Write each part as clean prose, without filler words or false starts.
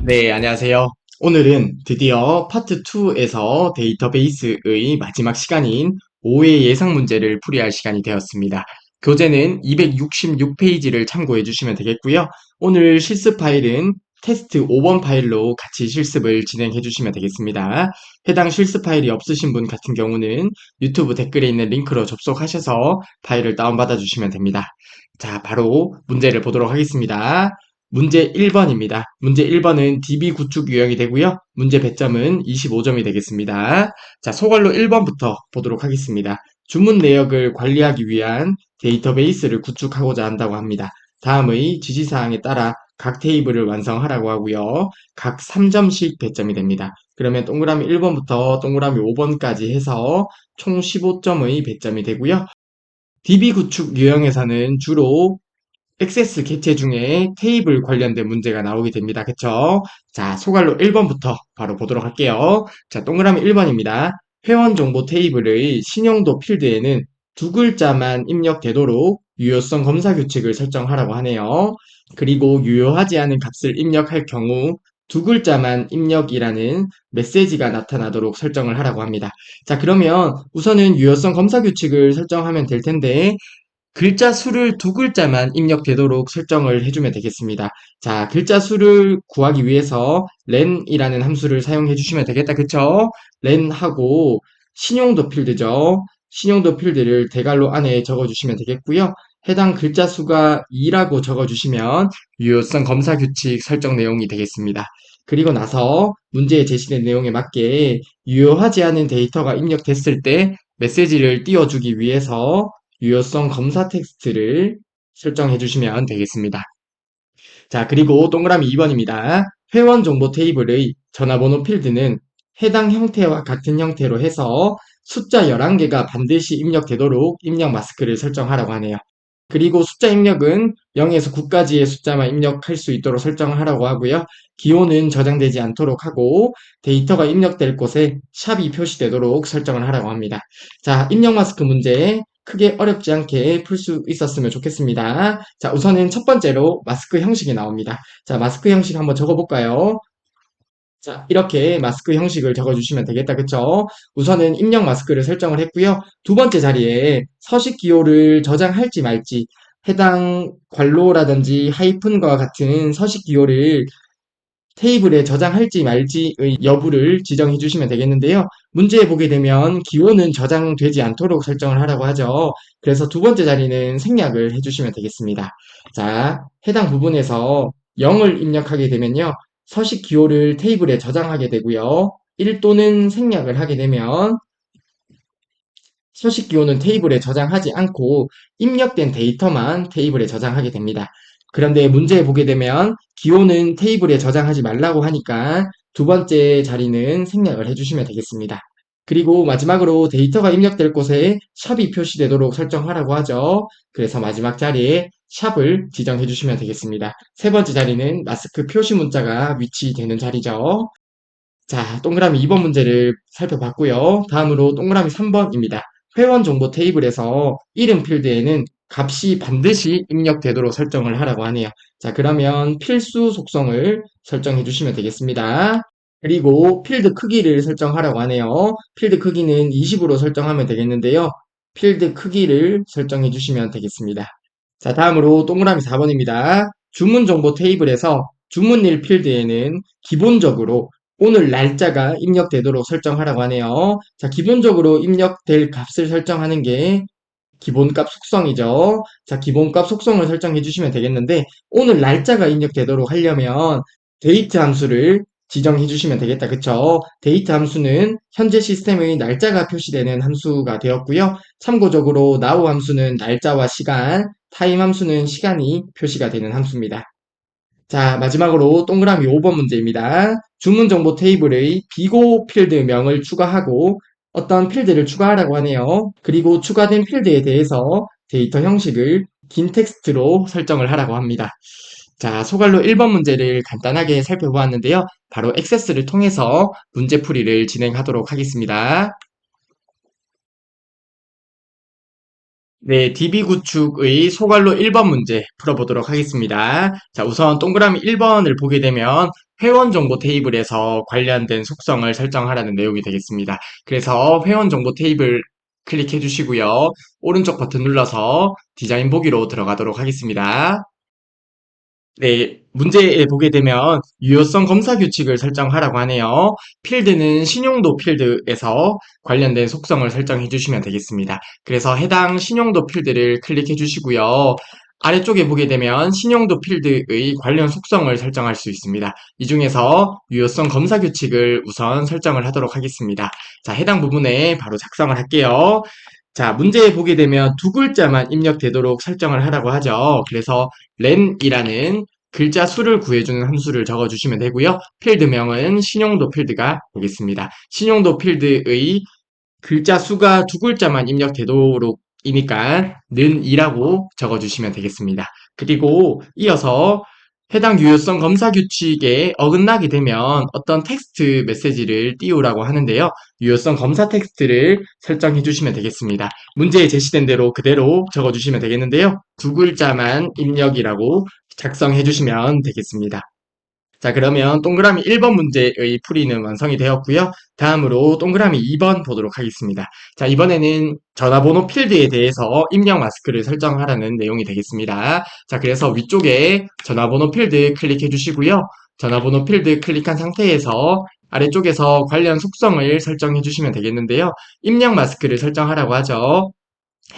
네, 안녕하세요. 오늘은 드디어 파트 2에서 데이터베이스의 마지막 시간인 5회 예상 문제를 풀이할 시간이 되었습니다. 교재는 266페이지를 참고해 주시면 되겠고요. 오늘 실습 파일은 테스트 5번 파일로 같이 실습을 진행해 주시면 되겠습니다. 해당 실습 파일이 없으신 분 같은 경우는 유튜브 댓글에 있는 링크로 접속하셔서 파일을 다운받아 주시면 됩니다. 자, 바로 문제를 보도록 하겠습니다. 문제 1번입니다. 문제 1번은 DB 구축 유형이 되고요. 문제 배점은 25점이 되겠습니다. 자, 소괄로 1번부터 보도록 하겠습니다. 주문 내역을 관리하기 위한 데이터베이스를 구축하고자 한다고 합니다. 다음의 지시사항에 따라 각 테이블을 완성하라고 하고요. 각 3점씩 배점이 됩니다. 그러면 동그라미 1번부터 동그라미 5번까지 해서 총 15점의 배점이 되고요. DB 구축 유형에서는 주로 액세스 객체 중에 테이블 관련된 문제가 나오게 됩니다. 그쵸? 자, 소괄로 1번부터 바로 보도록 할게요. 자, 동그라미 1번입니다. 회원 정보 테이블의 신용도 필드에는 두 글자만 입력되도록 유효성 검사 규칙을 설정하라고 하네요. 그리고 유효하지 않은 값을 입력할 경우 두 글자만 입력이라는 메시지가 나타나도록 설정을 하라고 합니다. 자, 그러면 우선은 유효성 검사 규칙을 설정하면 될 텐데 글자 수를 두 글자만 입력되도록 설정을 해주면 되겠습니다. 자, 글자 수를 구하기 위해서 len이라는 함수를 사용해 주시면 되겠다. 그쵸? len하고 신용도 필드죠. 신용도 필드를 대괄호 안에 적어주시면 되겠고요. 해당 글자 수가 2라고 적어주시면 유효성 검사 규칙 설정 내용이 되겠습니다. 그리고 나서 문제에 제시된 내용에 맞게 유효하지 않은 데이터가 입력됐을 때 메시지를 띄워주기 위해서 유효성 검사 텍스트를 설정해 주시면 되겠습니다. 자, 그리고 동그라미 2번입니다. 회원 정보 테이블의 전화번호 필드는 해당 형태와 같은 형태로 해서 숫자 11개가 반드시 입력되도록 입력 마스크를 설정하라고 하네요. 그리고 숫자 입력은 0에서 9까지의 숫자만 입력할 수 있도록 설정을 하라고 하고요. 기호는 저장되지 않도록 하고 데이터가 입력될 곳에 샵이 표시되도록 설정을 하라고 합니다. 자, 입력 마스크 문제 크게 어렵지 않게 풀 수 있었으면 좋겠습니다. 자, 우선은 첫 번째로 마스크 형식이 나옵니다. 자, 마스크 형식 한번 적어볼까요? 자, 이렇게 마스크 형식을 적어주시면 되겠다. 그쵸? 우선은 입력 마스크를 설정을 했고요. 두 번째 자리에 서식 기호를 저장할지 말지 해당 괄호라든지 하이픈과 같은 서식 기호를 테이블에 저장할지 말지의 여부를 지정해 주시면 되겠는데요. 문제에 보게 되면 기호는 저장되지 않도록 설정을 하라고 하죠. 그래서 두 번째 자리는 생략을 해주시면 되겠습니다. 자, 해당 부분에서 0을 입력하게 되면요. 서식 기호를 테이블에 저장하게 되고요. 1 또는 생략을 하게 되면 서식 기호는 테이블에 저장하지 않고 입력된 데이터만 테이블에 저장하게 됩니다. 그런데 문제에 보게 되면 기호는 테이블에 저장하지 말라고 하니까 두 번째 자리는 생략을 해주시면 되겠습니다. 그리고 마지막으로 데이터가 입력될 곳에 샵이 표시되도록 설정하라고 하죠. 그래서 마지막 자리에 샵을 지정해 주시면 되겠습니다. 세 번째 자리는 마스크 표시 문자가 위치되는 자리죠. 자, 동그라미 2번 문제를 살펴봤고요. 다음으로 동그라미 3번입니다. 회원 정보 테이블에서 이름 필드에는 값이 반드시 입력되도록 설정을 하라고 하네요. 자, 그러면 필수 속성을 설정해 주시면 되겠습니다. 그리고 필드 크기를 설정하라고 하네요. 필드 크기는 20으로 설정하면 되겠는데요. 필드 크기를 설정해 주시면 되겠습니다. 자, 다음으로 동그라미 4번입니다. 주문 정보 테이블에서 주문일 필드에는 기본적으로 오늘 날짜가 입력되도록 설정하라고 하네요. 자, 기본적으로 입력될 값을 설정하는 게 기본값 속성이죠. 자, 기본값 속성을 설정해 주시면 되겠는데 오늘 날짜가 입력되도록 하려면 데이트 함수를 지정해 주시면 되겠다. 그쵸? 데이트 함수는 현재 시스템의 날짜가 표시되는 함수가 되었고요. 참고적으로 now 함수는 날짜와 시간, time 함수는 시간이 표시가 되는 함수입니다. 자, 마지막으로 동그라미 5번 문제입니다. 주문 정보 테이블의 비고 필드명을 추가하고 어떤 필드를 추가하라고 하네요. 그리고 추가된 필드에 대해서 데이터 형식을 긴 텍스트로 설정을 하라고 합니다. 자, 소갈로 1번 문제를 간단하게 살펴보았는데요. 바로 액세스를 통해서 문제 풀이를 진행하도록 하겠습니다. 네, DB 구축의 소갈로 1번 문제 풀어보도록 하겠습니다. 자, 우선 동그라미 1번을 보게 되면 회원 정보 테이블에서 관련된 속성을 설정하라는 내용이 되겠습니다. 그래서 회원 정보 테이블 클릭해 주시고요. 오른쪽 버튼 눌러서 디자인 보기로 들어가도록 하겠습니다. 네, 문제에 보게 되면 유효성 검사 규칙을 설정하라고 하네요. 필드는 신용도 필드에서 관련된 속성을 설정해 주시면 되겠습니다. 그래서 해당 신용도 필드를 클릭해 주시고요. 아래쪽에 보게 되면 신용도 필드의 관련 속성을 설정할 수 있습니다. 이 중에서 유효성 검사 규칙을 우선 설정을 하도록 하겠습니다. 자, 해당 부분에 바로 작성을 할게요. 자, 문제에 보게 되면 두 글자만 입력되도록 설정을 하라고 하죠. 그래서 렌이라는 글자 수를 구해주는 함수를 적어주시면 되고요. 필드명은 신용도 필드가 되겠습니다. 신용도 필드의 글자 수가 두 글자만 입력되도록이니까 는이라고 적어주시면 되겠습니다. 그리고 이어서 해당 유효성 검사 규칙에 어긋나게 되면 어떤 텍스트 메시지를 띄우라고 하는데요. 유효성 검사 텍스트를 설정해 주시면 되겠습니다. 문제에 제시된 대로 그대로 적어주시면 되겠는데요. 두 글자만 입력이라고 작성해 주시면 되겠습니다. 자, 그러면 동그라미 1번 문제의 풀이는 완성이 되었고요. 다음으로 동그라미 2번 보도록 하겠습니다. 자, 이번에는 전화번호 필드에 대해서 입력 마스크를 설정하라는 내용이 되겠습니다. 자, 그래서 위쪽에 전화번호 필드 클릭해 주시고요. 전화번호 필드 클릭한 상태에서 아래쪽에서 관련 속성을 설정해 주시면 되겠는데요. 입력 마스크를 설정하라고 하죠.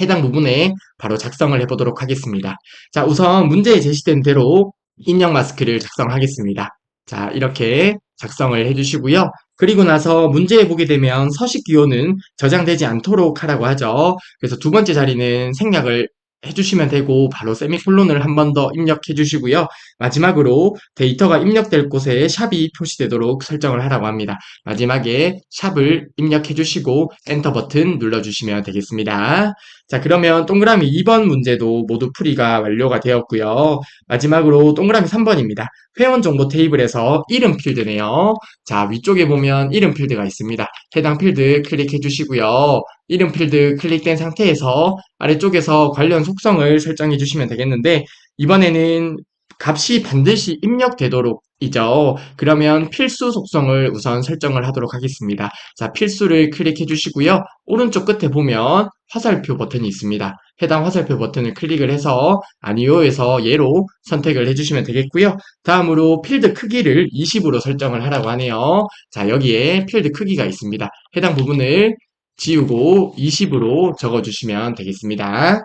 해당 부분에 바로 작성을 해보도록 하겠습니다. 자, 우선 문제에 제시된 대로 입력 마스크를 작성하겠습니다. 자, 이렇게 작성을 해주시고요. 그리고 나서 문제에 보게 되면 서식 기호는 저장되지 않도록 하라고 하죠. 그래서 두 번째 자리는 생략을 해주시면 되고 바로 세미콜론을 한 번 더 입력해 주시고요. 마지막으로 데이터가 입력될 곳에 샵이 표시되도록 설정을 하라고 합니다. 마지막에 샵을 입력해 주시고 엔터 버튼 눌러주시면 되겠습니다. 자, 그러면 동그라미 2번 문제도 모두 풀이가 완료가 되었고요. 마지막으로 동그라미 3번입니다. 회원 정보 테이블에서 이름 필드네요. 자, 위쪽에 보면 이름 필드가 있습니다. 해당 필드 클릭해 주시고요. 이름 필드 클릭된 상태에서 아래쪽에서 관련 속성을 설정해 주시면 되겠는데 이번에는 값이 반드시 입력되도록 이죠. 그러면 필수 속성을 우선 설정을 하도록 하겠습니다. 자, 필수를 클릭해 주시고요. 오른쪽 끝에 보면 화살표 버튼이 있습니다. 해당 화살표 버튼을 클릭을 해서 아니오에서 예로 선택을 해주시면 되겠고요. 다음으로 필드 크기를 20으로 설정을 하라고 하네요. 자, 여기에 필드 크기가 있습니다. 해당 부분을 지우고 20으로 적어주시면 되겠습니다.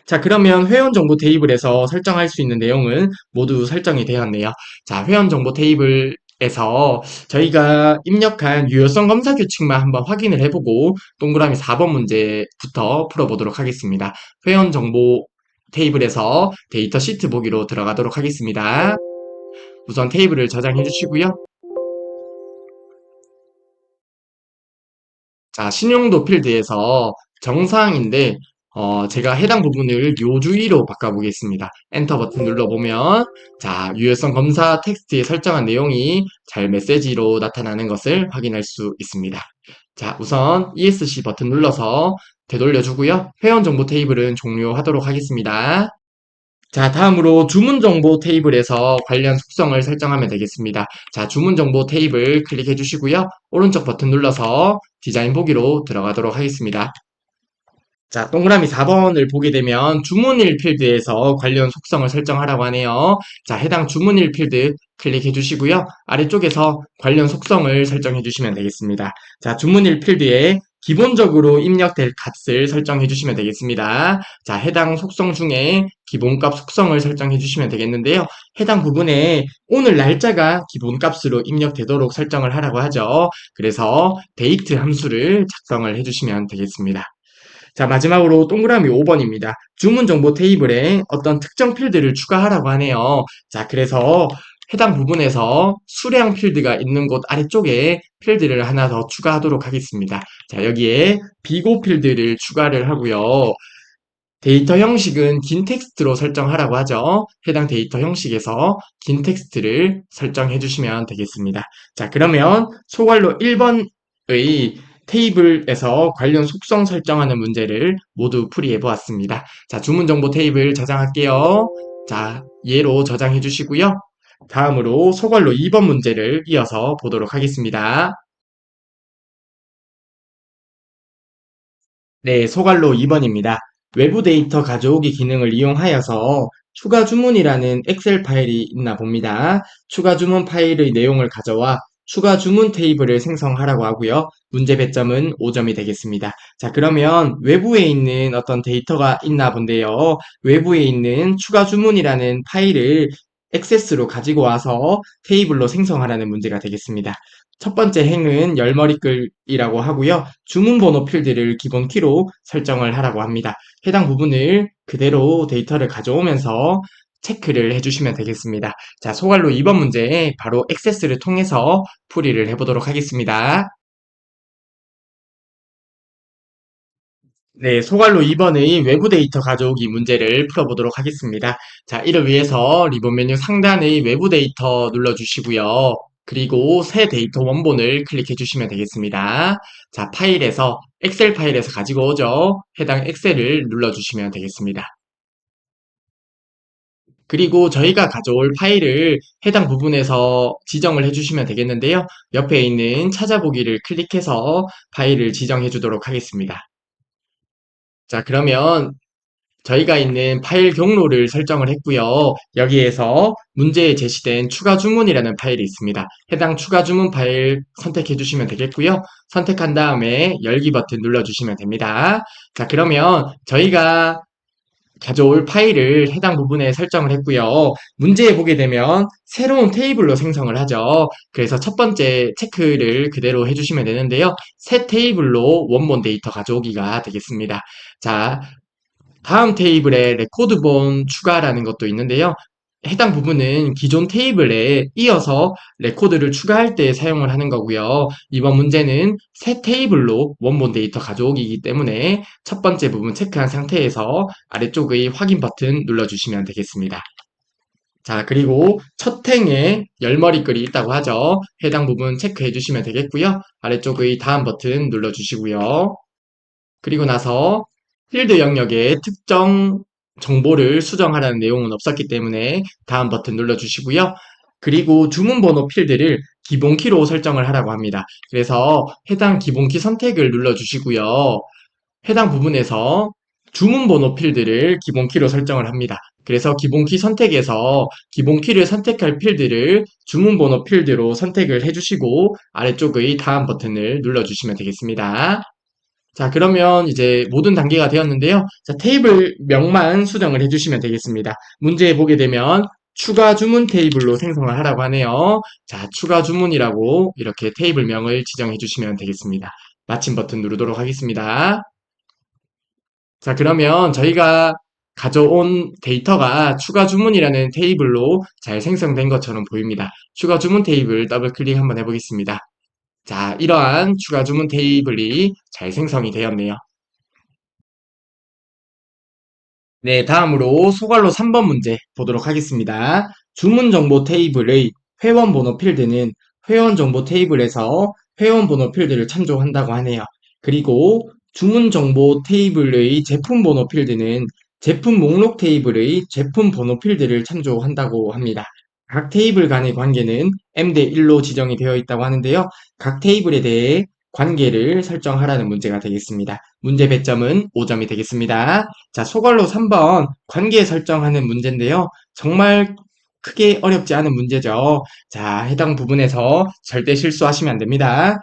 자, 그러면 회원 정보 테이블에서 설정할 수 있는 내용은 모두 설정이 되었네요. 자, 회원 정보 테이블에서 저희가 입력한 유효성 검사 규칙만 한번 확인을 해보고 동그라미 4번 문제부터 풀어보도록 하겠습니다. 회원 정보 테이블에서 데이터 시트 보기로 들어가도록 하겠습니다. 우선 테이블을 저장해 주시고요. 자, 신용도 필드에서 정상인데 제가 해당 부분을 요주의로 바꿔보겠습니다. 엔터 버튼 눌러보면 자, 유효성 검사 텍스트에 설정한 내용이 잘 메시지로 나타나는 것을 확인할 수 있습니다. 자, 우선 ESC 버튼 눌러서 되돌려주고요. 회원 정보 테이블은 종료하도록 하겠습니다. 자, 다음으로 주문 정보 테이블에서 관련 속성을 설정하면 되겠습니다. 자, 주문 정보 테이블 클릭해 주시고요. 오른쪽 버튼 눌러서 디자인 보기로 들어가도록 하겠습니다. 자, 동그라미 4번을 보게 되면 주문일 필드에서 관련 속성을 설정하라고 하네요. 자, 해당 주문일 필드 클릭해 주시고요. 아래쪽에서 관련 속성을 설정해 주시면 되겠습니다. 자, 주문일 필드에 기본적으로 입력될 값을 설정해 주시면 되겠습니다. 자, 해당 속성 중에 기본값 속성을 설정해 주시면 되겠는데요. 해당 부분에 오늘 날짜가 기본값으로 입력되도록 설정을 하라고 하죠. 그래서 데이트 함수를 작성을 해 주시면 되겠습니다. 자, 마지막으로 동그라미 5번입니다. 주문 정보 테이블에 어떤 특정 필드를 추가하라고 하네요. 자, 그래서 해당 부분에서 수량 필드가 있는 곳 아래쪽에 필드를 하나 더 추가하도록 하겠습니다. 자, 여기에 비고 필드를 추가를 하고요. 데이터 형식은 긴 텍스트로 설정하라고 하죠. 해당 데이터 형식에서 긴 텍스트를 설정해 주시면 되겠습니다. 자, 그러면 소괄로 1번의 테이블에서 관련 속성 설정하는 문제를 모두 풀이해 보았습니다. 자, 주문 정보 테이블 저장할게요. 자, 예로 저장해 주시고요. 다음으로 소괄로 2번 문제를 이어서 보도록 하겠습니다. 네, 소괄로 2번입니다. 외부 데이터 가져오기 기능을 이용하여서 추가 주문이라는 엑셀 파일이 있나 봅니다. 추가 주문 파일의 내용을 가져와 추가 주문 테이블을 생성하라고 하고요. 문제 배점은 5점이 되겠습니다. 자, 그러면 외부에 있는 어떤 데이터가 있나 본데요. 외부에 있는 추가 주문이라는 파일을 액세스로 가지고 와서 테이블로 생성하라는 문제가 되겠습니다. 첫 번째 행은 열머리글이라고 하고요. 주문번호 필드를 기본 키로 설정을 하라고 합니다. 해당 부분을 그대로 데이터를 가져오면서 체크를 해주시면 되겠습니다. 자, 소괄로 2번 문제 바로 액세스를 통해서 풀이를 해보도록 하겠습니다. 네, 소괄로 2번의 외부 데이터 가져오기 문제를 풀어보도록 하겠습니다. 자, 이를 위해서 리본 메뉴 상단의 외부 데이터 눌러주시고요. 그리고 새 데이터 원본을 클릭해 주시면 되겠습니다. 자, 파일에서, 엑셀 파일에서 가지고 오죠. 해당 엑셀을 눌러주시면 되겠습니다. 그리고 저희가 가져올 파일을 해당 부분에서 지정을 해주시면 되겠는데요. 옆에 있는 찾아보기를 클릭해서 파일을 지정해 주도록 하겠습니다. 자, 그러면 저희가 있는 파일 경로를 설정을 했고요. 여기에서 문제에 제시된 추가 주문이라는 파일이 있습니다. 해당 추가 주문 파일 선택해 주시면 되겠고요. 선택한 다음에 열기 버튼 눌러주시면 됩니다. 자, 그러면 저희가 가져올 파일을 해당 부분에 설정을 했고요. 문제에 보게 되면 새로운 테이블로 생성을 하죠. 그래서 첫 번째 체크를 그대로 해주시면 되는데요. 새 테이블로 원본 데이터 가져오기가 되겠습니다. 자, 다음 테이블에 레코드본 추가라는 것도 있는데요. 해당 부분은 기존 테이블에 이어서 레코드를 추가할 때 사용을 하는 거고요. 이번 문제는 새 테이블로 원본 데이터 가져오기이기 때문에 첫 번째 부분 체크한 상태에서 아래쪽의 확인 버튼 눌러주시면 되겠습니다. 자, 그리고 첫 행에 열머리글이 있다고 하죠. 해당 부분 체크해 주시면 되겠고요. 아래쪽의 다음 버튼 눌러주시고요. 그리고 나서 필드 영역에 특정 정보를 수정하라는 내용은 없었기 때문에 다음 버튼 눌러주시고요. 그리고 주문번호 필드를 기본키로 설정을 하라고 합니다. 그래서 해당 기본키 선택을 눌러주시고요. 해당 부분에서 주문번호 필드를 기본키로 설정을 합니다. 그래서 기본키 선택에서 기본키를 선택할 필드를 주문번호 필드로 선택을 해주시고 아래쪽의 다음 버튼을 눌러주시면 되겠습니다. 자, 그러면 이제 모든 단계가 되었는데요. 자, 테이블 명만 수정을 해주시면 되겠습니다. 문제에 보게 되면 추가 주문 테이블로 생성을 하라고 하네요. 자, 추가 주문이라고 이렇게 테이블 명을 지정해 주시면 되겠습니다. 마침 버튼 누르도록 하겠습니다. 자, 그러면 저희가 가져온 데이터가 추가 주문이라는 테이블로 잘 생성된 것처럼 보입니다. 추가 주문 테이블 더블 클릭 한번 해보겠습니다. 자, 이러한 추가 주문 테이블이 잘 생성이 되었네요. 네, 다음으로 소괄로 3번 문제 보도록 하겠습니다. 주문 정보 테이블의 회원 번호 필드는 회원 정보 테이블에서 회원 번호 필드를 참조한다고 하네요. 그리고 주문 정보 테이블의 제품 번호 필드는 제품 목록 테이블의 제품 번호 필드를 참조한다고 합니다. 각 테이블 간의 관계는 m 대 1로 지정이 되어 있다고 하는데요. 각 테이블에 대해 관계를 설정하라는 문제가 되겠습니다. 문제 배점은 5점이 되겠습니다. 자, 소괄로 3번 관계 설정하는 문제인데요. 정말 크게 어렵지 않은 문제죠. 자, 해당 부분에서 절대 실수하시면 안 됩니다.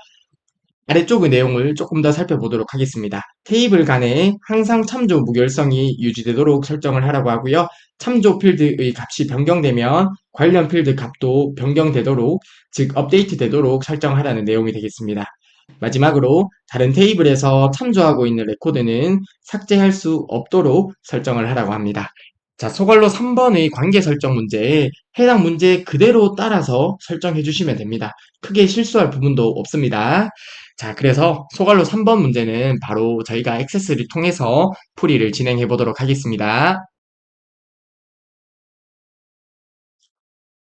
아래쪽의 내용을 조금 더 살펴보도록 하겠습니다. 테이블 간에 항상 참조 무결성이 유지되도록 설정을 하라고 하고요. 참조 필드의 값이 변경되면 관련 필드 값도 변경되도록, 즉 업데이트 되도록 설정하라는 내용이 되겠습니다. 마지막으로 다른 테이블에서 참조하고 있는 레코드는 삭제할 수 없도록 설정을 하라고 합니다. 자, 소괄로 3번의 관계 설정 문제에 해당 문제 그대로 따라서 설정해 주시면 됩니다. 크게 실수할 부분도 없습니다. 자, 그래서 소괄로 3번 문제는 바로 저희가 액세스를 통해서 풀이를 진행해 보도록 하겠습니다.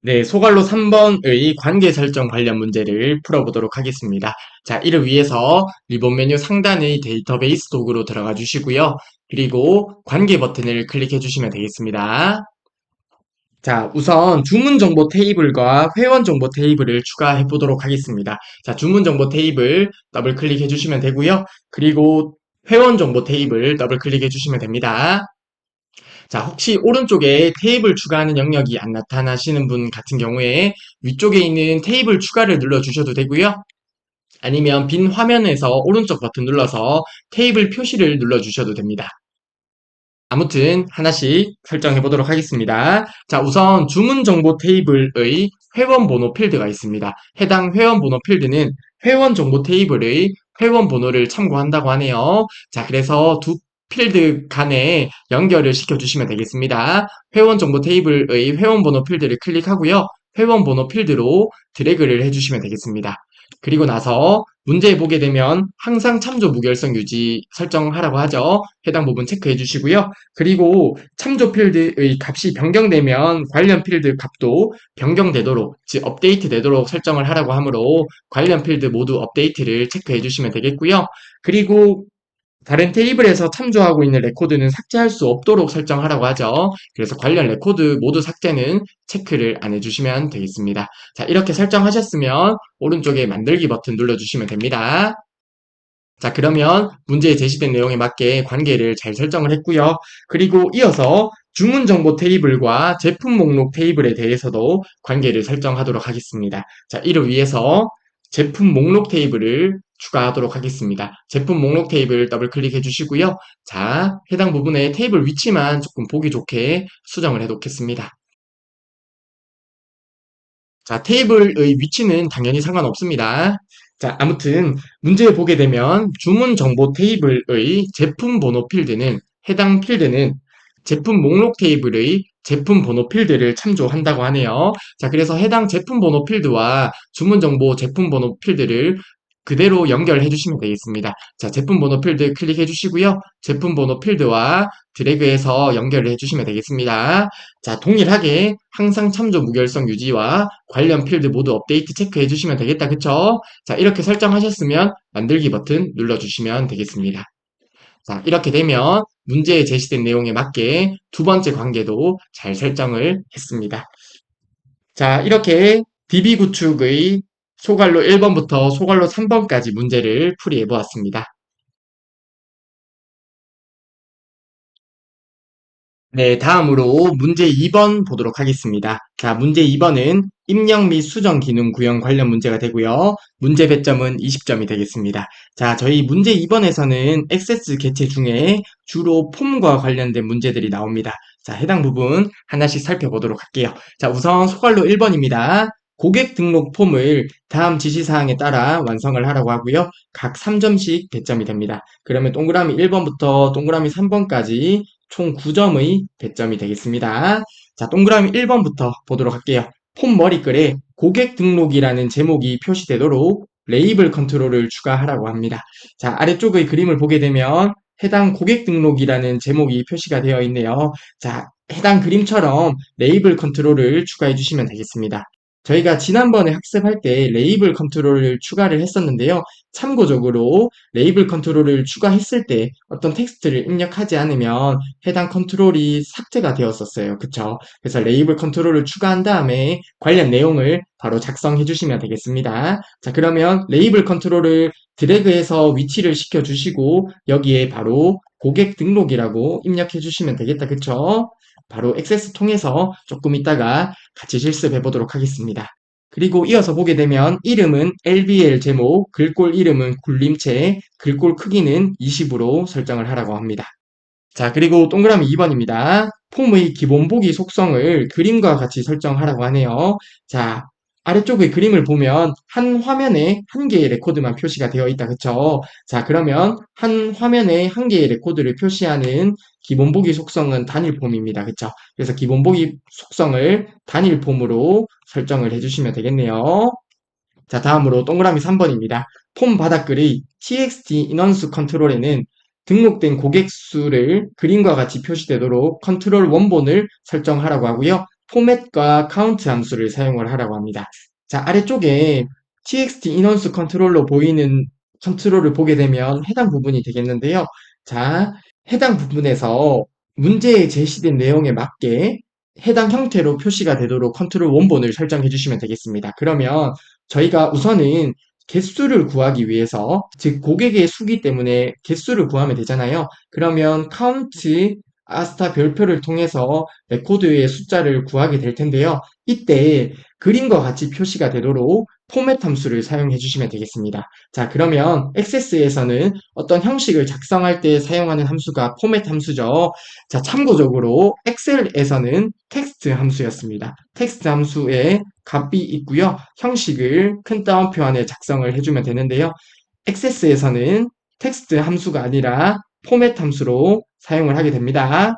네, 소괄로 3번의 관계 설정 관련 문제를 풀어보도록 하겠습니다. 자, 이를 위해서 리본 메뉴 상단의 데이터베이스 도구로 들어가 주시고요. 그리고 관계 버튼을 클릭해 주시면 되겠습니다. 자, 우선 주문 정보 테이블과 회원 정보 테이블을 추가해 보도록 하겠습니다. 자, 주문 정보 테이블 더블 클릭해 주시면 되고요. 그리고 회원 정보 테이블 더블 클릭해 주시면 됩니다. 자, 혹시 오른쪽에 테이블 추가하는 영역이 안 나타나시는 분 같은 경우에 위쪽에 있는 테이블 추가를 눌러 주셔도 되고요. 아니면 빈 화면에서 오른쪽 버튼 눌러서 테이블 표시를 눌러 주셔도 됩니다. 아무튼 하나씩 설정해 보도록 하겠습니다. 자, 우선 주문 정보 테이블의 회원 번호 필드가 있습니다. 해당 회원 번호 필드는 회원 정보 테이블의 회원 번호를 참고한다고 하네요. 자, 그래서 두 필드 간에 연결을 시켜주시면 되겠습니다. 회원 정보 테이블의 회원 번호 필드를 클릭하고요. 회원 번호 필드로 드래그를 해주시면 되겠습니다. 그리고 나서 문제 보게 되면 항상 참조 무결성 유지 설정하라고 하죠. 해당 부분 체크해 주시고요. 그리고 참조 필드의 값이 변경되면 관련 필드 값도 변경되도록, 즉 업데이트 되도록 설정을 하라고 하므로 관련 필드 모두 업데이트를 체크해 주시면 되겠고요. 그리고 다른 테이블에서 참조하고 있는 레코드는 삭제할 수 없도록 설정하라고 하죠. 그래서 관련 레코드 모두 삭제는 체크를 안 해주시면 되겠습니다. 자, 이렇게 설정하셨으면 오른쪽에 만들기 버튼 눌러주시면 됩니다. 자, 그러면 문제에 제시된 내용에 맞게 관계를 잘 설정을 했고요. 그리고 이어서 주문 정보 테이블과 제품 목록 테이블에 대해서도 관계를 설정하도록 하겠습니다. 자, 이를 위해서 제품 목록 테이블을 추가하도록 하겠습니다. 제품 목록 테이블 더블 클릭해 주시고요. 자, 해당 부분에 테이블 위치만 조금 보기 좋게 수정을 해 놓겠습니다. 자, 테이블의 위치는 당연히 상관없습니다. 자, 아무튼 문제 보게 되면 주문 정보 테이블의 제품 번호 필드는 해당 필드는 제품 목록 테이블의 제품 번호 필드를 참조한다고 하네요. 자, 그래서 해당 제품 번호 필드와 주문 정보 제품 번호 필드를 그대로 연결해 주시면 되겠습니다. 자, 제품 번호 필드 클릭해 주시고요. 제품 번호 필드와 드래그해서 연결을 해 주시면 되겠습니다. 자, 동일하게 항상 참조 무결성 유지와 관련 필드 모두 업데이트 체크해 주시면 되겠다. 그쵸? 자, 이렇게 설정하셨으면 만들기 버튼 눌러주시면 되겠습니다. 자, 이렇게 되면 문제에 제시된 내용에 맞게 두 번째 관계도 잘 설정을 했습니다. 자, 이렇게 DB 구축의 소괄로 1번부터 소괄로 3번까지 문제를 풀이해 보았습니다. 네, 다음으로 문제 2번 보도록 하겠습니다. 자, 문제 2번은 입력 및 수정 기능 구현 관련 문제가 되고요. 문제 배점은 20점이 되겠습니다. 자, 저희 문제 2번에서는 액세스 개체 중에 주로 폼과 관련된 문제들이 나옵니다. 자, 해당 부분 하나씩 살펴보도록 할게요. 자, 우선 소괄로 1번입니다. 고객 등록 폼을 다음 지시사항에 따라 완성을 하라고 하고요. 각 3점씩 배점이 됩니다. 그러면 동그라미 1번부터 동그라미 3번까지 총 9점의 배점이 되겠습니다. 자, 동그라미 1번부터 보도록 할게요. 폼 머리글에 고객 등록이라는 제목이 표시되도록 레이블 컨트롤을 추가하라고 합니다. 자, 아래쪽의 그림을 보게 되면 해당 고객 등록이라는 제목이 표시가 되어 있네요. 자, 해당 그림처럼 레이블 컨트롤을 추가해 주시면 되겠습니다. 저희가 지난번에 학습할 때 레이블 컨트롤을 추가를 했었는데요. 참고적으로 레이블 컨트롤을 추가했을 때 어떤 텍스트를 입력하지 않으면 해당 컨트롤이 삭제가 되었었어요. 그쵸? 그래서 레이블 컨트롤을 추가한 다음에 관련 내용을 바로 작성해 주시면 되겠습니다. 자, 그러면 레이블 컨트롤을 드래그해서 위치를 시켜 주시고 여기에 바로 고객 등록이라고 입력해 주시면 되겠다. 그쵸? 바로 액세스 통해서 조금 있다가 같이 실습해 보도록 하겠습니다. 그리고 이어서 보게 되면 이름은 LBL 제목, 글꼴 이름은 굴림체, 글꼴 크기는 20으로 설정을 하라고 합니다. 자, 그리고 동그라미 2번입니다. 폼의 기본 보기 속성을 그림과 같이 설정하라고 하네요. 자, 아래쪽의 그림을 보면 한 화면에 한 개의 레코드만 표시가 되어 있다. 그쵸? 자, 그러면 한 화면에 한 개의 레코드를 표시하는 기본 보기 속성은 단일 폼입니다. 그쵸? 그래서 기본 보기 속성을 단일 폼으로 설정을 해주시면 되겠네요. 자, 다음으로 동그라미 3번입니다. 폼 바닥글의 txt 인원수 컨트롤에는 등록된 고객 수를 그림과 같이 표시되도록 컨트롤 원본을 설정하라고 하고요. 포맷과 카운트 함수를 사용을 하라고 합니다. 자, 아래쪽에 txt 인원수 컨트롤로 보이는 컨트롤을 보게 되면 해당 부분이 되겠는데요. 자, 해당 부분에서 문제에 제시된 내용에 맞게 해당 형태로 표시가 되도록 컨트롤 원본을 설정해 주시면 되겠습니다. 그러면 저희가 우선은 개수를 구하기 위해서, 즉 고객의 수기 때문에 개수를 구하면 되잖아요. 그러면 count 아스타 별표를 통해서 레코드의 숫자를 구하게 될 텐데요. 이때 그림과 같이 표시가 되도록 포맷 함수를 사용해 주시면 되겠습니다. 자, 그러면 액세스에서는 어떤 형식을 작성할 때 사용하는 함수가 포맷 함수죠. 자, 참고적으로 엑셀에서는 텍스트 함수였습니다. 텍스트 함수에 값이 있고요. 형식을 큰 따옴표 안에 작성을 해주면 되는데요. 액세스에서는 텍스트 함수가 아니라 포맷 함수로 사용을 하게 됩니다.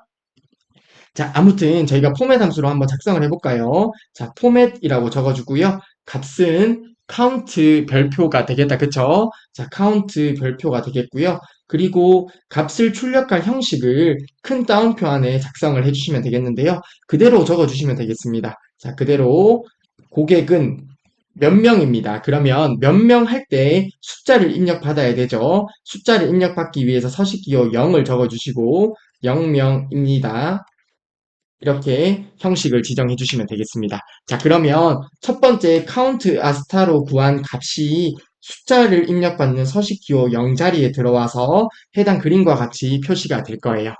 자, 아무튼 저희가 포맷 함수로 한번 작성을 해볼까요? 자, 포맷이라고 적어주고요. 값은 count 별표가 되겠다. 그쵸? 자, count 별표가 되겠고요. 그리고 값을 출력할 형식을 큰 따옴표 안에 작성을 해주시면 되겠는데요. 그대로 적어주시면 되겠습니다. 자, 그대로 고객은 몇 명입니다. 그러면 몇 명 할 때 숫자를 입력받아야 되죠. 숫자를 입력받기 위해서 서식기호 0을 적어주시고 0명입니다. 이렇게 형식을 지정해 주시면 되겠습니다. 자, 그러면 첫 번째 count 아스타로 구한 값이 숫자를 입력받는 서식기호 0자리에 들어와서 해당 그림과 같이 표시가 될 거예요.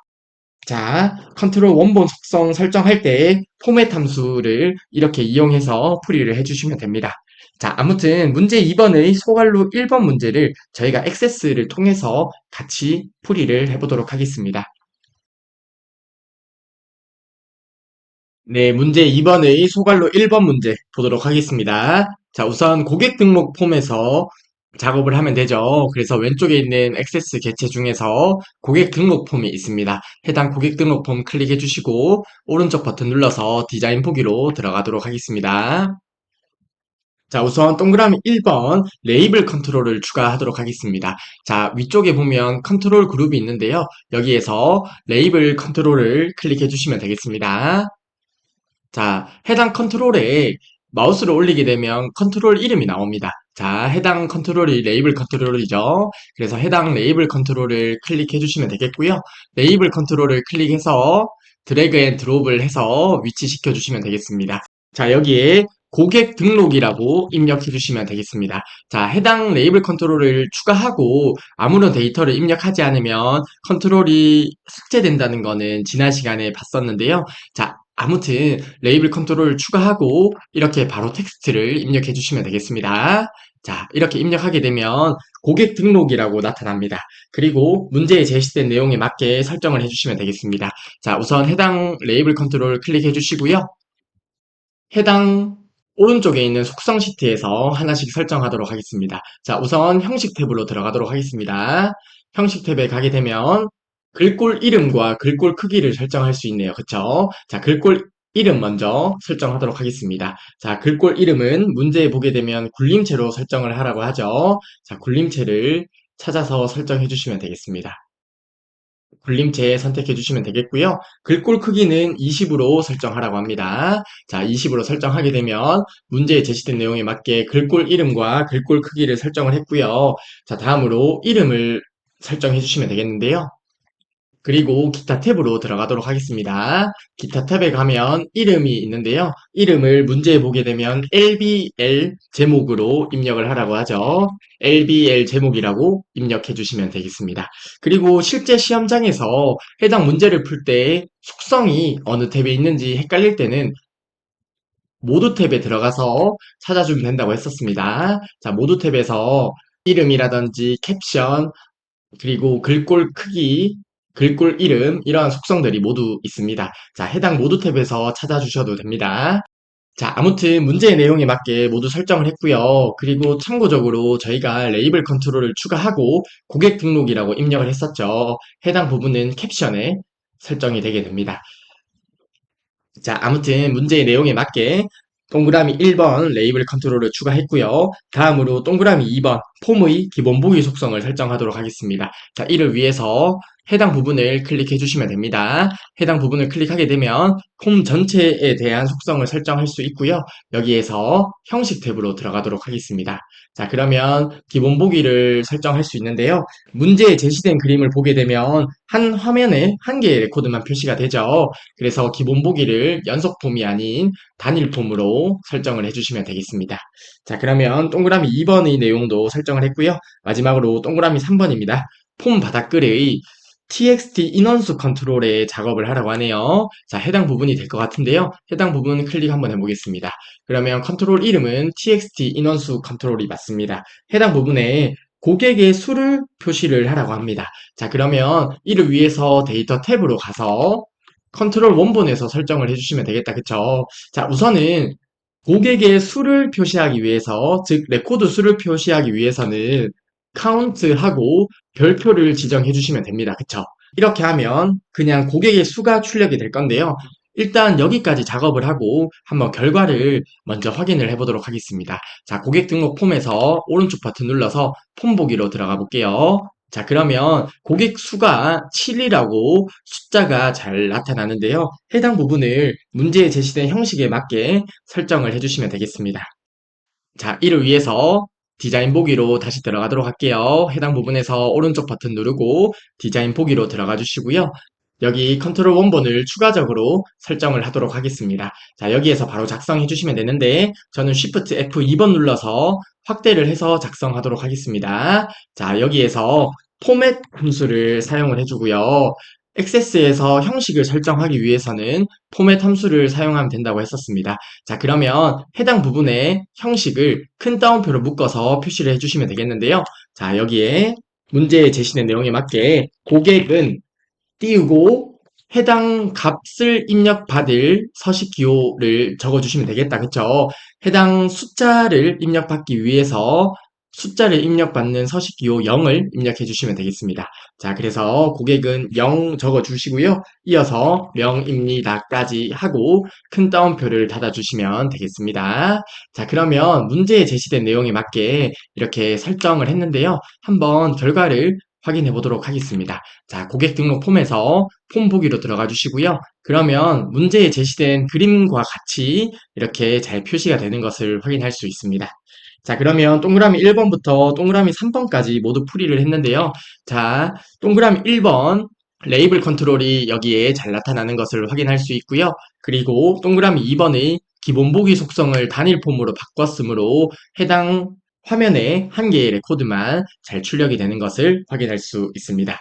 자, 컨트롤 원본 속성 설정할 때 포맷 함수를 이렇게 이용해서 풀이를 해주시면 됩니다. 자, 아무튼 문제 2번의 소괄로 1번 문제를 저희가 액세스를 통해서 같이 풀이를 해보도록 하겠습니다. 네, 문제 2번의 소괄로 1번 문제 보도록 하겠습니다. 자, 우선 고객 등록 폼에서 작업을 하면 되죠. 그래서 왼쪽에 있는 액세스 개체 중에서 고객 등록 폼이 있습니다. 해당 고객 등록 폼 클릭해 주시고 오른쪽 버튼 눌러서 디자인 보기로 들어가도록 하겠습니다. 자, 우선 동그라미 1번 레이블 컨트롤을 추가하도록 하겠습니다. 자, 위쪽에 보면 컨트롤 그룹이 있는데요. 여기에서 레이블 컨트롤을 클릭해 주시면 되겠습니다. 자, 해당 컨트롤에 마우스를 올리게 되면 컨트롤 이름이 나옵니다. 자, 해당 컨트롤이 레이블 컨트롤이죠. 그래서 해당 레이블 컨트롤을 클릭해 주시면 되겠고요. 레이블 컨트롤을 클릭해서 드래그 앤 드롭을 해서 위치시켜 주시면 되겠습니다. 자, 여기에 고객 등록이라고 입력해 주시면 되겠습니다. 자, 해당 레이블 컨트롤을 추가하고 아무런 데이터를 입력하지 않으면 컨트롤이 삭제된다는 거는 지난 시간에 봤었는데요. 자, 아무튼 레이블 컨트롤을 추가하고 이렇게 바로 텍스트를 입력해 주시면 되겠습니다. 자, 이렇게 입력하게 되면 고객 등록이라고 나타납니다. 그리고 문제에 제시된 내용에 맞게 설정을 해주시면 되겠습니다. 자, 우선 해당 레이블 컨트롤 클릭해 주시고요. 해당 오른쪽에 있는 속성 시트에서 하나씩 설정하도록 하겠습니다. 자, 우선 형식 탭으로 들어가도록 하겠습니다. 형식 탭에 가게 되면 글꼴 이름과 글꼴 크기를 설정할 수 있네요. 그쵸? 자, 글꼴 이름 먼저 설정하도록 하겠습니다. 자, 글꼴 이름은 문제에 보게 되면 굴림체로 설정을 하라고 하죠. 자, 굴림체를 찾아서 설정해 주시면 되겠습니다. 굴림체 선택해 주시면 되겠고요. 글꼴 크기는 20으로 설정하라고 합니다. 자, 20으로 설정하게 되면 문제에 제시된 내용에 맞게 글꼴 이름과 글꼴 크기를 설정을 했고요. 자, 다음으로 이름을 설정해 주시면 되겠는데요. 그리고 기타 탭으로 들어가도록 하겠습니다. 기타 탭에 가면 이름이 있는데요. 이름을 문제에 보게 되면 LBL 제목으로 입력을 하라고 하죠. LBL 제목이라고 입력해 주시면 되겠습니다. 그리고 실제 시험장에서 해당 문제를 풀 때 속성이 어느 탭에 있는지 헷갈릴 때는 모두 탭에 들어가서 찾아주면 된다고 했었습니다. 자, 모두 탭에서 이름이라든지 캡션, 그리고 글꼴 크기, 글꼴 이름, 이러한 속성들이 모두 있습니다. 자, 해당 모두 탭에서 찾아주셔도 됩니다. 자, 아무튼 문제의 내용에 맞게 모두 설정을 했고요. 그리고 참고적으로 저희가 레이블 컨트롤을 추가하고 고객 등록이라고 입력을 했었죠. 해당 부분은 캡션에 설정이 되게 됩니다. 자, 아무튼 문제의 내용에 맞게 동그라미 1번 레이블 컨트롤을 추가했고요. 다음으로 동그라미 2번 폼의 기본 보기 속성을 설정하도록 하겠습니다. 자, 이를 위해서 해당 부분을 클릭해 주시면 됩니다. 해당 부분을 클릭하게 되면 폼 전체에 대한 속성을 설정할 수 있고요. 여기에서 형식 탭으로 들어가도록 하겠습니다. 자, 그러면 기본 보기를 설정할 수 있는데요. 문제에 제시된 그림을 보게 되면 한 화면에 한 개의 레코드만 표시가 되죠. 그래서 기본 보기를 연속 폼이 아닌 단일 폼으로 설정을 해주시면 되겠습니다. 자, 그러면 동그라미 2번의 내용도 설정을 했고요. 마지막으로 동그라미 3번입니다. 폼 바닥글의 txt 인원수 컨트롤에 작업을 하라고 하네요. 자, 해당 부분이 될 것 같은데요. 해당 부분 클릭 한번 해보겠습니다. 그러면 컨트롤 이름은 txt 인원수 컨트롤이 맞습니다. 해당 부분에 고객의 수를 표시를 하라고 합니다. 자, 그러면 이를 위해서 데이터 탭으로 가서 컨트롤 원본에서 설정을 해주시면 되겠다. 그쵸? 자, 우선은 고객의 수를 표시하기 위해서, 즉 레코드 수를 표시하기 위해서는 카운트하고 별표를 지정해 주시면 됩니다. 그쵸? 이렇게 하면 그냥 고객의 수가 출력이 될 건데요. 일단 여기까지 작업을 하고 한번 결과를 먼저 확인을 해보도록 하겠습니다. 자, 고객 등록 폼에서 오른쪽 버튼 눌러서 폼 보기로 들어가 볼게요. 자, 그러면 고객 수가 7이라고 숫자가 잘 나타나는데요. 해당 부분을 문제에 제시된 형식에 맞게 설정을 해주시면 되겠습니다. 자, 이를 위해서 디자인 보기로 다시 들어가도록 할게요. 해당 부분에서 오른쪽 버튼 누르고 디자인 보기로 들어가 주시고요. 여기 컨트롤 원본을 추가적으로 설정을 하도록 하겠습니다. 자, 여기에서 바로 작성해 주시면 되는데 저는 Shift F2번 눌러서 확대를 해서 작성하도록 하겠습니다. 자, 여기에서 포맷 함수를 사용을 해주고요. 액세스에서 형식을 설정하기 위해서는 포맷 함수를 사용하면 된다고 했었습니다. 자, 그러면 해당 부분에 형식을 큰 따옴표로 묶어서 표시를 해주시면 되겠는데요. 자, 여기에 문제에 제시된 내용에 맞게 고객은 띄우고 해당 값을 입력받을 서식 기호를 적어주시면 되겠다. 그쵸? 해당 숫자를 입력받기 위해서 숫자를 입력받는 서식 기호 0을 입력해 주시면 되겠습니다. 자, 그래서 고객은 0 적어주시고요. 이어서 명입니다까지 하고 큰 따옴표를 닫아주시면 되겠습니다. 자, 그러면 문제에 제시된 내용에 맞게 이렇게 설정을 했는데요. 한번 결과를 확인해 보도록 하겠습니다. 자, 고객 등록 폼에서 폼 보기로 들어가 주시고요. 그러면 문제에 제시된 그림과 같이 이렇게 잘 표시가 되는 것을 확인할 수 있습니다. 자, 그러면 동그라미 1번부터 동그라미 3번까지 모두 풀이를 했는데요. 자, 동그라미 1번 레이블 컨트롤이 여기에 잘 나타나는 것을 확인할 수 있고요. 그리고 동그라미 2번의 기본 보기 속성을 단일 폼으로 바꿨으므로 해당 화면에 한 개의 레코드만 잘 출력이 되는 것을 확인할 수 있습니다.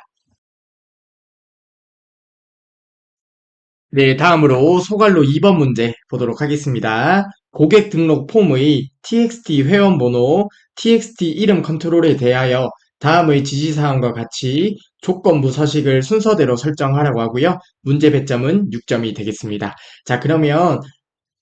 네, 다음으로 소갈로 2번 문제 보도록 하겠습니다. 고객 등록 폼의 txt 회원 번호, txt 이름 컨트롤에 대하여 다음의 지시사항과 같이 조건부 서식을 순서대로 설정하라고 하고요. 문제 배점은 6점이 되겠습니다. 자, 그러면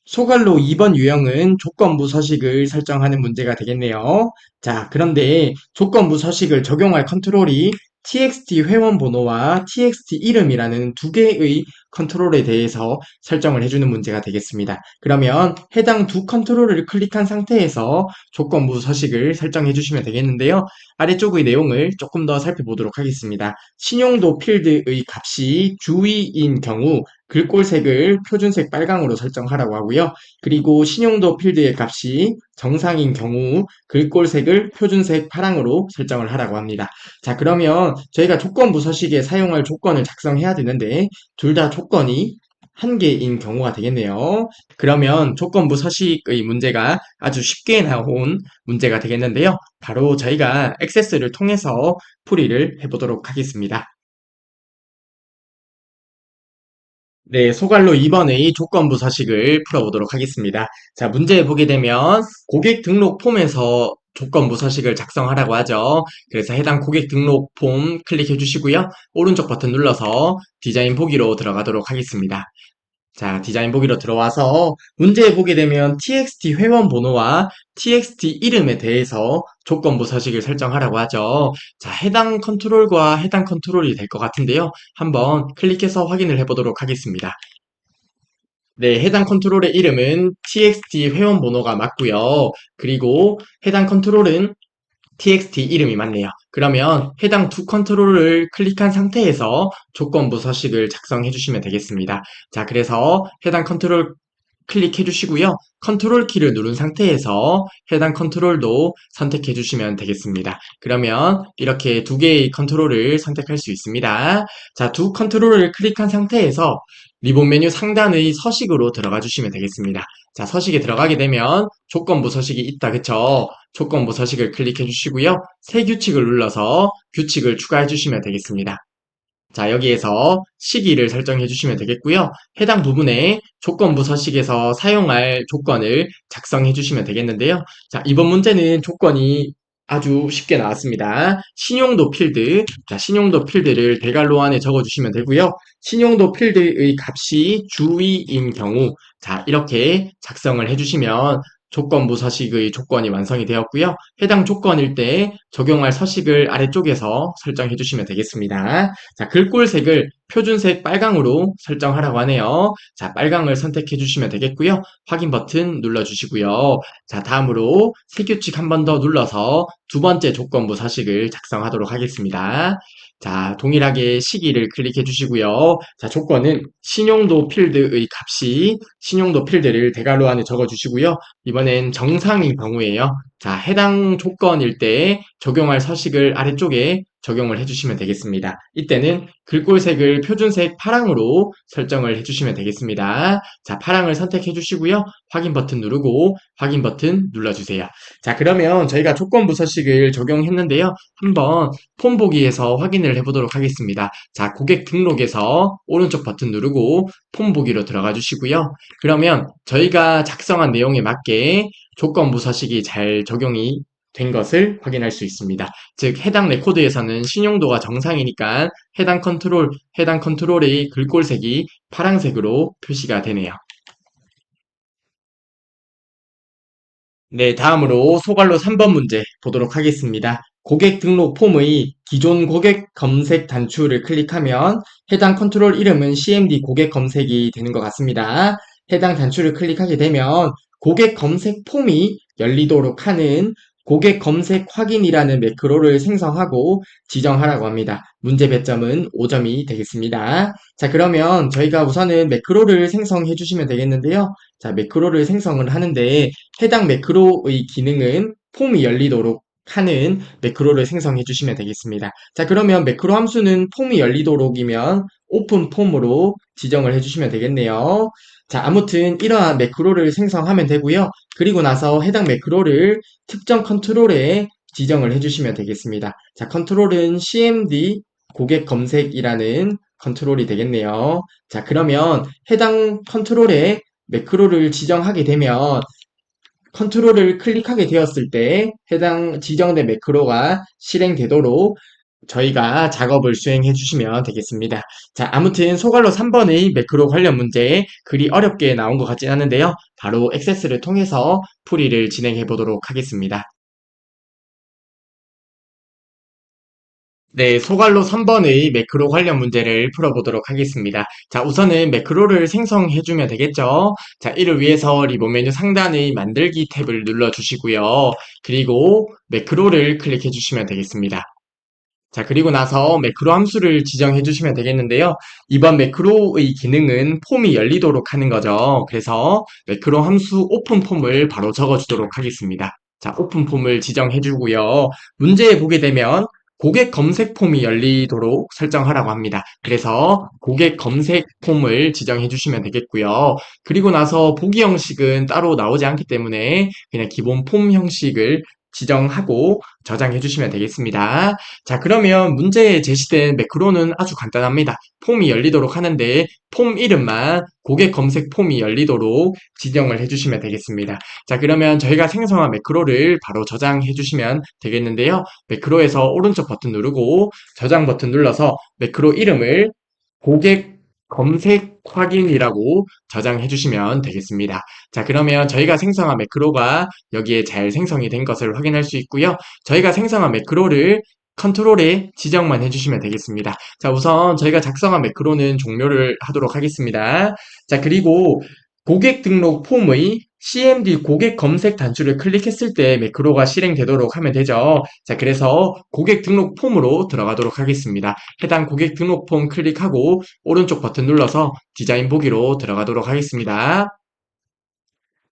소갈로 2번 유형은 조건부 서식을 설정하는 문제가 되겠네요. 자, 그런데 조건부 서식을 적용할 컨트롤이 txt 회원 번호와 txt 이름이라는 두 개의 컨트롤에 대해서 설정을 해주는 문제가 되겠습니다. 그러면 해당 두 컨트롤을 클릭한 상태에서 조건부 서식을 설정해 주시면 되겠는데요. 아래쪽의 내용을 조금 더 살펴보도록 하겠습니다. 신용도 필드의 값이 주의인 경우 글꼴색을 표준색 빨강으로 설정하라고 하고요. 그리고 신용도 필드의 값이 정상인 경우 글꼴색을 표준색 파랑으로 설정을 하라고 합니다. 자, 그러면 저희가 조건부 서식에 사용할 조건을 작성해야 되는데 둘 다 조건이 한 개인 경우가 되겠네요. 그러면 조건부 서식의 문제가 아주 쉽게 나온 문제가 되겠는데요. 바로 저희가 액세스를 통해서 풀이를 해보도록 하겠습니다. 네, 소갈로 2번의 조건부 서식을 풀어보도록 하겠습니다. 자, 문제 보게 되면 고객 등록 폼에서 조건부 서식을 작성하라고 하죠. 그래서 해당 고객 등록 폼 클릭해 주시고요. 오른쪽 버튼 눌러서 디자인 보기로 들어가도록 하겠습니다. 자, 디자인 보기로 들어와서 문제에 보게 되면 txt 회원 번호와 txt 이름에 대해서 조건부 서식을 설정하라고 하죠. 자, 해당 컨트롤과 해당 컨트롤이 될 것 같은데요. 한번 클릭해서 확인을 해보도록 하겠습니다. 네, 해당 컨트롤의 이름은 txt 회원 번호가 맞고요. 그리고 해당 컨트롤은 txt 이름이 맞네요. 그러면 해당 두 컨트롤을 클릭한 상태에서 조건부 서식을 작성해 주시면 되겠습니다. 자, 그래서 해당 컨트롤 클릭해 주시고요. 컨트롤 키를 누른 상태에서 해당 컨트롤도 선택해 주시면 되겠습니다. 그러면 이렇게 두 개의 컨트롤을 선택할 수 있습니다. 자, 두 컨트롤을 클릭한 상태에서 리본 메뉴 상단의 서식으로 들어가 주시면 되겠습니다. 자, 서식에 들어가게 되면 조건부 서식이 있다, 그쵸? 조건부 서식을 클릭해 주시고요. 새 규칙을 눌러서 규칙을 추가해 주시면 되겠습니다. 자, 여기에서 시기를 설정해 주시면 되겠고요. 해당 부분에 조건부 서식에서 사용할 조건을 작성해 주시면 되겠는데요. 자, 이번 문제는 조건이 아주 쉽게 나왔습니다. 신용도 필드, 자, 신용도 필드를 대괄호 안에 적어 주시면 되고요. 신용도 필드의 값이 주위인 경우, 자, 이렇게 작성을 해 주시면 조건부 서식의 조건이 완성이 되었고요. 해당 조건일 때 적용할 서식을 아래쪽에서 설정해 주시면 되겠습니다. 자, 글꼴색을 표준색 빨강으로 설정하라고 하네요. 자, 빨강을 선택해 주시면 되겠고요. 확인 버튼 눌러 주시고요. 자, 다음으로 새 규칙 한 번 더 눌러서 두 번째 조건부 서식을 작성하도록 하겠습니다. 자, 동일하게 시기를 클릭해 주시고요. 자, 조건은 신용도 필드의 값이 신용도 필드를 대괄호 안에 적어 주시고요. 이번엔 정상인 경우에요. 자, 해당 조건일 때 적용할 서식을 아래쪽에 적용을 해주시면 되겠습니다. 이때는 글꼴색을 표준색 파랑으로 설정을 해주시면 되겠습니다. 자, 파랑을 선택해 주시고요. 확인 버튼 누르고 확인 버튼 눌러주세요. 자, 그러면 저희가 조건부 서식을 적용했는데요. 한번 폼 보기에서 확인을 해보도록 하겠습니다. 자, 고객 등록에서 오른쪽 버튼 누르고 폼 보기로 들어가 주시고요. 그러면 저희가 작성한 내용에 맞게 조건부 서식이 잘 적용이 된 것을 확인할 수 있습니다. 즉, 해당 레코드에서는 신용도가 정상이니까 해당 컨트롤의 글꼴색이 파란색으로 표시가 되네요. 네, 다음으로 소갈로 3번 문제 보도록 하겠습니다. 고객 등록 폼의 기존 고객 검색 단추를 클릭하면 해당 컨트롤 이름은 CMD 고객 검색이 되는 것 같습니다. 해당 단추를 클릭하게 되면 고객 검색 폼이 열리도록 하는 고객 검색 확인이라는 매크로를 생성하고 지정하라고 합니다. 문제 배점은 5점이 되겠습니다. 자, 그러면 저희가 우선은 매크로를 생성해 주시면 되겠는데요. 자, 매크로를 생성을 하는데 해당 매크로의 기능은 폼이 열리도록 하는 매크로를 생성해 주시면 되겠습니다. 자, 그러면 매크로 함수는 폼이 열리도록이면 오픈 폼으로 지정을 해 주시면 되겠네요. 자, 아무튼 이러한 매크로를 생성하면 되고요. 그리고 나서 해당 매크로를 특정 컨트롤에 지정을 해 주시면 되겠습니다. 자, 컨트롤은 cmd 고객 검색이라는 컨트롤이 되겠네요. 자, 그러면 해당 컨트롤에 매크로를 지정하게 되면 컨트롤을 클릭하게 되었을 때 해당 지정된 매크로가 실행되도록 저희가 작업을 수행해 주시면 되겠습니다. 자, 아무튼 소갈로 3번의 매크로 관련 문제 그리 어렵게 나온 것 같진 않은데요. 바로 액세스를 통해서 풀이를 진행해 보도록 하겠습니다. 네, 소갈로 3번의 매크로 관련 문제를 풀어보도록 하겠습니다. 자, 우선은 매크로를 생성해주면 되겠죠? 자, 이를 위해서 리본 메뉴 상단의 만들기 탭을 눌러주시고요. 그리고 매크로를 클릭해주시면 되겠습니다. 자, 그리고 나서 매크로 함수를 지정해 주시면 되겠는데요. 이번 매크로의 기능은 폼이 열리도록 하는 거죠. 그래서 매크로 함수 오픈 폼을 바로 적어 주도록 하겠습니다. 자, 오픈 폼을 지정해 주고요. 문제에 보게 되면 고객 검색 폼이 열리도록 설정하라고 합니다. 그래서 고객 검색 폼을 지정해 주시면 되겠고요. 그리고 나서 보기 형식은 따로 나오지 않기 때문에 그냥 기본 폼 형식을 지정하고 저장해 주시면 되겠습니다. 자, 그러면 문제에 제시된 매크로는 아주 간단합니다. 폼이 열리도록 하는데 폼 이름만 고객 검색 폼이 열리도록 지정을 해주시면 되겠습니다. 자, 그러면 저희가 생성한 매크로를 바로 저장해 주시면 되겠는데요. 매크로에서 오른쪽 버튼 누르고 저장 버튼 눌러서 매크로 이름을 고객 검색 확인이라고 저장해 주시면 되겠습니다. 자, 그러면 저희가 생성한 매크로가 여기에 잘 생성이 된 것을 확인할 수 있고요. 저희가 생성한 매크로를 컨트롤에 지정만 해주시면 되겠습니다. 자, 우선 저희가 작성한 매크로는 종료를 하도록 하겠습니다. 자, 그리고 고객 등록 폼의 CMD 고객 검색 단추를 클릭했을 때 매크로가 실행되도록 하면 되죠. 자, 그래서 고객 등록 폼으로 들어가도록 하겠습니다. 해당 고객 등록 폼 클릭하고 오른쪽 버튼 눌러서 디자인 보기로 들어가도록 하겠습니다.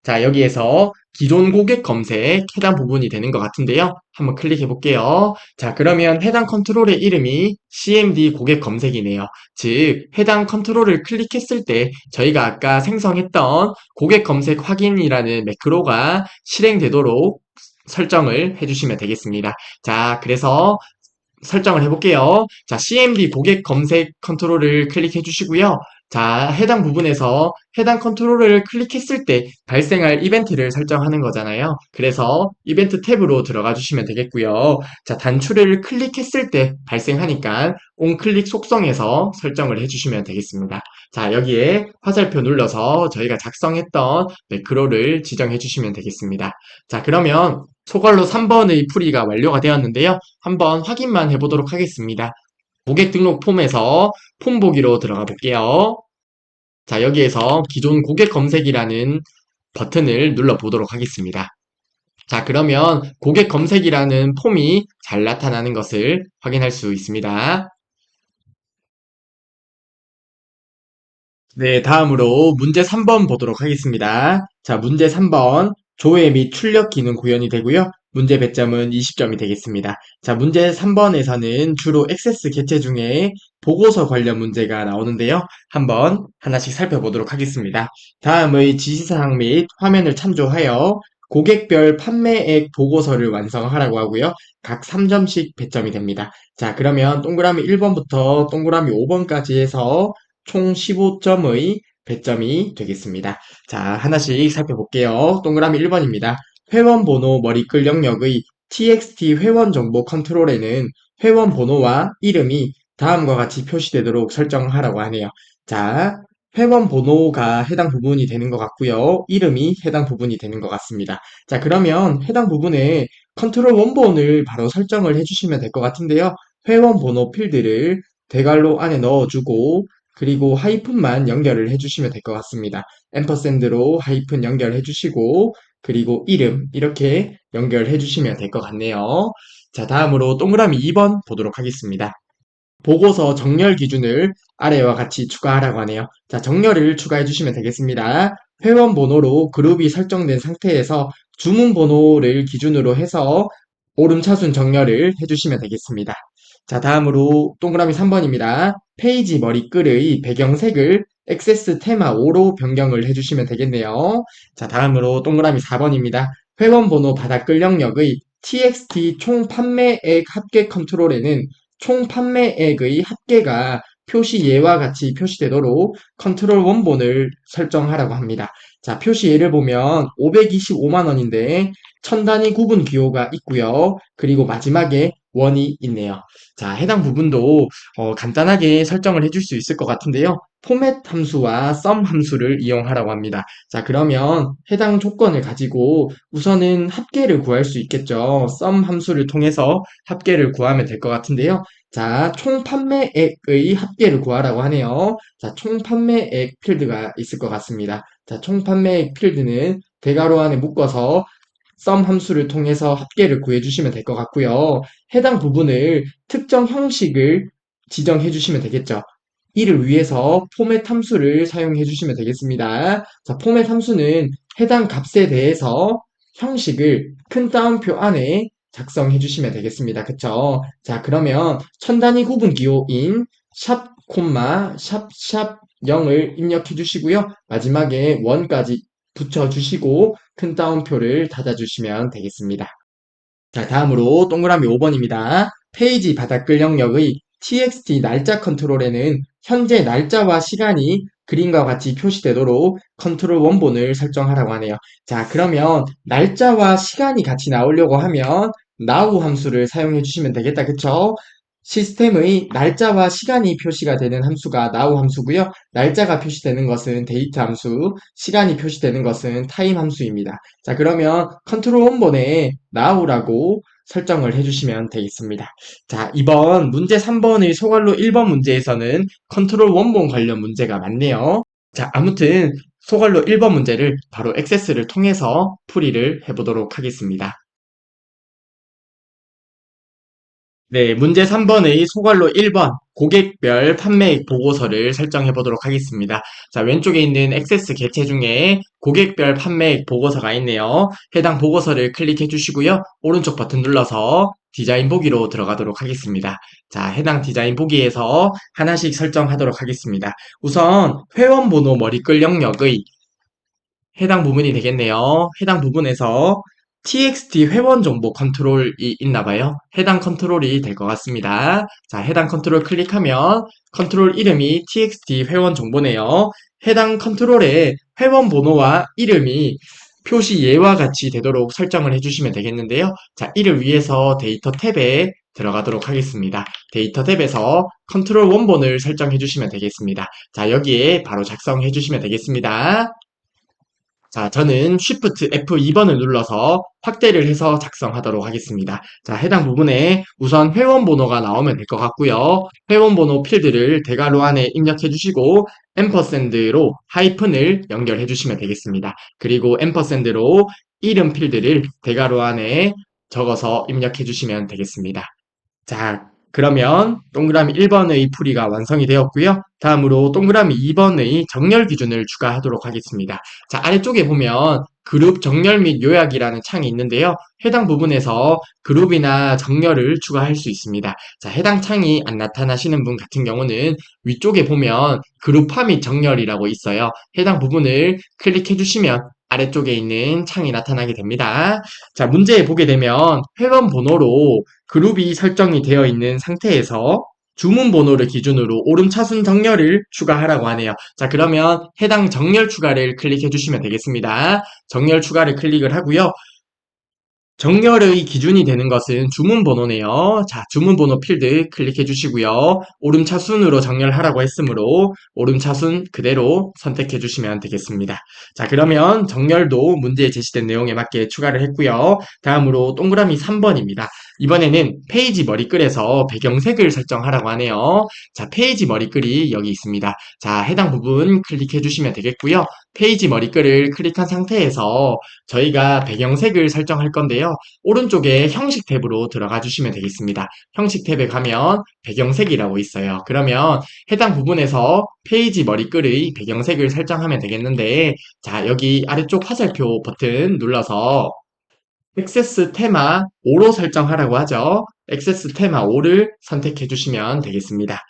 자, 여기에서 기존 고객 검색 해당 부분이 되는 것 같은데요. 한번 클릭해 볼게요. 자, 그러면 해당 컨트롤의 이름이 CMD 고객 검색이네요. 즉, 해당 컨트롤을 클릭했을 때 저희가 아까 생성했던 고객 검색 확인이라는 매크로가 실행되도록 설정을 해주시면 되겠습니다. 자, 그래서 설정을 해볼게요. 자, CMD 고객 검색 컨트롤을 클릭해 주시고요. 자, 해당 부분에서 해당 컨트롤을 클릭했을 때 발생할 이벤트를 설정하는 거잖아요. 그래서 이벤트 탭으로 들어가 주시면 되겠고요. 자, 단추를 클릭했을 때 발생하니까 온클릭 속성에서 설정을 해주시면 되겠습니다. 자, 여기에 화살표 눌러서 저희가 작성했던 매크로를 지정해 주시면 되겠습니다. 자, 그러면 소걸로 3번의 풀이가 완료가 되었는데요. 한번 확인만 해보도록 하겠습니다. 고객 등록 폼에서 폼 보기로 들어가 볼게요. 자, 여기에서 기존 고객 검색이라는 버튼을 눌러 보도록 하겠습니다. 자, 그러면 고객 검색이라는 폼이 잘 나타나는 것을 확인할 수 있습니다. 네, 다음으로 문제 3번 보도록 하겠습니다. 자, 문제 3번. 조회 및 출력 기능 구현이 되고요. 문제 배점은 20점이 되겠습니다. 자, 문제 3번에서는 주로 액세스 개체 중에 보고서 관련 문제가 나오는데요. 한번 하나씩 살펴보도록 하겠습니다. 다음의 지시사항 및 화면을 참조하여 고객별 판매액 보고서를 완성하라고 하고요. 각 3점씩 배점이 됩니다. 자, 그러면 동그라미 1번부터 동그라미 5번까지 해서 총 15점의 배점이 되겠습니다. 자, 하나씩 살펴볼게요. 동그라미 1번입니다. 회원 번호 머리글 영역의 txt 회원 정보 컨트롤에는 회원 번호와 이름이 다음과 같이 표시되도록 설정하라고 하네요. 자, 회원 번호가 해당 부분이 되는 것 같고요. 이름이 해당 부분이 되는 것 같습니다. 자, 그러면 해당 부분에 컨트롤 원본을 바로 설정을 해주시면 될 것 같은데요. 회원 번호 필드를 대괄호 안에 넣어주고 그리고 하이픈만 연결을 해주시면 될 것 같습니다. 앰퍼샌드로 하이픈 연결해 주시고 그리고 이름 이렇게 연결해 주시면 될 것 같네요. 자, 다음으로 동그라미 2번 보도록 하겠습니다. 보고서 정렬 기준을 아래와 같이 추가하라고 하네요. 자, 정렬을 추가해 주시면 되겠습니다. 회원 번호로 그룹이 설정된 상태에서 주문 번호를 기준으로 해서 오름차순 정렬을 해주시면 되겠습니다. 자, 다음으로 동그라미 3번입니다. 페이지 머리글의 배경색을 액세스 테마 5로 변경을 해주시면 되겠네요. 자, 다음으로 동그라미 4번입니다. 회원 번호 바닥글 영역의 txt 총 판매액 합계 컨트롤에는 총 판매액의 합계가 표시 예와 같이 표시되도록 컨트롤 원본을 설정하라고 합니다. 자, 표시 예를 보면 525만 원인데 천 단위 구분 기호가 있고요. 그리고 마지막에 원이 있네요. 자, 해당 부분도 간단하게 설정을 해줄 수 있을 것 같은데요. 포맷 함수와 썸 함수를 이용하라고 합니다. 자, 그러면 해당 조건을 가지고 우선은 합계를 구할 수 있겠죠. 썸 함수를 통해서 합계를 구하면 될 것 같은데요. 자, 총 판매액의 합계를 구하라고 하네요. 자, 총 판매액 필드가 있을 것 같습니다. 자, 총 판매액 필드는 대괄호 안에 묶어서 썸 함수를 통해서 합계를 구해주시면 될 것 같고요. 해당 부분을 특정 형식을 지정해 주시면 되겠죠. 이를 위해서 포맷 함수를 사용해 주시면 되겠습니다. 자, 포맷 함수는 해당 값에 대해서 형식을 큰 따옴표 안에 작성해 주시면 되겠습니다. 그쵸? 자, 그러면 천 단위 구분 기호인 샵, 콤마, 샵 0을 입력해 주시고요. 마지막에 원까지 붙여주시고 큰 따옴표를 닫아주시면 되겠습니다. 자, 다음으로 동그라미 5번입니다. 페이지 바닥글 영역의 txt 날짜 컨트롤에는 현재 날짜와 시간이 그림과 같이 표시되도록 컨트롤 원본을 설정하라고 하네요. 자, 그러면 날짜와 시간이 같이 나오려고 하면 now 함수를 사용해 주시면 되겠다. 그쵸? 시스템의 날짜와 시간이 표시가 되는 함수가 now 함수고요. 날짜가 표시되는 것은 date 함수, 시간이 표시되는 것은 time 함수입니다. 자, 그러면 컨트롤 원본에 now라고 설정을 해주시면 되겠습니다. 자, 이번 문제 3번의 소괄로 1번 문제에서는 컨트롤 원본 관련 문제가 많네요. 자, 아무튼 소괄로 1번 문제를 바로 액세스를 통해서 풀이를 해보도록 하겠습니다. 네, 문제 3번의 소괄로 1번 고객별 판매액 보고서를 설정해 보도록 하겠습니다. 자, 왼쪽에 있는 액세스 개체 중에 고객별 판매액 보고서가 있네요. 해당 보고서를 클릭해 주시고요. 오른쪽 버튼 눌러서 디자인 보기로 들어가도록 하겠습니다. 자, 해당 디자인 보기에서 하나씩 설정하도록 하겠습니다. 우선 회원번호 머리글 영역의 해당 부분이 되겠네요. 해당 부분에서 txt 회원 정보 컨트롤이 있나 봐요. 해당 컨트롤이 될 것 같습니다. 자, 해당 컨트롤 클릭하면 컨트롤 이름이 txt 회원 정보네요. 해당 컨트롤의 회원 번호와 이름이 표시 예와 같이 되도록 설정을 해주시면 되겠는데요. 자, 이를 위해서 데이터 탭에 들어가도록 하겠습니다. 데이터 탭에서 컨트롤 원본을 설정해 주시면 되겠습니다. 자, 여기에 바로 작성해 주시면 되겠습니다. 자, 저는 Shift F2번을 눌러서 확대를 해서 작성하도록 하겠습니다. 자, 해당 부분에 우선 회원 번호가 나오면 될 것 같고요. 회원 번호 필드를 대괄호 안에 입력해 주시고 앰퍼샌드로 하이픈을 연결해 주시면 되겠습니다. 그리고 앰퍼샌드로 이름 필드를 대괄호 안에 적어서 입력해 주시면 되겠습니다. 자, 그러면 동그라미 1번의 풀이가 완성이 되었고요. 다음으로 동그라미 2번의 정렬 기준을 추가하도록 하겠습니다. 자, 아래쪽에 보면 그룹 정렬 및 요약이라는 창이 있는데요. 해당 부분에서 그룹이나 정렬을 추가할 수 있습니다. 자, 해당 창이 안 나타나시는 분 같은 경우는 위쪽에 보면 그룹화 및 정렬이라고 있어요. 해당 부분을 클릭해 주시면 아래쪽에 있는 창이 나타나게 됩니다. 자, 문제에 보게 되면 회원 번호로 그룹이 설정이 되어 있는 상태에서 주문 번호를 기준으로 오름차순 정렬을 추가하라고 하네요. 자, 그러면 해당 정렬 추가를 클릭해 주시면 되겠습니다. 정렬 추가를 클릭을 하고요. 정렬의 기준이 되는 것은 주문 번호네요. 자, 주문 번호 필드 클릭해 주시고요. 오름차순으로 정렬하라고 했으므로 오름차순 그대로 선택해 주시면 되겠습니다. 자, 그러면 정렬도 문제에 제시된 내용에 맞게 추가를 했고요. 다음으로 동그라미 3번입니다. 이번에는 페이지 머리글에서 배경색을 설정하라고 하네요. 자, 페이지 머리글이 여기 있습니다. 자, 해당 부분 클릭해 주시면 되겠고요. 페이지 머리글을 클릭한 상태에서 저희가 배경색을 설정할 건데요. 오른쪽에 형식 탭으로 들어가 주시면 되겠습니다. 형식 탭에 가면 배경색이라고 있어요. 그러면 해당 부분에서 페이지 머리글의 배경색을 설정하면 되겠는데, 자, 여기 아래쪽 화살표 버튼 눌러서 액세스 테마 5로 설정하라고 하죠. 액세스 테마 5를 선택해 주시면 되겠습니다.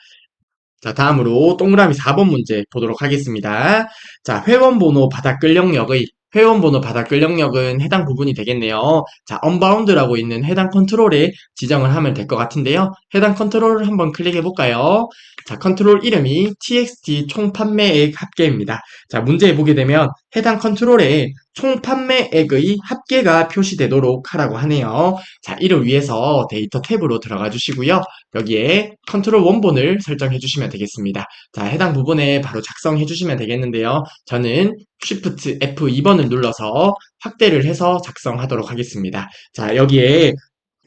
자, 다음으로 동그라미 4번 문제 보도록 하겠습니다. 자, 회원번호 바닥글 영역의 회원번호 바닥글 영역은 해당 부분이 되겠네요. 자, 언바운드라고 있는 해당 컨트롤에 지정을 하면 될 것 같은데요. 해당 컨트롤을 한번 클릭해 볼까요? 자, 컨트롤 이름이 txt 총 판매액 합계입니다. 자, 문제에 보게 되면 해당 컨트롤에 총 판매액의 합계가 표시되도록 하라고 하네요. 자, 이를 위해서 데이터 탭으로 들어가 주시고요. 여기에 컨트롤 원본을 설정해 주시면 되겠습니다. 자, 해당 부분에 바로 작성해 주시면 되겠는데요. 저는 Shift F2번을 눌러서 확대를 해서 작성하도록 하겠습니다. 자, 여기에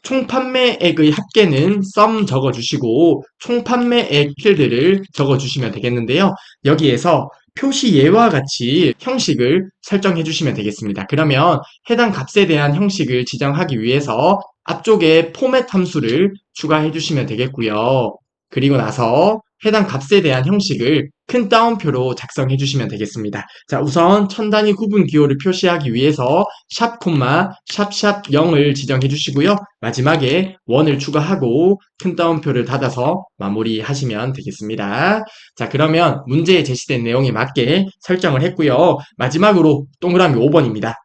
총 판매액의 합계는 sum 적어주시고 총 판매액 필드를 적어주시면 되겠는데요. 여기에서 표시 예와 같이 형식을 설정해 주시면 되겠습니다. 그러면 해당 값에 대한 형식을 지정하기 위해서 앞쪽에 포맷 함수를 추가해 주시면 되겠고요. 그리고 나서 해당 값에 대한 형식을 큰 따옴표로 작성해 주시면 되겠습니다. 자, 우선 천 단위 구분 기호를 표시하기 위해서 샵 콤마 샵샵 0을 지정해 주시고요. 마지막에 원을 추가하고 큰 따옴표를 닫아서 마무리하시면 되겠습니다. 자, 그러면 문제에 제시된 내용에 맞게 설정을 했고요. 마지막으로 동그라미 5번입니다.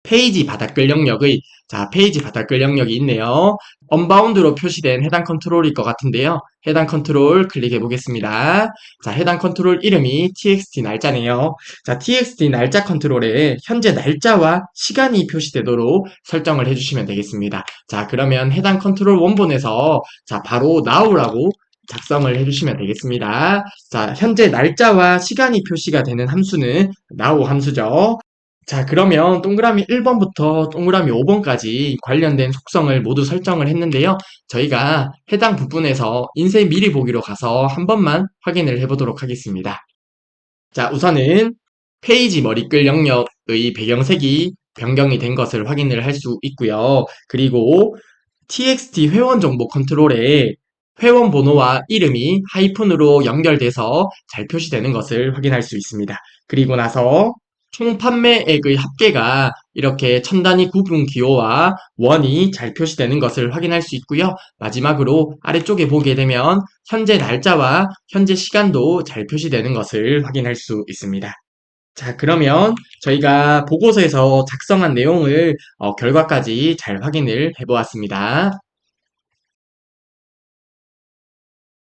페이지 바닥글 영역의 자, 페이지 바닥글 영역이 있네요. 언바운드로 표시된 해당 컨트롤일 것 같은데요. 해당 컨트롤 클릭해 보겠습니다. 자, 해당 컨트롤 이름이 txt 날짜네요. 자, txt 날짜 컨트롤에 현재 날짜와 시간이 표시되도록 설정을 해주시면 되겠습니다. 자, 그러면 해당 컨트롤 원본에서 자, 바로 now라고 작성을 해주시면 되겠습니다. 자, 현재 날짜와 시간이 표시가 되는 함수는 now 함수죠. 자, 그러면 동그라미 1번부터 동그라미 5번까지 관련된 속성을 모두 설정을 했는데요. 저희가 해당 부분에서 인쇄 미리 보기로 가서 한 번만 확인을 해보도록 하겠습니다. 자, 우선은 페이지 머리글 영역의 배경색이 변경이 된 것을 확인을 할 수 있고요. 그리고 txt 회원 정보 컨트롤에 회원 번호와 이름이 하이픈으로 연결돼서 잘 표시되는 것을 확인할 수 있습니다. 그리고 나서 총 판매액의 합계가 이렇게 천 단위 구분 기호와 원이 잘 표시되는 것을 확인할 수 있고요. 마지막으로 아래쪽에 보게 되면 현재 날짜와 현재 시간도 잘 표시되는 것을 확인할 수 있습니다. 자, 그러면 저희가 보고서에서 작성한 내용을 결과까지 잘 확인을 해보았습니다.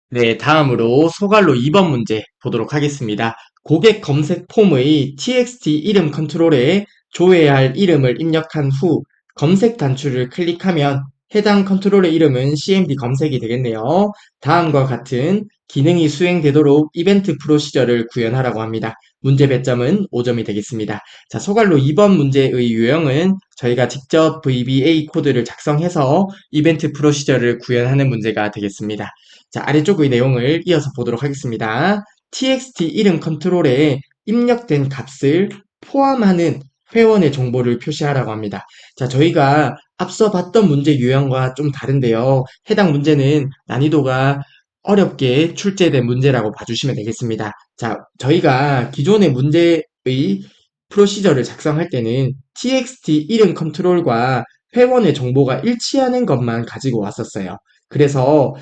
네, 다음으로 소갈로 2번 문제 보도록 하겠습니다. 고객 검색 폼의 txt 이름 컨트롤에 조회해야 할 이름을 입력한 후 검색 단추를 클릭하면 해당 컨트롤의 이름은 cmd 검색이 되겠네요. 다음과 같은 기능이 수행되도록 이벤트 프로시저를 구현하라고 합니다. 문제 배점은 5점이 되겠습니다. 자, 소갈로 2번 문제의 유형은 저희가 직접 VBA 코드를 작성해서 이벤트 프로시저를 구현하는 문제가 되겠습니다. 자, 아래쪽의 내용을 이어서 보도록 하겠습니다. txt 이름 컨트롤에 입력된 값을 포함하는 회원의 정보를 표시하라고 합니다. 자, 저희가 앞서 봤던 문제 유형과 좀 다른데요. 해당 문제는 난이도가 어렵게 출제된 문제라고 봐주시면 되겠습니다. 자, 저희가 기존의 문제의 프로시저를 작성할 때는 txt 이름 컨트롤과 회원의 정보가 일치하는 것만 가지고 왔었어요. 그래서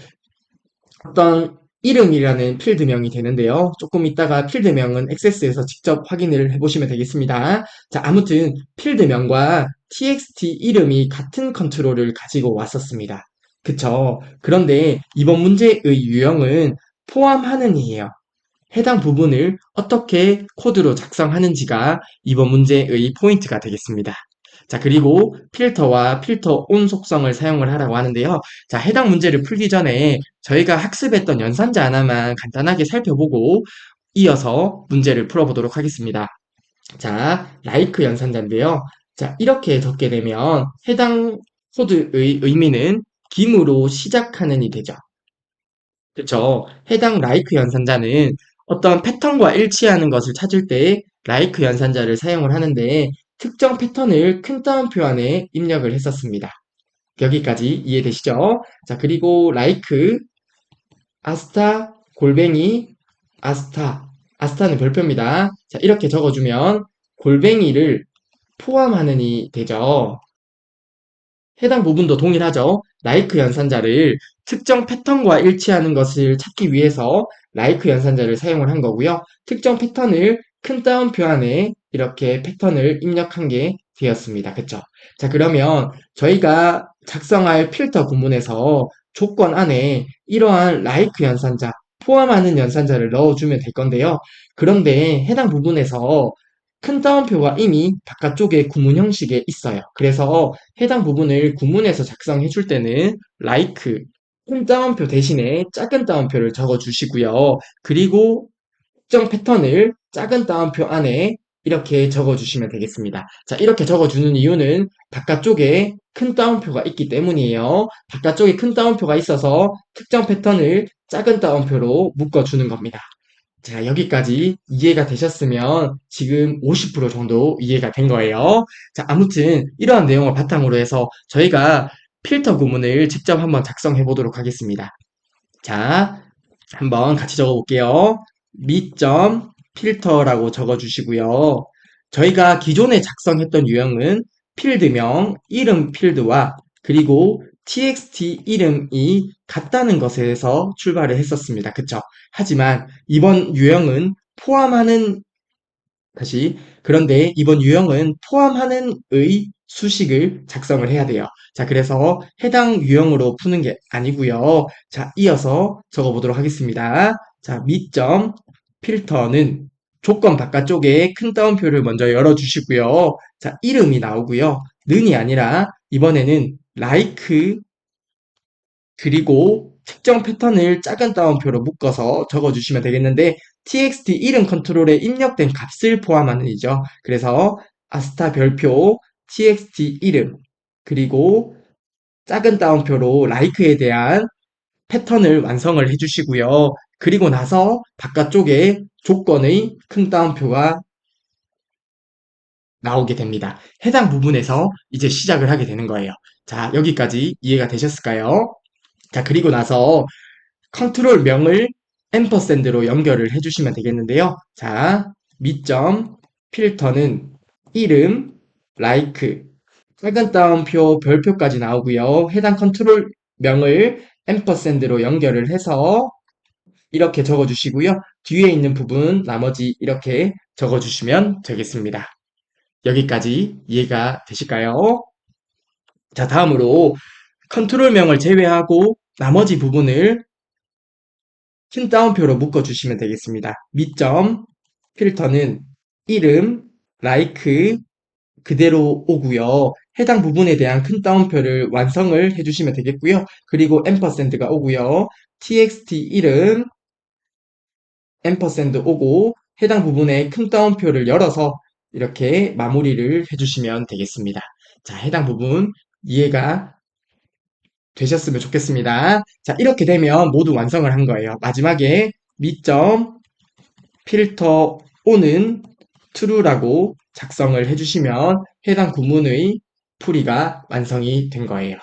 어떤 이름이라는 필드명이 되는데요. 조금 이따가 필드명은 액세스에서 직접 확인을 해보시면 되겠습니다. 자, 아무튼 필드명과 txt 이름이 같은 컨트롤을 가지고 왔었습니다. 그쵸? 그런데 이번 문제의 유형은 포함하는 이에요. 해당 부분을 어떻게 코드로 작성하는지가 이번 문제의 포인트가 되겠습니다. 자, 그리고 필터와 필터 온 속성을 사용을 하라고 하는데요. 자, 해당 문제를 풀기 전에 저희가 학습했던 연산자 하나만 간단하게 살펴보고 이어서 문제를 풀어보도록 하겠습니다. 자, like 연산자인데요. 자, 이렇게 적게 되면 해당 코드의 의미는 김으로 시작하는이 되죠. 그쵸. 해당 like 연산자는 어떤 패턴과 일치하는 것을 찾을 때 like 연산자를 사용을 하는데 특정 패턴을 큰 따옴표 안에 입력을 했었습니다. 여기까지 이해되시죠? 자, 그리고 like 아스타 골뱅이 아스타는 별표입니다. 자, 이렇게 적어주면 골뱅이를 포함하는이 되죠. 해당 부분도 동일하죠. like 연산자를 특정 패턴과 일치하는 것을 찾기 위해서 like 연산자를 사용을 한 거고요. 특정 패턴을 큰 따옴표 안에 이렇게 패턴을 입력한 게 되었습니다. 그쵸? 자, 그러면 저희가 작성할 필터 구문에서 조건 안에 이러한 like 연산자, 포함하는 연산자를 넣어주면 될 건데요. 그런데 해당 부분에서 큰 따옴표가 이미 바깥쪽에 구문 형식에 있어요. 그래서 해당 부분을 구문에서 작성해 줄 때는 like 큰 따옴표 대신에 작은 따옴표를 적어 주시고요. 그리고 특정 패턴을 작은 따옴표 안에 이렇게 적어 주시면 되겠습니다. 자, 이렇게 적어 주는 이유는 바깥쪽에 큰 따옴표가 있기 때문이에요. 바깥쪽에 큰 따옴표가 있어서 특정 패턴을 작은 따옴표로 묶어 주는 겁니다. 자, 여기까지 이해가 되셨으면 지금 50% 정도 이해가 된 거예요. 자, 아무튼 이러한 내용을 바탕으로 해서 저희가 필터 구문을 직접 한번 작성해 보도록 하겠습니다. 자, 한번 같이 적어 볼게요. 미점 필터라고 적어 주시고요. 저희가 기존에 작성했던 유형은 필드명, 이름 필드와 그리고 txt 이름이 같다는 것에서 출발을 했었습니다. 그쵸? 하지만 이번 유형은 포함하는 그런데 이번 유형은 포함하는 의 수식을 작성을 해야 돼요. 자, 그래서 해당 유형으로 푸는 게 아니고요. 자, 이어서 적어보도록 하겠습니다. 자, 미점 필터는 조건 바깥쪽에 큰 따옴표를 먼저 열어주시고요. 자, 이름이 나오고요. 는이 아니라 이번에는 like 그리고 특정 패턴을 작은 따옴표로 묶어서 적어주시면 되겠는데 txt 이름 컨트롤에 입력된 값을 포함하는 이죠. 그래서 아스타 별표 txt 이름 그리고 작은 따옴표로 like에 대한 패턴을 완성을 해주시고요. 그리고 나서 바깥쪽에 조건의 큰 따옴표가 나오게 됩니다. 해당 부분에서 이제 시작을 하게 되는 거예요. 자, 여기까지 이해가 되셨을까요? 자, 그리고 나서 컨트롤 명을 앰퍼샌드로 연결을 해주시면 되겠는데요. 자, 미점, 필터는 이름, like, 작은 따옴표, 별표까지 나오고요. 해당 컨트롤 명을 앰퍼샌드로 연결을 해서 이렇게 적어주시고요. 뒤에 있는 부분 나머지 이렇게 적어주시면 되겠습니다. 여기까지 이해가 되실까요? 자, 다음으로 컨트롤명을 제외하고 나머지 부분을 큰 따옴표로 묶어주시면 되겠습니다. 미점, 필터는 이름, like 그대로 오고요. 해당 부분에 대한 큰 따옴표를 완성을 해주시면 되겠고요. 그리고 앰퍼샌드가 오고요. txt 이름, 앰퍼샌드 오고 해당 부분에 큰 따옴표를 열어서 이렇게 마무리를 해주시면 되겠습니다. 자, 해당 부분 이해가 되셨으면 좋겠습니다. 자, 이렇게 되면 모두 완성을 한 거예요. 마지막에 미점 필터 오는 true라고 작성을 해주시면 해당 구문의 풀이가 완성이 된 거예요.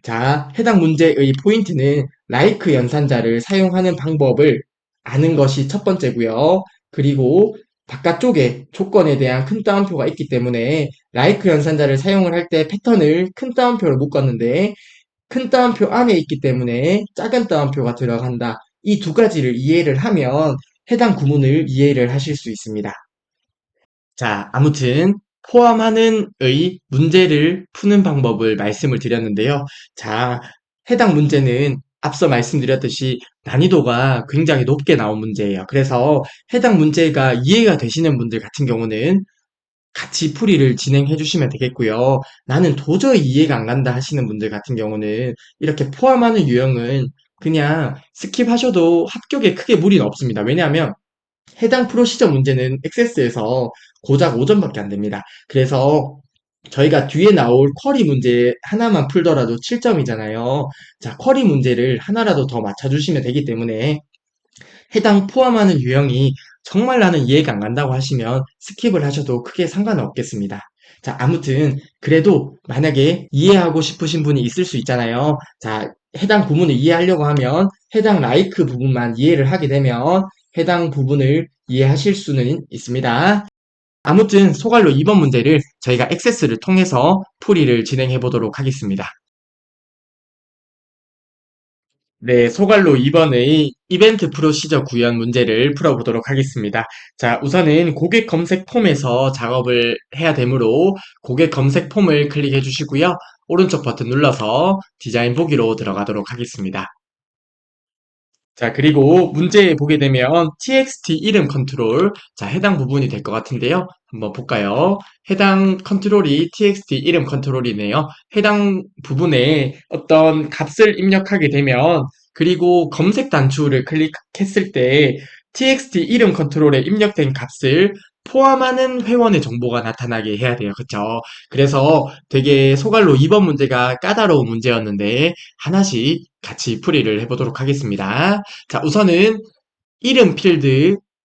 자, 해당 문제의 포인트는 like 연산자를 사용하는 방법을 아는 것이 첫 번째고요. 그리고 바깥쪽에 조건에 대한 큰 따옴표가 있기 때문에 like 연산자를 사용을 할 때 패턴을 큰 따옴표로 묶었는데 큰 따옴표 안에 있기 때문에 작은 따옴표가 들어간다. 이 두 가지를 이해를 하면 해당 구문을 이해를 하실 수 있습니다. 자, 아무튼 포함하는의 문제를 푸는 방법을 말씀을 드렸는데요. 자, 해당 문제는 앞서 말씀드렸듯이 난이도가 굉장히 높게 나온 문제예요. 그래서 해당 문제가 이해가 되시는 분들 같은 경우는 같이 풀이를 진행해 주시면 되겠고요. 나는 도저히 이해가 안 간다 하시는 분들 같은 경우는 이렇게 포함하는 유형은 그냥 스킵하셔도 합격에 크게 무리는 없습니다. 왜냐하면 해당 프로시저 문제는 액세스에서 고작 5점밖에 안 됩니다. 그래서 저희가 뒤에 나올 쿼리 문제 하나만 풀더라도 7점이잖아요. 자, 쿼리 문제를 하나라도 더 맞춰주시면 되기 때문에 해당 포함하는 유형이 정말 나는 이해가 안 간다고 하시면 스킵을 하셔도 크게 상관은 없겠습니다. 자, 아무튼 그래도 만약에 이해하고 싶으신 분이 있을 수 있잖아요. 자, 해당 구문을 이해하려고 하면 해당 like 부분만 이해를 하게 되면 해당 부분을 이해하실 수는 있습니다. 아무튼 소갈로 2번 문제를 저희가 액세스를 통해서 풀이를 진행해 보도록 하겠습니다. 네, 소갈로 2번의 이벤트 프로시저 구현 문제를 풀어보도록 하겠습니다. 자, 우선은 고객 검색 폼에서 작업을 해야 되므로 고객 검색 폼을 클릭해 주시고요. 오른쪽 버튼 눌러서 디자인 보기로 들어가도록 하겠습니다. 자, 그리고 문제 보게 되면 txt 이름 컨트롤, 자, 해당 부분이 될 것 같은데요. 한번 볼까요? 해당 컨트롤이 txt 이름 컨트롤이네요. 해당 부분에 어떤 값을 입력하게 되면, 그리고 검색 단추를 클릭했을 때 txt 이름 컨트롤에 입력된 값을 포함하는 회원의 정보가 나타나게 해야 돼요. 그쵸? 그래서 되게 소갈로 2번 문제가 까다로운 문제였는데, 하나씩 같이 풀이를 해보도록 하겠습니다. 자, 우선은 이름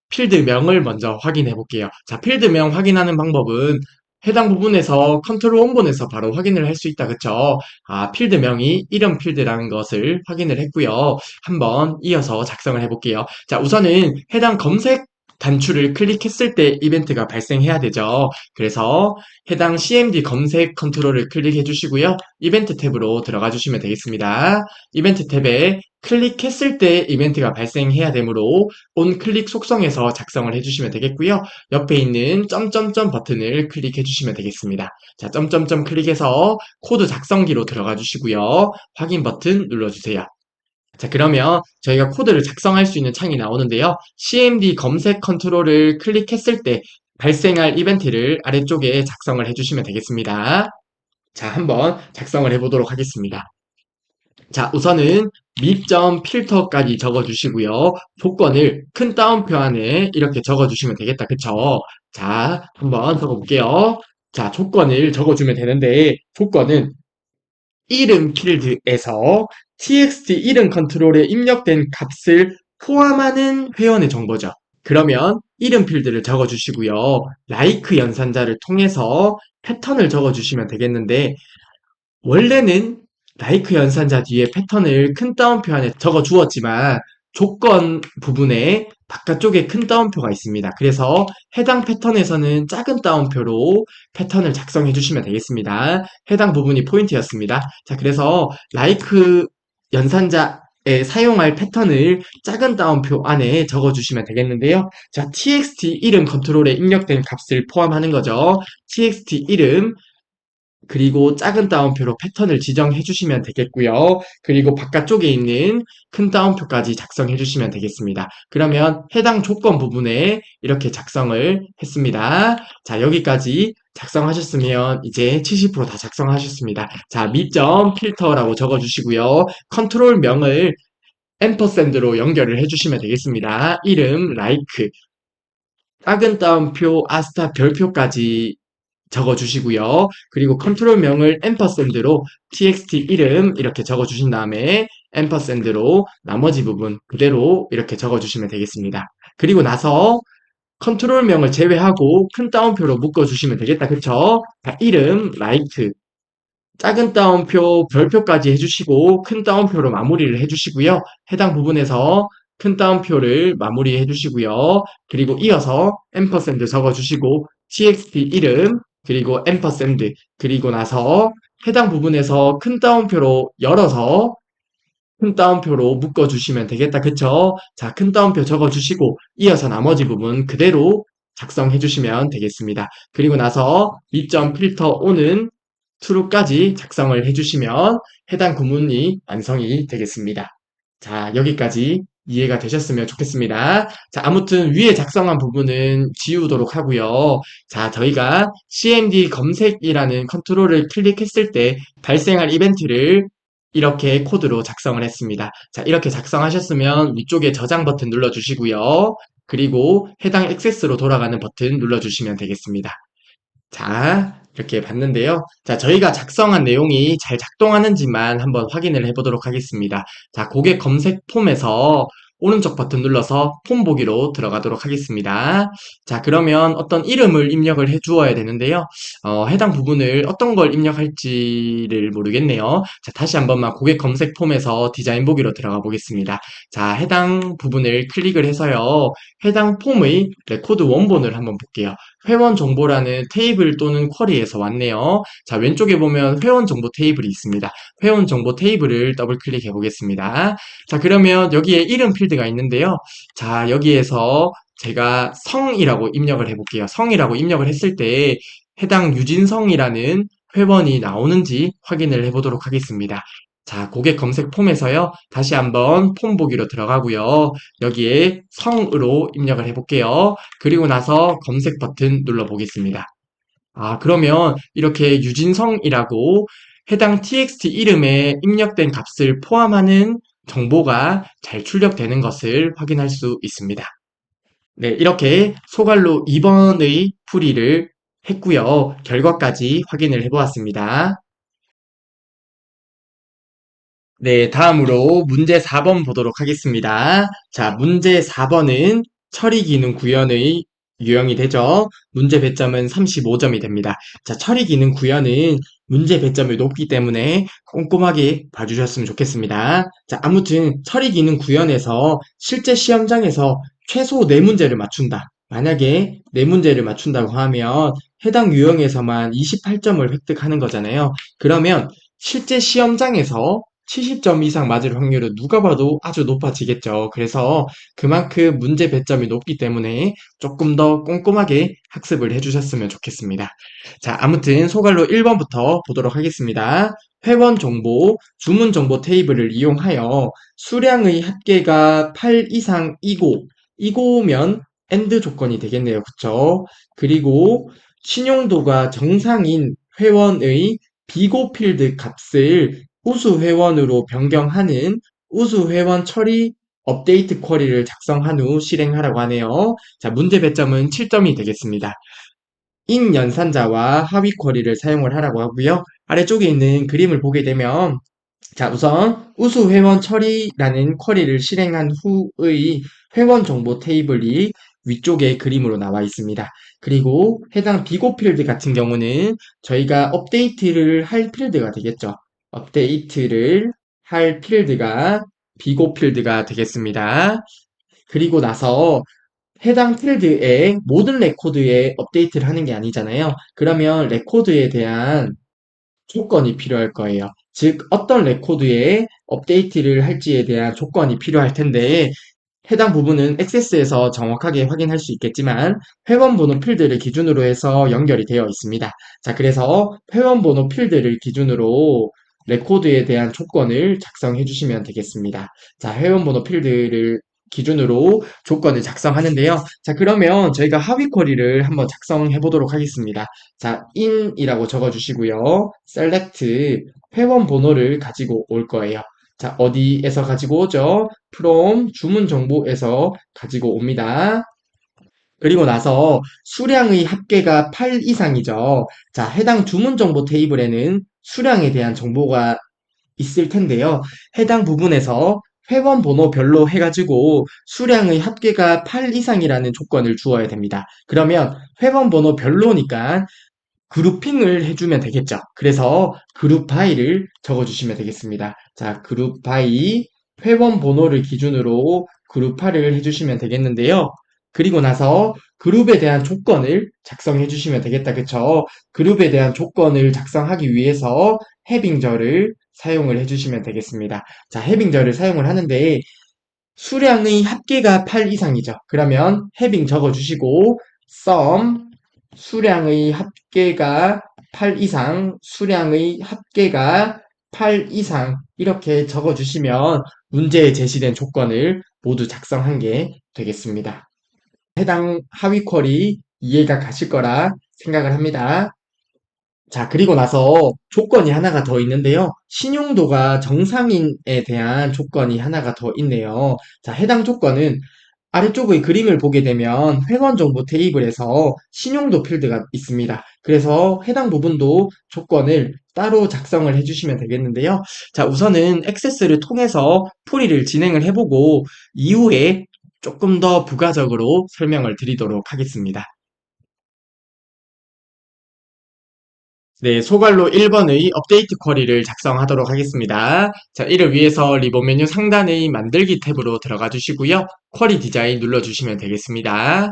필드명을 먼저 확인해 볼게요. 자, 필드명 확인하는 방법은 해당 부분에서 컨트롤 원본에서 바로 확인을 할 수 있다. 그쵸? 아, 필드명이 이름 필드라는 것을 확인을 했고요. 한번 이어서 작성을 해 볼게요. 자, 우선은 해당 검색 단추를 클릭했을 때 이벤트가 발생해야 되죠. 그래서 해당 CMD 검색 컨트롤을 클릭해 주시고요. 이벤트 탭으로 들어가 주시면 되겠습니다. 이벤트 탭에 클릭했을 때 이벤트가 발생해야 되므로 온 클릭 속성에서 작성을 해주시면 되겠고요. 옆에 있는 점점점 버튼을 클릭해 주시면 되겠습니다. 자, 점점점 클릭해서 코드 작성기로 들어가 주시고요. 확인 버튼 눌러주세요. 자, 그러면 저희가 코드를 작성할 수 있는 창이 나오는데요. CMD 검색 컨트롤을 클릭했을 때 발생할 이벤트를 아래쪽에 작성을 해주시면 되겠습니다. 자, 한번 작성을 해보도록 하겠습니다. 자, 우선은 미점 필터까지 적어주시고요. 조건을 큰 따옴표 안에 이렇게 적어주시면 되겠다. 그쵸? 자, 한번 적어볼게요. 자, 조건을 적어주면 되는데, 조건은 이름 필드에서 txt 이름 컨트롤에 입력된 값을 포함하는 회원의 정보죠. 그러면 이름 필드를 적어주시고요. like 연산자를 통해서 패턴을 적어주시면 되겠는데, 원래는 like 연산자 뒤에 패턴을 큰 따옴표 안에 적어 주었지만 조건 부분에 바깥쪽에 큰 따옴표가 있습니다. 그래서 해당 패턴에서는 작은 따옴표로 패턴을 작성해 주시면 되겠습니다. 해당 부분이 포인트였습니다. 자, 그래서 like 연산자에 사용할 패턴을 작은 따옴표 안에 적어 주시면 되겠는데요. 자, txt 이름 컨트롤에 입력된 값을 포함하는 거죠. txt 이름 그리고 작은 따옴표로 패턴을 지정해 주시면 되겠고요. 그리고 바깥쪽에 있는 큰 따옴표까지 작성해 주시면 되겠습니다. 그러면 해당 조건 부분에 이렇게 작성을 했습니다. 자, 여기까지 작성하셨으면 이제 70%다 작성하셨습니다. 자, 미점 필터라고 적어 주시고요. 컨트롤 명을 앰퍼샌드로 연결을 해 주시면 되겠습니다. 이름, like, 작은 따옴표, 아스타 별표까지 적어주시고요. 그리고 컨트롤명을 앰퍼샌드로 txt 이름 이렇게 적어주신 다음에 앰퍼샌드로 나머지 부분 그대로 이렇게 적어주시면 되겠습니다. 그리고 나서 컨트롤명을 제외하고 큰 따옴표로 묶어주시면 되겠다. 그쵸? 자, 이름, like, 작은 따옴표, 별표까지 해주시고 큰 따옴표로 마무리를 해주시고요. 해당 부분에서 큰 따옴표를 마무리해 주시고요. 그리고 이어서 앰퍼샌드 적어주시고 txt 이름 그리고 앰퍼샌드 그리고 나서 해당 부분에서 큰 따옴표로 열어서 큰 따옴표로 묶어주시면 되겠다. 그쵸? 자, 큰 따옴표 적어주시고 이어서 나머지 부분 그대로 작성해 주시면 되겠습니다. 그리고 나서 이점 필터 오는 true까지 작성을 해주시면 해당 구문이 완성이 되겠습니다. 자, 여기까지 이해가 되셨으면 좋겠습니다. 자, 아무튼 위에 작성한 부분은 지우도록 하고요. 자, 저희가 cmd 검색이라는 컨트롤을 클릭했을 때 발생할 이벤트를 이렇게 코드로 작성을 했습니다. 자, 이렇게 작성하셨으면 위쪽에 저장 버튼 눌러주시고요. 그리고 해당 액세스로 돌아가는 버튼 눌러주시면 되겠습니다. 자, 이렇게 봤는데요. 자, 저희가 작성한 내용이 잘 작동하는지만 한번 확인을 해보도록 하겠습니다. 자, 고객 검색 폼에서 오른쪽 버튼 눌러서 폼 보기로 들어가도록 하겠습니다. 자, 그러면 어떤 이름을 입력을 해 주어야 되는데요. 해당 부분을 어떤 걸 입력할지를 모르겠네요. 자, 다시 한 번만 고객 검색 폼에서 디자인 보기로 들어가 보겠습니다. 자, 해당 부분을 클릭을 해서요. 해당 폼의 레코드 원본을 한번 볼게요. 회원 정보라는 테이블 또는 쿼리에서 왔네요. 자, 왼쪽에 보면 회원 정보 테이블이 있습니다. 회원 정보 테이블을 더블 클릭해 보겠습니다. 자, 그러면 여기에 이름 필드가 있는데요. 자, 여기에서 제가 성이라고 입력을 해볼게요. 성이라고 입력을 했을 때 해당 유진성이라는 회원이 나오는지 확인을 해보도록 하겠습니다. 자, 고객 검색 폼에서요. 다시 한번 폼 보기로 들어가고요. 여기에 성으로 입력을 해볼게요. 그리고 나서 검색 버튼 눌러보겠습니다. 아, 그러면 이렇게 유진성이라고 해당 txt 이름에 입력된 값을 포함하는 정보가 잘 출력되는 것을 확인할 수 있습니다. 네, 이렇게 소갈로 2번의 풀이를 했고요. 결과까지 확인을 해보았습니다. 네, 다음으로 문제 4번 보도록 하겠습니다. 자, 문제 4번은 처리 기능 구현의 유형이 되죠. 문제 배점은 35점이 됩니다. 자, 처리 기능 구현은 문제 배점이 높기 때문에 꼼꼼하게 봐주셨으면 좋겠습니다. 자, 아무튼 처리 기능 구현에서 실제 시험장에서 최소 4문제를 맞춘다. 만약에 4문제를 맞춘다고 하면 해당 유형에서만 28점을 획득하는 거잖아요. 그러면 실제 시험장에서 70점 이상 맞을 확률은 누가 봐도 아주 높아지겠죠. 그래서 그만큼 문제 배점이 높기 때문에 조금 더 꼼꼼하게 학습을 해주셨으면 좋겠습니다. 자, 아무튼 소갈로 1번부터 보도록 하겠습니다. 회원 정보, 주문 정보 테이블을 이용하여 수량의 합계가 8 이고면 AND 조건이 되겠네요. 그쵸? 그리고 신용도가 정상인 회원의 비고 필드 값을 우수 회원으로 변경하는 우수 회원 처리 업데이트 쿼리를 작성한 후 실행하라고 하네요. 자, 문제 배점은 7점이 되겠습니다. 인 연산자와 하위 쿼리를 사용을 하라고 하고요. 아래쪽에 있는 그림을 보게 되면 자, 우선 우수 회원 처리라는 쿼리를 실행한 후의 회원 정보 테이블이 위쪽에 그림으로 나와 있습니다. 그리고 해당 비고 필드 같은 경우는 저희가 업데이트를 할 필드가 되겠죠. 업데이트를 할 필드가 비고 필드가 되겠습니다. 그리고 나서 해당 필드에 모든 레코드에 업데이트를 하는 게 아니잖아요. 그러면 레코드에 대한 조건이 필요할 거예요. 즉, 어떤 레코드에 업데이트를 할지에 대한 조건이 필요할 텐데, 해당 부분은 액세스에서 정확하게 확인할 수 있겠지만 회원 번호 필드를 기준으로 해서 연결이 되어 있습니다. 자, 그래서 회원 번호 필드를 기준으로 레코드에 대한 조건을 작성해 주시면 되겠습니다. 자, 회원 번호 필드를 기준으로 조건을 작성하는데요. 자, 그러면 저희가 하위 쿼리를 한번 작성해 보도록 하겠습니다. 자, in이라고 적어 주시고요. select 회원 번호를 가지고 올 거예요. 자, 어디에서 가지고 오죠? from 주문 정보에서 가지고 옵니다. 그리고 나서 수량의 합계가 8 이상이죠. 자, 해당 주문 정보 테이블에는 수량에 대한 정보가 있을 텐데요. 해당 부분에서 회원 번호별로 해가지고 수량의 합계가 8 이상이라는 조건을 주어야 됩니다. 그러면 회원 번호별로니까 그룹핑을 해주면 되겠죠. 그래서 그룹 바이를 적어주시면 되겠습니다. 자, 그룹 바이 회원 번호를 기준으로 그룹화를 해주시면 되겠는데요. 그리고 나서 그룹에 대한 조건을 작성해 주시면 되겠다. 그쵸? 그룹에 대한 조건을 작성하기 위해서 해빙절을 사용을 해주시면 되겠습니다. 자, 해빙절을 사용을 하는데 수량의 합계가 8 이상이죠. 그러면 해빙 적어주시고 sum 수량의 합계가 8 이상, 수량의 합계가 8 이상 이렇게 적어주시면 문제에 제시된 조건을 모두 작성한 게 되겠습니다. 해당 하위 쿼리 이해가 가실 거라 생각을 합니다. 자, 그리고 나서 조건이 하나가 더 있는데요. 신용도가 정상인에 대한 조건이 하나가 더 있네요. 자, 해당 조건은 아래쪽의 그림을 보게 되면 회원 정보 테이블에서 신용도 필드가 있습니다. 그래서 해당 부분도 조건을 따로 작성을 해주시면 되겠는데요. 자, 우선은 액세스를 통해서 풀이를 진행을 해보고 이후에 조금 더 부가적으로 설명을 드리도록 하겠습니다. 네, 소갈로 1번의 업데이트 쿼리를 작성하도록 하겠습니다. 자, 이를 위해서 리본 메뉴 상단의 만들기 탭으로 들어가 주시고요. 쿼리 디자인 눌러주시면 되겠습니다.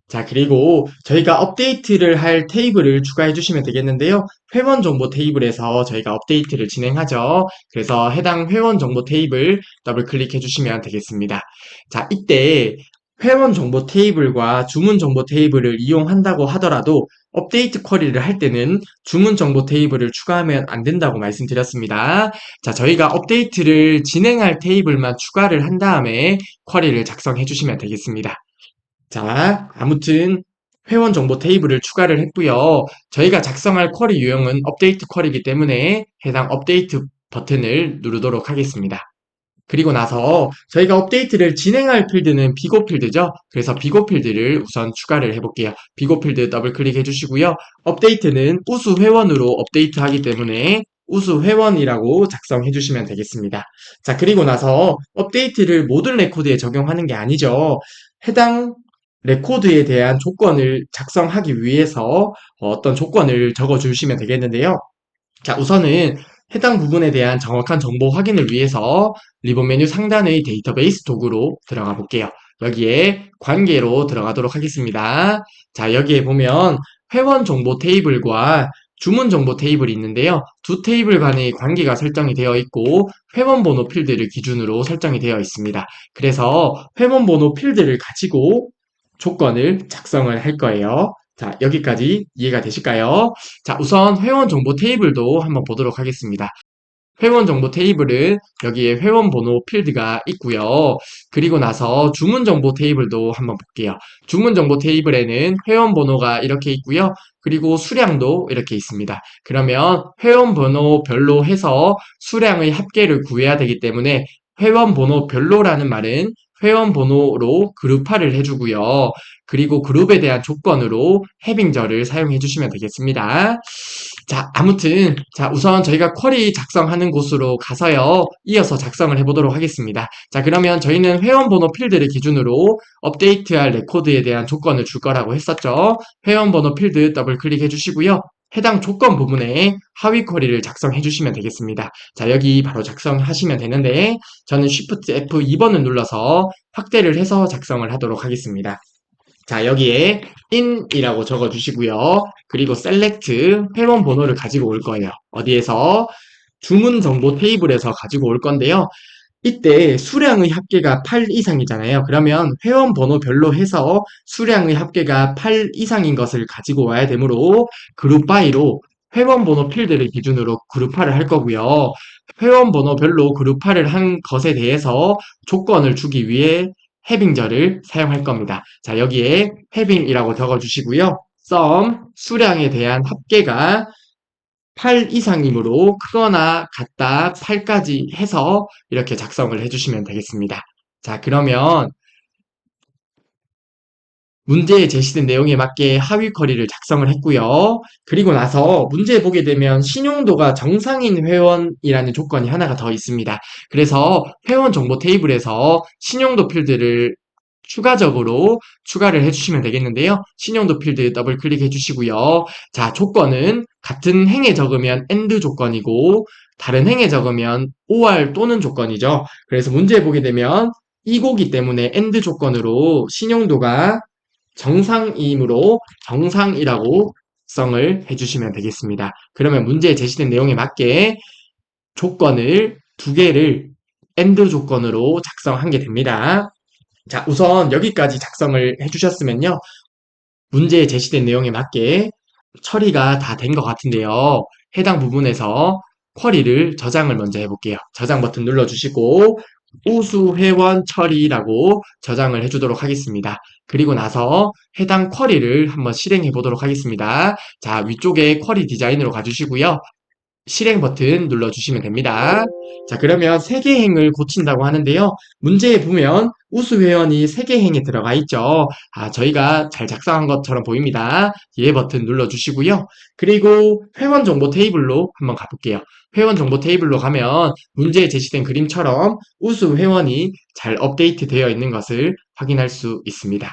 자, 그리고 저희가 업데이트를 할 테이블을 추가해 주시면 되겠는데요. 회원 정보 테이블에서 저희가 업데이트를 진행하죠. 그래서 해당 회원 정보 테이블 더블 클릭해 주시면 되겠습니다. 자, 이때 회원 정보 테이블과 주문 정보 테이블을 이용한다고 하더라도 업데이트 쿼리를 할 때는 주문 정보 테이블을 추가하면 안 된다고 말씀드렸습니다. 자, 저희가 업데이트를 진행할 테이블만 추가를 한 다음에 쿼리를 작성해 주시면 되겠습니다. 자, 아무튼 회원 정보 테이블을 추가를 했고요. 저희가 작성할 쿼리 유형은 업데이트 쿼리이기 때문에 해당 업데이트 버튼을 누르도록 하겠습니다. 그리고 나서 저희가 업데이트를 진행할 필드는 비고 필드죠. 그래서 비고 필드를 우선 추가를 해볼게요. 비고 필드 더블 클릭해 주시고요. 업데이트는 우수 회원으로 업데이트하기 때문에 우수 회원이라고 작성해 주시면 되겠습니다. 자, 그리고 나서 업데이트를 모든 레코드에 적용하는 게 아니죠. 해당 레코드에 대한 조건을 작성하기 위해서 어떤 조건을 적어 주시면 되겠는데요. 자, 우선은 해당 부분에 대한 정확한 정보 확인을 위해서 리본 메뉴 상단의 데이터베이스 도구로 들어가 볼게요. 여기에 관계로 들어가도록 하겠습니다. 자, 여기에 보면 회원 정보 테이블과 주문 정보 테이블이 있는데요. 두 테이블 간의 관계가 설정이 되어 있고 회원 번호 필드를 기준으로 설정이 되어 있습니다. 그래서 회원 번호 필드를 가지고 조건을 작성을 할 거예요. 자, 여기까지 이해가 되실까요? 자, 우선 회원 정보 테이블도 한번 보도록 하겠습니다. 회원 정보 테이블은 여기에 회원 번호 필드가 있고요. 그리고 나서 주문 정보 테이블도 한번 볼게요. 주문 정보 테이블에는 회원 번호가 이렇게 있고요. 그리고 수량도 이렇게 있습니다. 그러면 회원 번호별로 해서 수량의 합계를 구해야 되기 때문에 회원 번호별로라는 말은 회원 번호로 그룹화를 해주고요. 그리고 그룹에 대한 조건으로 해빙절을 사용해 주시면 되겠습니다. 자, 아무튼, 자, 우선 저희가 쿼리 작성하는 곳으로 가서요, 이어서 작성을 해보도록 하겠습니다. 자, 그러면 저희는 회원번호 필드를 기준으로 업데이트할 레코드에 대한 조건을 줄 거라고 했었죠. 회원번호 필드 더블 클릭해 주시고요. 해당 조건 부분에 하위 쿼리를 작성해 주시면 되겠습니다. 자, 여기 바로 작성하시면 되는데, 저는 Shift F2번을 눌러서 확대를 해서 작성을 하도록 하겠습니다. 자, 여기에 in이라고 적어 주시고요. 그리고 select 회원 번호를 가지고 올 거예요. 어디에서? 주문 정보 테이블에서 가지고 올 건데요. 이때 수량의 합계가 8 이상이잖아요. 그러면 회원 번호별로 해서 수량의 합계가 8 이상인 것을 가지고 와야 되므로 그룹 바이로 회원 번호 필드를 기준으로 그룹화를 할 거고요. 회원 번호별로 그룹화를 한 것에 대해서 조건을 주기 위해 해빙절을 사용할 겁니다. 자, 여기에 해빙이라고 적어 주시고요. sum 수량에 대한 합계가 8 이상이므로 크거나 같다 8까지 해서 이렇게 작성을 해주시면 되겠습니다. 자, 그러면 문제에 제시된 내용에 맞게 하위 쿼리를 작성을 했고요. 그리고 나서 문제에 보게 되면 신용도가 정상인 회원이라는 조건이 하나가 더 있습니다. 그래서 회원 정보 테이블에서 신용도 필드를 추가적으로 추가를 해주시면 되겠는데요. 신용도 필드 더블 클릭해 주시고요. 자, 조건은 같은 행에 적으면 AND 조건이고 다른 행에 적으면 OR 또는 조건이죠. 그래서 문제에 보게 되면 이고기 때문에 AND 조건으로 신용도가 정상이므로 정상이라고 작성을 해주시면 되겠습니다. 그러면 문제에 제시된 내용에 맞게 조건을 두 개를 AND 조건으로 작성한 게 됩니다. 자, 우선 여기까지 작성을 해주셨으면요. 문제에 제시된 내용에 맞게 처리가 다 된 것 같은데요. 해당 부분에서 쿼리를 저장을 먼저 해볼게요. 저장 버튼 눌러주시고 우수 회원 처리라고 저장을 해주도록 하겠습니다. 그리고 나서 해당 쿼리를 한번 실행해 보도록 하겠습니다. 자, 위쪽에 쿼리 디자인으로 가주시고요. 실행 버튼 눌러주시면 됩니다. 자, 그러면 세계행을 고친다고 하는데요. 문제에 보면 우수 회원이 세계행에 들어가 있죠. 저희가 잘 작성한 것처럼 보입니다. 예 버튼 눌러주시고요. 그리고 회원 정보 테이블로 한번 가볼게요. 회원 정보 테이블로 가면 문제에 제시된 그림처럼 우수 회원이 잘 업데이트 되어 있는 것을 확인할 수 있습니다.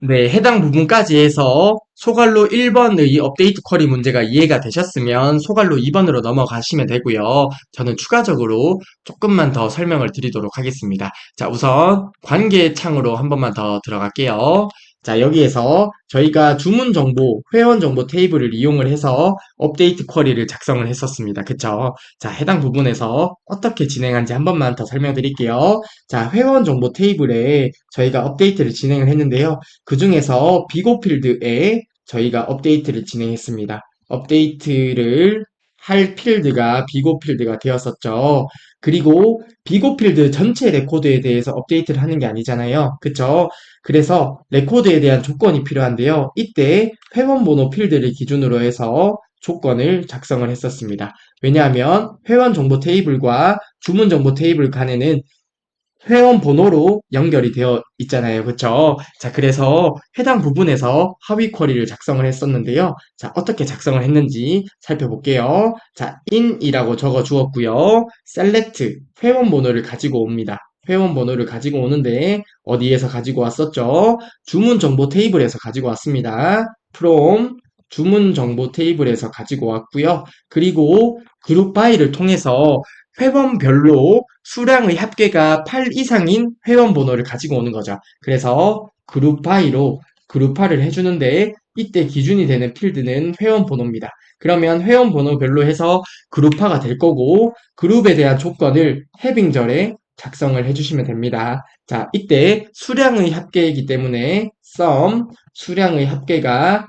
네, 해당 부분까지 해서 소갈로 1번의 업데이트 쿼리 문제가 이해가 되셨으면 소갈로 2번으로 넘어가시면 되고요. 저는 추가적으로 조금만 더 설명을 드리도록 하겠습니다. 자, 우선 관계 창으로 한 번만 더 들어갈게요. 자, 여기에서 저희가 주문 정보, 회원 정보 테이블을 이용을 해서 업데이트 쿼리를 작성을 했었습니다. 그쵸? 자, 해당 부분에서 어떻게 진행한지 한 번만 더 설명드릴게요. 자, 회원 정보 테이블에 저희가 업데이트를 진행을 했는데요. 그 중에서 비고 필드에 저희가 업데이트를 진행했습니다. 업데이트를 할 필드가 비고 필드가 되었었죠. 그리고 비고 필드 전체 레코드에 대해서 업데이트를 하는 게 아니잖아요. 그쵸? 그래서 레코드에 대한 조건이 필요한데요. 이때 회원번호 필드를 기준으로 해서 조건을 작성을 했었습니다. 왜냐하면 회원 정보 테이블과 주문 정보 테이블 간에는 회원 번호로 연결이 되어 있잖아요. 그쵸? 자, 그래서 해당 부분에서 하위 쿼리를 작성을 했었는데요. 자, 어떻게 작성을 했는지 살펴볼게요. 자, in이라고 적어 주었고요. select 회원 번호를 가지고 옵니다. 회원 번호를 가지고 오는데 어디에서 가지고 왔었죠? 주문 정보 테이블에서 가지고 왔습니다. from 주문 정보 테이블에서 가지고 왔고요. 그리고 그룹 바이를 통해서 회원별로 수량의 합계가 8 이상인 회원 번호를 가지고 오는 거죠. 그래서 그룹 바이로 그룹화를 해주는데 이때 기준이 되는 필드는 회원 번호입니다. 그러면 회원 번호별로 해서 그룹화가 될 거고 그룹에 대한 조건을 해빙절에 작성을 해주시면 됩니다. 자, 이때 수량의 합계이기 때문에 sum 수량의 합계가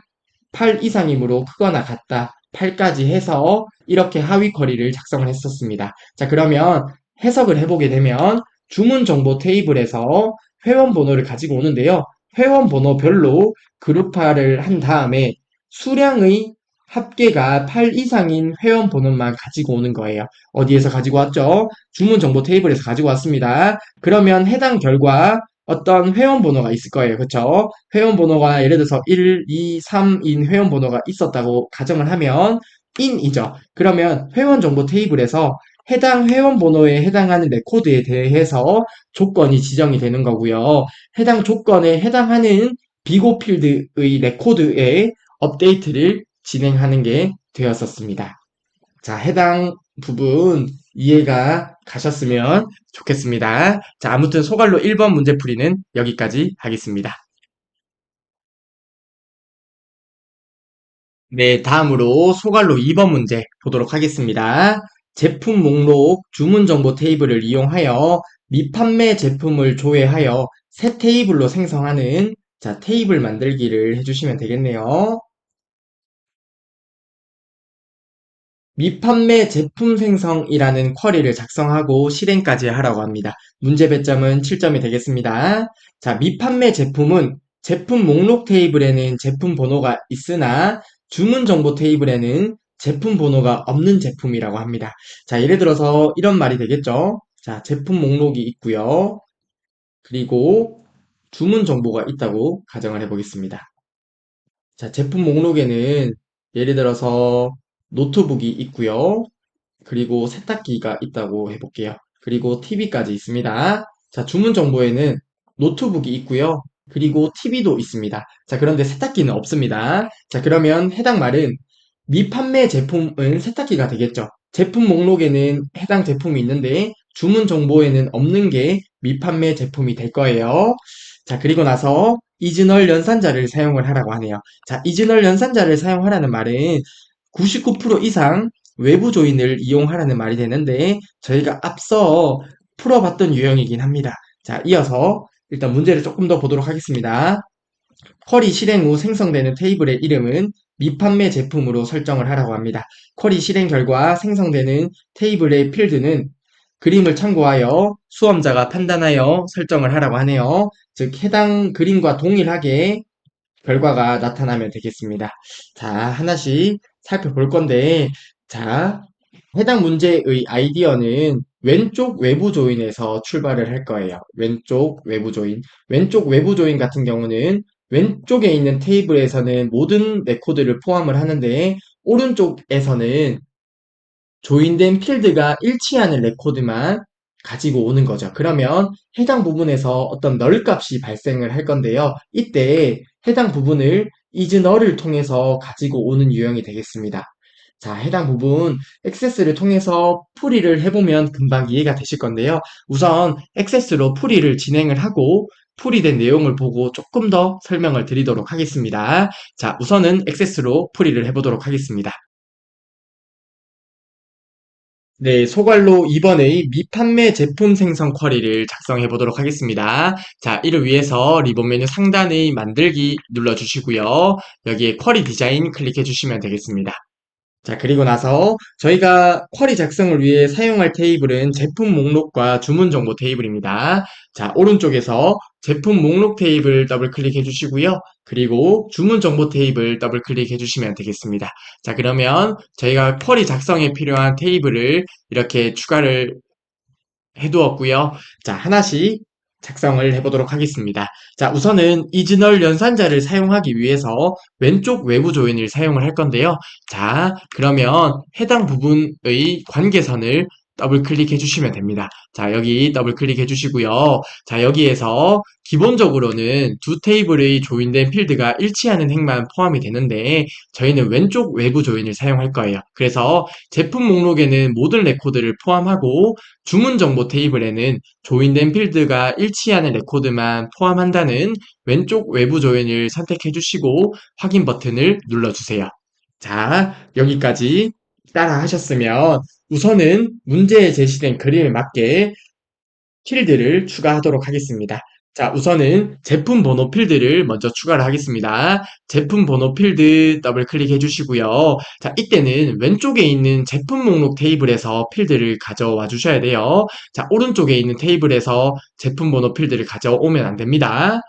8 이상이므로 크거나 같다. 8까지 해서 이렇게 하위 쿼리를 작성을 했었습니다. 자, 그러면 해석을 해보게 되면 주문 정보 테이블에서 회원 번호를 가지고 오는데요. 회원 번호별로 그룹화를 한 다음에 수량의 합계가 8 이상인 회원 번호만 가지고 오는 거예요. 어디에서 가지고 왔죠? 주문 정보 테이블에서 가지고 왔습니다. 그러면 해당 결과 어떤 회원 번호가 있을 거예요. 그쵸? 회원 번호가 예를 들어서 1, 2, 3인 회원 번호가 있었다고 가정을 하면 in이죠. 그러면 회원 정보 테이블에서 해당 회원 번호에 해당하는 레코드에 대해서 조건이 지정이 되는 거고요. 해당 조건에 해당하는 비고 필드의 레코드에 업데이트를 진행하는 게 되었었습니다. 자, 해당 부분 이해가 가셨으면 좋겠습니다. 자, 아무튼 소갈로 1번 문제풀이는 여기까지 하겠습니다. 네, 다음으로 소갈로 2번 문제 보도록 하겠습니다. 제품 목록 주문 정보 테이블을 이용하여 미판매 제품을 조회하여 새 테이블로 생성하는 자, 테이블 만들기를 해주시면 되겠네요. 미판매 제품 생성이라는 쿼리를 작성하고 실행까지 하라고 합니다. 문제 배점은 7점이 되겠습니다. 자, 미판매 제품은 제품 목록 테이블에는 제품 번호가 있으나 주문 정보 테이블에는 제품 번호가 없는 제품이라고 합니다. 자, 예를 들어서 이런 말이 되겠죠. 자, 제품 목록이 있고요. 그리고 주문 정보가 있다고 가정을 해보겠습니다. 자, 제품 목록에는 예를 들어서 노트북이 있고요. 그리고 세탁기가 있다고 해볼게요. 그리고 TV까지 있습니다. 자, 주문 정보에는 노트북이 있고요. 그리고 TV도 있습니다. 자, 그런데 세탁기는 없습니다. 자, 그러면 해당 말은 미판매 제품은 세탁기가 되겠죠. 제품 목록에는 해당 제품이 있는데 주문 정보에는 없는 게 미판매 제품이 될 거예요. 자, 그리고 나서 이즈널 연산자를 사용을 하라고 하네요. 자, 이즈널 연산자를 사용하라는 말은 99% 이상 외부 조인을 이용하라는 말이 되는데 저희가 앞서 풀어봤던 유형이긴 합니다. 자, 이어서 일단 문제를 조금 더 보도록 하겠습니다. 쿼리 실행 후 생성되는 테이블의 이름은 미판매 제품으로 설정을 하라고 합니다. 쿼리 실행 결과 생성되는 테이블의 필드는 그림을 참고하여 수험자가 판단하여 설정을 하라고 하네요. 즉 해당 그림과 동일하게 결과가 나타나면 되겠습니다. 자, 하나씩 살펴볼 건데, 자, 해당 문제의 아이디어는 왼쪽 외부 조인에서 출발을 할 거예요. 왼쪽 외부 조인. 왼쪽 외부 조인 같은 경우는 왼쪽에 있는 테이블에서는 모든 레코드를 포함을 하는데, 오른쪽에서는 조인된 필드가 일치하는 레코드만 가지고 오는 거죠. 그러면 해당 부분에서 어떤 널 값이 발생을 할 건데요. 이때 해당 부분을 is null을 통해서 가지고 오는 유형이 되겠습니다. 자, 해당 부분 액세스를 통해서 풀이를 해보면 금방 이해가 되실 건데요. 우선 액세스로 풀이를 진행을 하고 풀이된 내용을 보고 조금 더 설명을 드리도록 하겠습니다. 자, 우선은 액세스로 풀이를 해보도록 하겠습니다. 네, 소갈로 2번의 미판매 제품 생성 쿼리를 작성해 보도록 하겠습니다. 자, 이를 위해서 리본 메뉴 상단의 만들기 눌러주시고요. 여기에 쿼리 디자인 클릭해 주시면 되겠습니다. 자, 그리고 나서 저희가 쿼리 작성을 위해 사용할 테이블은 제품 목록과 주문 정보 테이블입니다. 자, 오른쪽에서 제품 목록 테이블 더블 클릭해 주시고요. 그리고 주문 정보 테이블 더블 클릭해 주시면 되겠습니다. 자, 그러면 저희가 쿼리 작성에 필요한 테이블을 이렇게 추가를 해두었고요. 자, 하나씩 작성을 해보도록 하겠습니다. 자, 우선은 이즈널 연산자를 사용하기 위해서 왼쪽 외부 조인을 사용을 할 건데요. 자, 그러면 해당 부분의 관계선을 더블 클릭해 주시면 됩니다. 자, 여기 더블 클릭해 주시고요. 자, 여기에서 기본적으로는 두 테이블의 조인된 필드가 일치하는 행만 포함이 되는데 저희는 왼쪽 외부 조인을 사용할 거예요. 그래서 제품 목록에는 모든 레코드를 포함하고 주문 정보 테이블에는 조인된 필드가 일치하는 레코드만 포함한다는 왼쪽 외부 조인을 선택해 주시고 확인 버튼을 눌러주세요. 자, 여기까지 따라 하셨으면 우선은 문제에 제시된 그림에 맞게 필드를 추가하도록 하겠습니다. 자, 우선은 제품 번호 필드를 먼저 추가를 하겠습니다. 제품 번호 필드 더블 클릭해 주시고요. 자, 이때는 왼쪽에 있는 제품 목록 테이블에서 필드를 가져와 주셔야 돼요. 자, 오른쪽에 있는 테이블에서 제품 번호 필드를 가져오면 안 됩니다.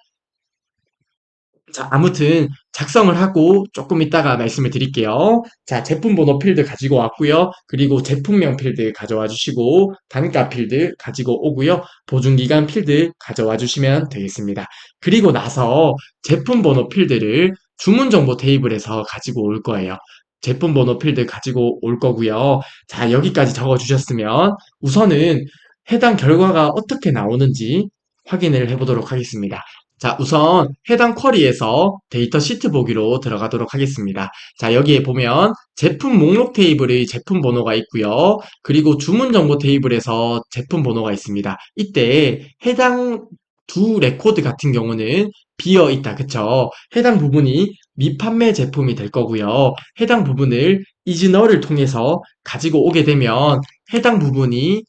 자, 아무튼 작성을 하고 조금 이따가 말씀을 드릴게요. 자, 제품 번호 필드 가지고 왔고요. 그리고 제품명 필드 가져와 주시고 단가 필드 가지고 오고요. 보증기간 필드 가져와 주시면 되겠습니다. 그리고 나서 제품 번호 필드를 주문 정보 테이블에서 가지고 올 거예요. 제품 번호 필드 가지고 올 거고요. 자, 여기까지 적어 주셨으면 우선은 해당 결과가 어떻게 나오는지 확인을 해보도록 하겠습니다. 자, 우선 해당 쿼리에서 데이터 시트 보기로 들어가도록 하겠습니다. 자, 여기에 보면 제품 목록 테이블의 제품 번호가 있고요. 그리고 주문 정보 테이블에서 제품 번호가 있습니다. 이때 해당 두 레코드 같은 경우는 비어 있다. 그쵸? 해당 부분이 미판매 제품이 될 거고요. 해당 부분을 이즈너를 통해서 가지고 오게 되면 해당 부분이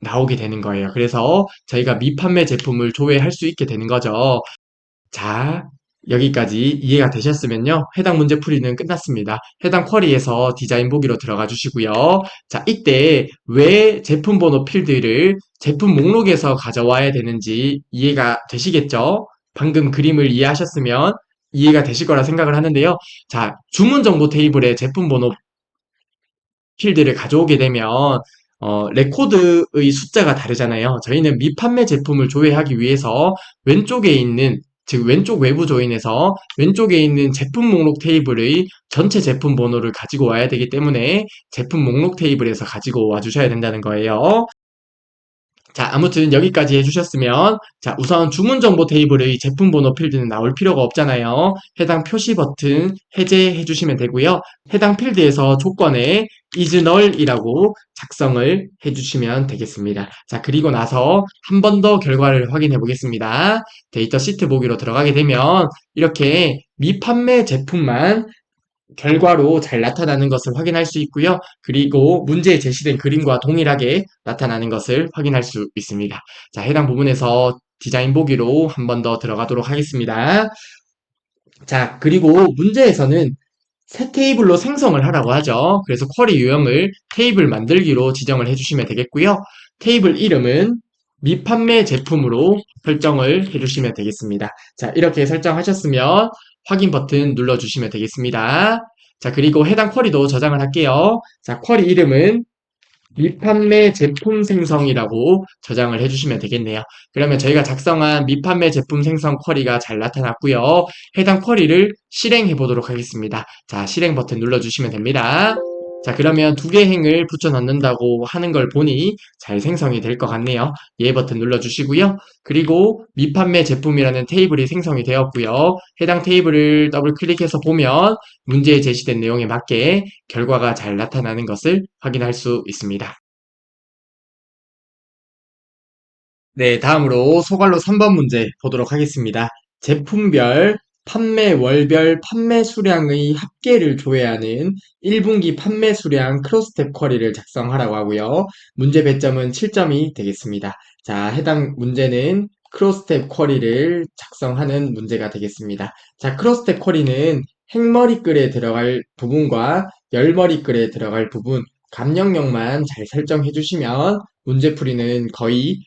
나오게 되는 거예요. 그래서 저희가 미판매 제품을 조회할 수 있게 되는 거죠. 자, 여기까지 이해가 되셨으면요. 해당 문제 풀이는 끝났습니다. 해당 쿼리에서 디자인 보기로 들어가 주시고요. 자, 이때 왜 제품 번호 필드를 제품 목록에서 가져와야 되는지 이해가 되시겠죠? 방금 그림을 이해하셨으면 이해가 되실 거라 생각을 하는데요. 자, 주문 정보 테이블에 제품 번호 필드를 가져오게 되면 레코드의 숫자가 다르잖아요. 저희는 미판매 제품을 조회하기 위해서 왼쪽에 있는 즉 왼쪽 외부 조인에서 왼쪽에 있는 제품 목록 테이블의 전체 제품 번호를 가지고 와야 되기 때문에 제품 목록 테이블에서 가지고 와 주셔야 된다는 거예요. 자, 아무튼 여기까지 해주셨으면, 자, 우선 주문 정보 테이블의 제품 번호 필드는 나올 필요가 없잖아요. 해당 표시 버튼 해제해 주시면 되고요. 해당 필드에서 조건에 is null이라고 작성을 해 주시면 되겠습니다. 자, 그리고 나서 한 번 더 결과를 확인해 보겠습니다. 데이터 시트 보기로 들어가게 되면 이렇게 미판매 제품만 결과로 잘 나타나는 것을 확인할 수 있고요. 그리고 문제에 제시된 그림과 동일하게 나타나는 것을 확인할 수 있습니다. 자, 해당 부분에서 디자인 보기로 한 번 더 들어가도록 하겠습니다. 자, 그리고 문제에서는 새 테이블로 생성을 하라고 하죠. 그래서 쿼리 유형을 테이블 만들기로 지정을 해주시면 되겠고요. 테이블 이름은 미판매 제품으로 설정을 해주시면 되겠습니다. 자, 이렇게 설정하셨으면 확인 버튼 눌러주시면 되겠습니다. 자, 그리고 해당 쿼리도 저장을 할게요. 자, 쿼리 이름은 미판매 제품 생성이라고 저장을 해주시면 되겠네요. 그러면 저희가 작성한 미판매 제품 생성 쿼리가 잘 나타났고요. 해당 쿼리를 실행해 보도록 하겠습니다. 자, 실행 버튼 눌러주시면 됩니다. 자, 그러면 두 개 행을 붙여 넣는다고 하는 걸 보니 잘 생성이 될 것 같네요. 예 버튼 눌러주시고요. 그리고 미판매 제품이라는 테이블이 생성이 되었고요. 해당 테이블을 더블 클릭해서 보면 문제에 제시된 내용에 맞게 결과가 잘 나타나는 것을 확인할 수 있습니다. 네, 다음으로 소갈로 3번 문제 보도록 하겠습니다. 제품별, 판매 월별 판매 수량의 합계를 조회하는 1분기 판매 수량 크로스텝 쿼리를 작성하라고 하고요. 문제 배점은 7점이 되겠습니다. 자, 해당 문제는 크로스텝 쿼리를 작성하는 문제가 되겠습니다. 자, 크로스텝 쿼리는 행머리글에 들어갈 부분과 열머리글에 들어갈 부분, 감영역만 잘 설정해 주시면 문제풀이는 거의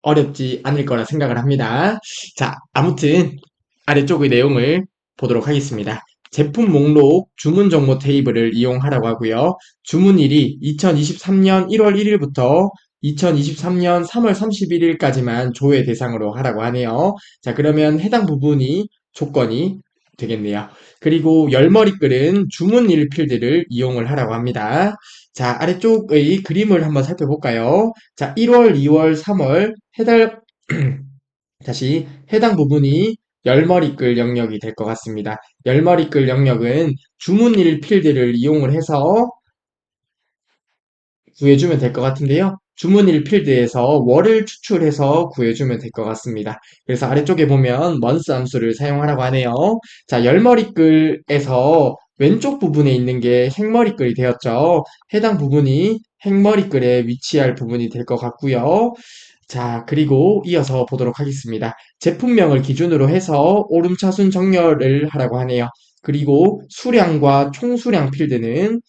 어렵지 않을 거라 생각을 합니다. 자, 아무튼 아래쪽의 내용을 보도록 하겠습니다. 제품 목록 주문 정보 테이블을 이용하라고 하고요. 주문일이 2023년 1월 1일부터 2023년 3월 31일까지만 조회 대상으로 하라고 하네요. 자, 그러면 해당 부분이 조건이 되겠네요. 그리고 열머리글은 주문일 필드를 이용을 하라고 합니다. 자, 아래쪽의 그림을 한번 살펴볼까요? 자, 1월, 2월, 3월 해달 다시 해당 부분이 열머리글 영역이 될 것 같습니다. 열머리글 영역은 주문일 필드를 이용을 해서 구해주면 될 것 같은데요. 주문일 필드에서 월을 추출해서 구해주면 될 것 같습니다. 그래서 아래쪽에 보면 month 함수를 사용하라고 하네요. 자, 열머리글에서 왼쪽 부분에 있는 게 행머리글이 되었죠. 해당 부분이 행머리글에 위치할 부분이 될 것 같고요. 자, 그리고 이어서 보도록 하겠습니다. 제품명을 기준으로 해서 오름차순 정렬을 하라고 하네요. 그리고 수량과 총수량 필드는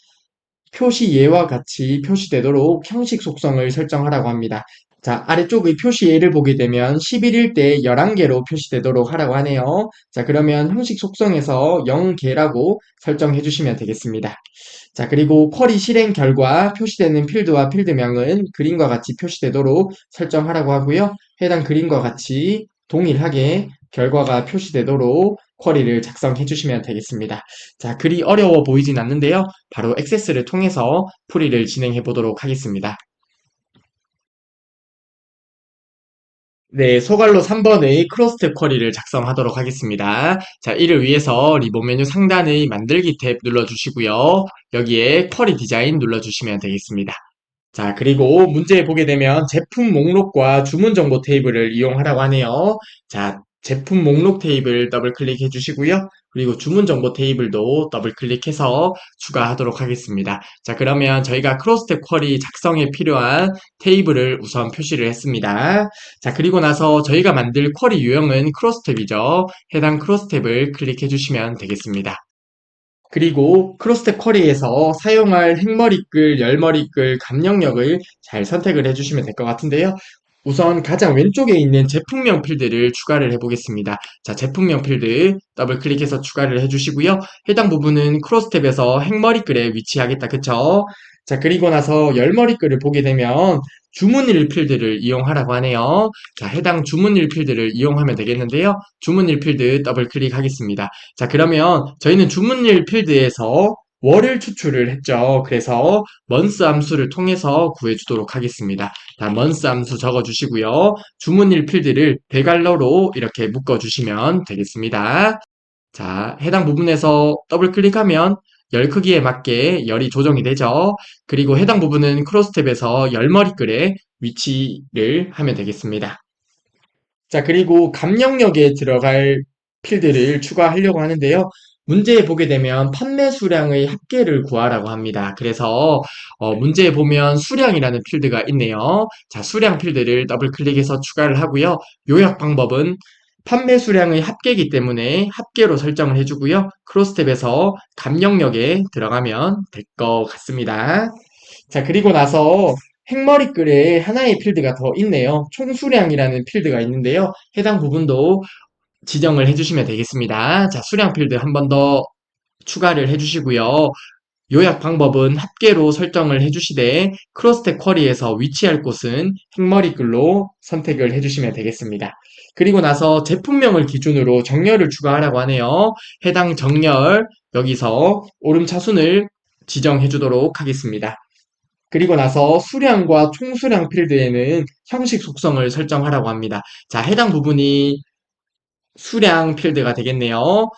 표시 예와 같이 표시되도록 형식 속성을 설정하라고 합니다. 자, 아래쪽의 표시 예를 보게 되면 11일 때 11개로 표시되도록 하라고 하네요. 자, 그러면 형식 속성에서 0개라고 설정해 주시면 되겠습니다. 자, 그리고 쿼리 실행 결과 표시되는 필드와 필드명은 그림과 같이 표시되도록 설정하라고 하고요. 해당 그림과 같이 동일하게 결과가 표시되도록 쿼리를 작성해 주시면 되겠습니다. 자, 그리 어려워 보이진 않는데요. 바로 액세스를 통해서 풀이를 진행해 보도록 하겠습니다. 네, 소갈로 3번의 크로스탭 쿼리를 작성하도록 하겠습니다. 자, 이를 위해서 리본 메뉴 상단의 만들기 탭 눌러주시고요. 여기에 쿼리 디자인 눌러주시면 되겠습니다. 자, 그리고 문제 보게 되면 제품 목록과 주문 정보 테이블을 이용하라고 하네요. 자, 제품 목록 테이블 더블 클릭해 주시고요. 그리고 주문 정보 테이블도 더블 클릭해서 추가하도록 하겠습니다. 자, 그러면 저희가 크로스탭 쿼리 작성에 필요한 테이블을 우선 표시를 했습니다. 자, 그리고 나서 저희가 만들 쿼리 유형은 크로스탭이죠. 해당 크로스탭을 클릭해 주시면 되겠습니다. 그리고 크로스텍 쿼리에서 사용할 행머리글, 열머리글, 감영역을 잘 선택을 해주시면 될 것 같은데요. 우선 가장 왼쪽에 있는 제품명 필드를 추가를 해보겠습니다. 자, 제품명 필드 더블 클릭해서 추가를 해주시고요. 해당 부분은 크로스탭에서 행머리글에 위치하겠다. 그쵸? 자, 그리고 나서 열머리글을 보게 되면 주문일 필드를 이용하라고 하네요. 자, 해당 주문일 필드를 이용하면 되겠는데요. 주문일 필드 더블 클릭하겠습니다. 자, 그러면 저희는 주문일 필드에서 월을 추출을 했죠. 그래서 month 함수를 통해서 구해주도록 하겠습니다. 자, month 함수 적어주시고요. 주문일 필드를 대갈러로 이렇게 묶어주시면 되겠습니다. 자, 해당 부분에서 더블 클릭하면 열 크기에 맞게 열이 조정이 되죠. 그리고 해당 부분은 크로스탭에서 열머리글에 위치를 하면 되겠습니다. 자, 그리고 감영역에 들어갈 필드를 추가하려고 하는데요. 문제에 보게 되면 판매 수량의 합계를 구하라고 합니다. 그래서 문제에 보면 수량이라는 필드가 있네요. 자, 수량 필드를 더블 클릭해서 추가를 하고요. 요약 방법은 판매 수량의 합계이기 때문에 합계로 설정을 해주고요. 크로스탭에서 감영역에 들어가면 될 것 같습니다. 자, 그리고 나서 행머리글에 하나의 필드가 더 있네요. 총수량이라는 필드가 있는데요. 해당 부분도 지정을 해주시면 되겠습니다. 자, 수량 필드 한 번 더 추가를 해주시고요. 요약 방법은 합계로 설정을 해주시되 크로스텍 쿼리에서 위치할 곳은 행머리글로 선택을 해주시면 되겠습니다. 그리고 나서 제품명을 기준으로 정렬을 추가하라고 하네요. 해당 정렬 여기서 오름차순을 지정해 주도록 하겠습니다. 그리고 나서 수량과 총수량 필드에는 형식 속성을 설정하라고 합니다. 자, 해당 부분이 수량 필드가 되겠네요.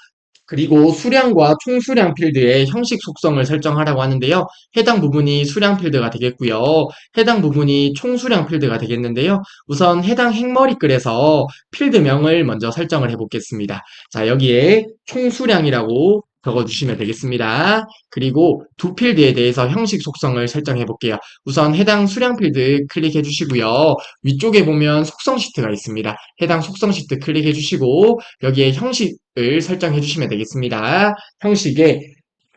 그리고 수량과 총수량 필드의 형식 속성을 설정하라고 하는데요. 해당 부분이 수량 필드가 되겠고요. 해당 부분이 총수량 필드가 되겠는데요. 우선 해당 행머리글에서 필드명을 먼저 설정을 해보겠습니다. 자, 여기에 총수량이라고 적어주시면 되겠습니다. 그리고 두 필드에 대해서 형식 속성을 설정해 볼게요. 우선 해당 수량 필드 클릭해 주시고요. 위쪽에 보면 속성 시트가 있습니다. 해당 속성 시트 클릭해 주시고 여기에 형식을 설정해 주시면 되겠습니다. 형식에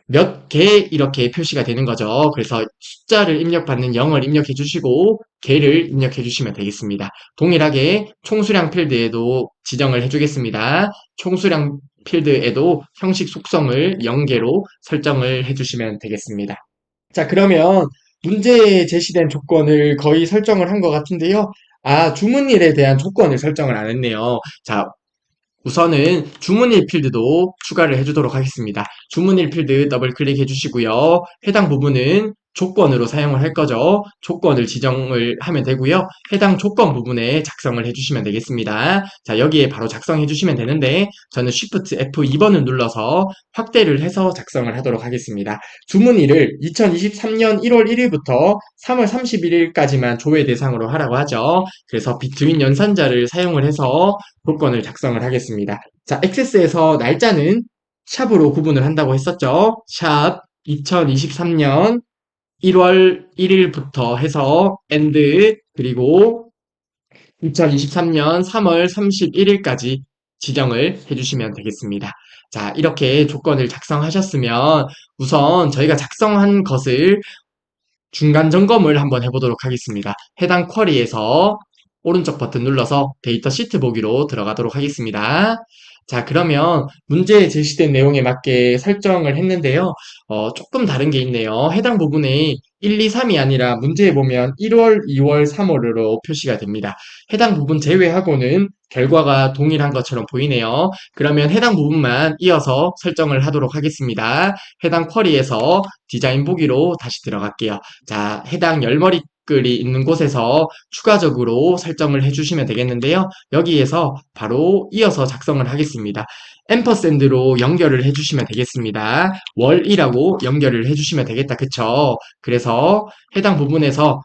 몇 개 이렇게 표시가 되는 거죠. 그래서 숫자를 입력받는 0을 입력해 주시고 개를 입력해 주시면 되겠습니다. 동일하게 총수량 필드에도 지정을 해주겠습니다. 총수량 필드에도 형식 속성을 0개로 설정을 해주시면 되겠습니다. 자, 그러면 문제에 제시된 조건을 거의 설정을 한 것 같은데요. 아, 주문일에 대한 조건을 설정을 안 했네요. 자, 우선은 주문일 필드도 추가를 해주도록 하겠습니다. 주문일 필드 더블 클릭해 주시고요. 해당 부분은 조건으로 사용을 할 거죠. 조건을 지정을 하면 되고요. 해당 조건 부분에 작성을 해주시면 되겠습니다. 자, 여기에 바로 작성해 주시면 되는데 저는 Shift F2번을 눌러서 확대를 해서 작성을 하도록 하겠습니다. 주문일을 2023년 1월 1일부터 3월 31일까지만 조회 대상으로 하라고 하죠. 그래서 비트윈 연산자를 사용을 해서 조건을 작성을 하겠습니다. 자, 액세스에서 날짜는 샵으로 구분을 한다고 했었죠. 샵 2023년 1월 1일부터 해서 end 그리고 2023년 3월 31일까지 지정을 해주시면 되겠습니다. 자, 이렇게 조건을 작성하셨으면 우선 저희가 작성한 것을 중간 점검을 한번 해보도록 하겠습니다. 해당 쿼리에서 오른쪽 버튼 눌러서 데이터 시트 보기로 들어가도록 하겠습니다. 자, 그러면 문제에 제시된 내용에 맞게 설정을 했는데요. 조금 다른 게 있네요. 해당 부분에 1, 2, 3이 아니라 문제에 보면 1월, 2월, 3월으로 표시가 됩니다. 해당 부분 제외하고는 결과가 동일한 것처럼 보이네요. 그러면 해당 부분만 이어서 설정을 하도록 하겠습니다. 해당 쿼리에서 디자인 보기로 다시 들어갈게요. 자, 해당 열머리 글이 있는 곳에서 추가적으로 설정을 해주시면 되겠는데요. 여기에서 바로 이어서 작성을 하겠습니다. 앰퍼샌드로 연결을 해주시면 되겠습니다. 월이라고 연결을 해주시면 되겠다. 그쵸? 그래서 해당 부분에서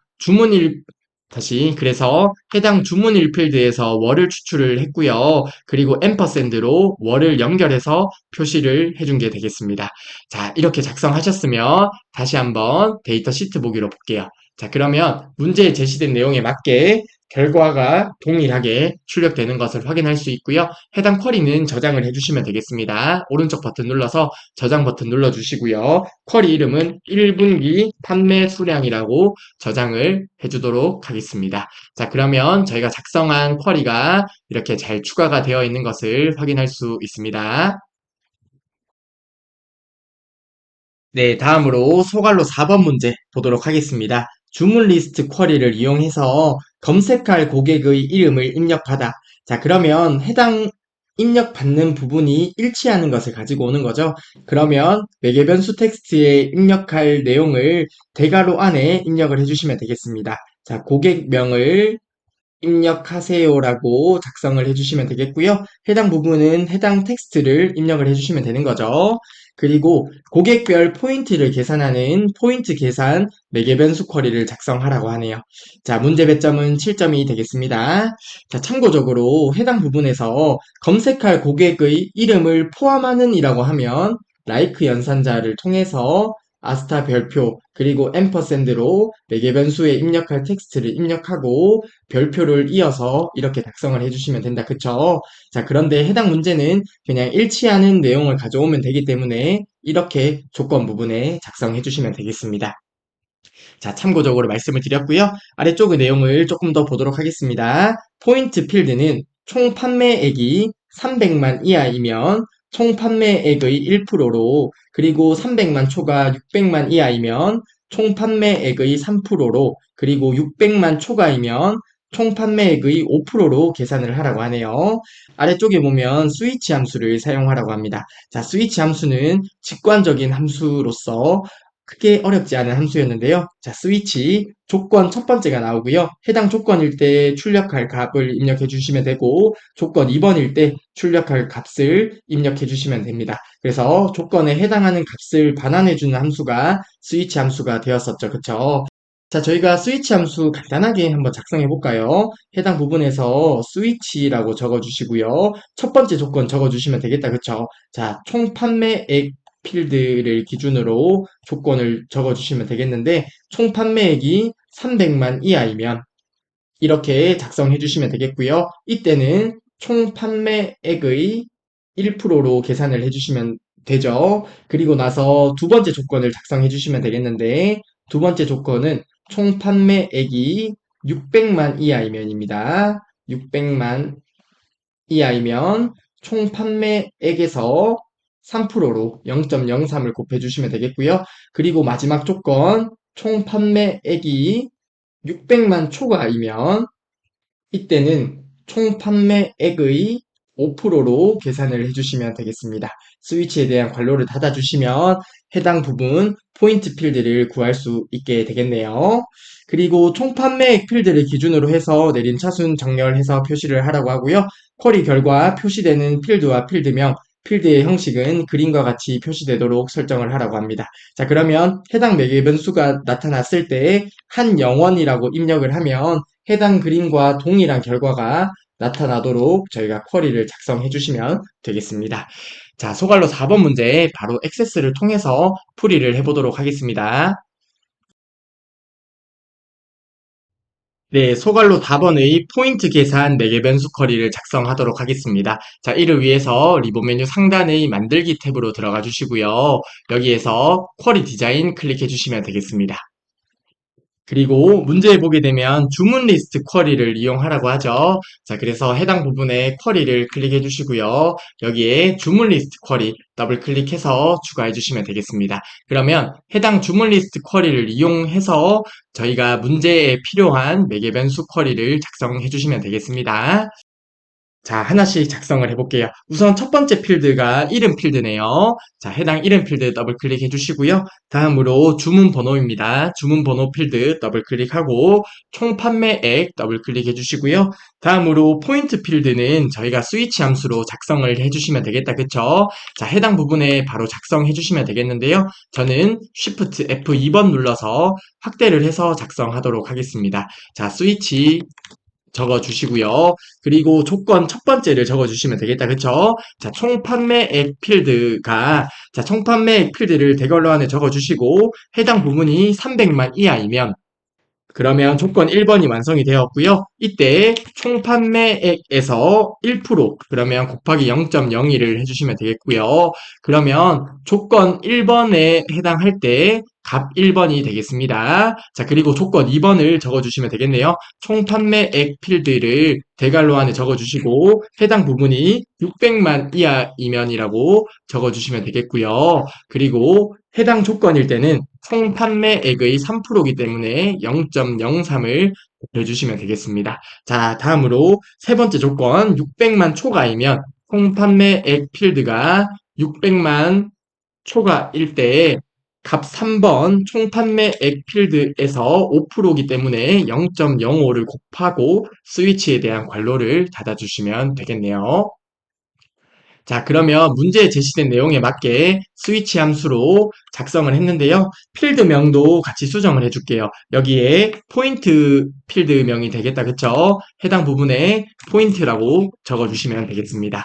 그래서 해당 주문일 필드에서 월을 추출을 했고요. 그리고 앰퍼샌드로 월을 연결해서 표시를 해준 게 되겠습니다. 자, 이렇게 작성하셨으면 다시 한번 데이터 시트 보기로 볼게요. 자, 그러면 문제에 제시된 내용에 맞게 결과가 동일하게 출력되는 것을 확인할 수 있고요. 해당 쿼리는 저장을 해주시면 되겠습니다. 오른쪽 버튼 눌러서 저장 버튼 눌러주시고요. 쿼리 이름은 1분기 판매 수량이라고 저장을 해주도록 하겠습니다. 자, 그러면 저희가 작성한 쿼리가 이렇게 잘 추가가 되어 있는 것을 확인할 수 있습니다. 네, 다음으로 소갈로 4번 문제 보도록 하겠습니다. 주문 리스트 쿼리를 이용해서 검색할 고객의 이름을 입력하다. 자, 그러면 해당 입력받는 부분이 일치하는 것을 가지고 오는 거죠. 그러면 매개 변수 텍스트에 입력할 내용을 대괄호 안에 입력을 해주시면 되겠습니다. 자, 고객명을 입력하세요라고 작성을 해주시면 되겠고요. 해당 부분은 해당 텍스트를 입력을 해주시면 되는 거죠. 그리고 고객별 포인트를 계산하는 포인트 계산 매개 변수 쿼리를 작성하라고 하네요. 자, 문제 배점은 7점이 되겠습니다. 자, 참고적으로 해당 부분에서 검색할 고객의 이름을 포함하는 이라고 하면 like 연산자를 통해서 아스타 별표 그리고 앰퍼샌드로 매개 변수에 입력할 텍스트를 입력하고 별표를 이어서 이렇게 작성을 해주시면 된다. 그쵸? 자, 그런데 해당 문제는 그냥 일치하는 내용을 가져오면 되기 때문에 이렇게 조건 부분에 작성해 주시면 되겠습니다. 자, 참고적으로 말씀을 드렸고요. 아래쪽의 내용을 조금 더 보도록 하겠습니다. 포인트 필드는 총 판매액이 300만 이하이면 총 판매액의 1%로 그리고 300만 초과 600만 이하이면 총 판매액의 3%로 그리고 600만 초과이면 총 판매액의 5%로 계산을 하라고 하네요. 아래쪽에 보면 스위치 함수를 사용하라고 합니다. 자, 스위치 함수는 직관적인 함수로서 크게 어렵지 않은 함수였는데요. 자, 스위치 조건 첫 번째가 나오고요. 해당 조건일 때 출력할 값을 입력해 주시면 되고 조건 2번일 때 출력할 값을 입력해 주시면 됩니다. 그래서 조건에 해당하는 값을 반환해 주는 함수가 스위치 함수가 되었었죠. 그쵸? 자, 저희가 스위치 함수 간단하게 한번 작성해 볼까요? 해당 부분에서 스위치라고 적어 주시고요. 첫 번째 조건 적어 주시면 되겠다. 그쵸? 자, 총 판매액 필드를 기준으로 조건을 적어 주시면 되겠는데 총 판매액이 300만 이하이면 이렇게 작성해 주시면 되겠고요. 이때는 총 판매액의 1%로 계산을 해 주시면 되죠. 그리고 나서 두 번째 조건을 작성해 주시면 되겠는데 두 번째 조건은 총 판매액이 600만 이하이면입니다. 600만 이하이면 총 판매액에서 3%로 0.03을 곱해주시면 되겠고요. 그리고 마지막 조건, 총 판매액이 600만 초과이면 이때는 총 판매액의 5%로 계산을 해주시면 되겠습니다. 스위치에 대한 괄호를 닫아주시면 해당 부분 포인트 필드를 구할 수 있게 되겠네요. 그리고 총 판매액 필드를 기준으로 해서 내린 차순 정렬해서 표시를 하라고 하고요. 쿼리 결과 표시되는 필드와 필드명, 필드의 형식은 그림과 같이 표시되도록 설정을 하라고 합니다. 자, 그러면 해당 매개 변수가 나타났을 때 한영원이라고 입력을 하면 해당 그림과 동일한 결과가 나타나도록 저희가 쿼리를 작성해 주시면 되겠습니다. 자, 소갈로 4번 문제 바로 액세스를 통해서 풀이를 해보도록 하겠습니다. 네, 소갈로 4번의 포인트 계산 매개 변수 쿼리를 작성하도록 하겠습니다. 자, 이를 위해서 리본 메뉴 상단의 만들기 탭으로 들어가 주시고요. 여기에서 쿼리 디자인 클릭해 주시면 되겠습니다. 그리고 문제에 보게 되면 주문 리스트 쿼리를 이용하라고 하죠. 자, 그래서 해당 부분에 쿼리를 클릭해 주시고요. 여기에 주문 리스트 쿼리 더블 클릭해서 추가해 주시면 되겠습니다. 그러면 해당 주문 리스트 쿼리를 이용해서 저희가 문제에 필요한 매개 변수 쿼리를 작성해 주시면 되겠습니다. 자, 하나씩 작성을 해볼게요. 우선 첫 번째 필드가 이름 필드네요. 자, 해당 이름 필드 더블 클릭해 주시고요. 다음으로 주문 번호입니다. 주문 번호 필드 더블 클릭하고 총 판매액 더블 클릭해 주시고요. 다음으로 포인트 필드는 저희가 스위치 함수로 작성을 해주시면 되겠다. 그쵸? 자, 해당 부분에 바로 작성해 주시면 되겠는데요. 저는 Shift F2번 눌러서 확대를 해서 작성하도록 하겠습니다. 자, 스위치 적어주시고요. 그리고 조건 첫 번째를 적어주시면 되겠다. 그쵸? 자, 총 판매액 필드가, 자, 총 판매액 필드를 대괄호 안에 적어주시고, 해당 부분이 300만 이하이면, 그러면 조건 1번이 완성이 되었고요. 이때 총 판매액에서 1% 그러면 곱하기 0.01을 해주시면 되겠고요. 그러면 조건 1번에 해당할 때 값 1번이 되겠습니다. 자, 그리고 조건 2번을 적어주시면 되겠네요. 총 판매액 필드를 대괄호 안에 적어주시고 해당 부분이 600만 이하이면이라고 적어주시면 되겠고요. 그리고 해당 조건일 때는 총 판매액의 3%이기 때문에 0.03을 곱해주시면 되겠습니다. 자, 다음으로 세 번째 조건 600만 초과이면 총 판매액 필드가 600만 초과일 때 값 3번 총 판매액 필드에서 5%이기 때문에 0.05를 곱하고 스위치에 대한 괄호를 닫아주시면 되겠네요. 자, 그러면 문제에 제시된 내용에 맞게 스위치 함수로 작성을 했는데요. 필드명도 같이 수정을 해줄게요. 여기에 포인트 필드명이 되겠다. 그쵸? 해당 부분에 포인트라고 적어주시면 되겠습니다.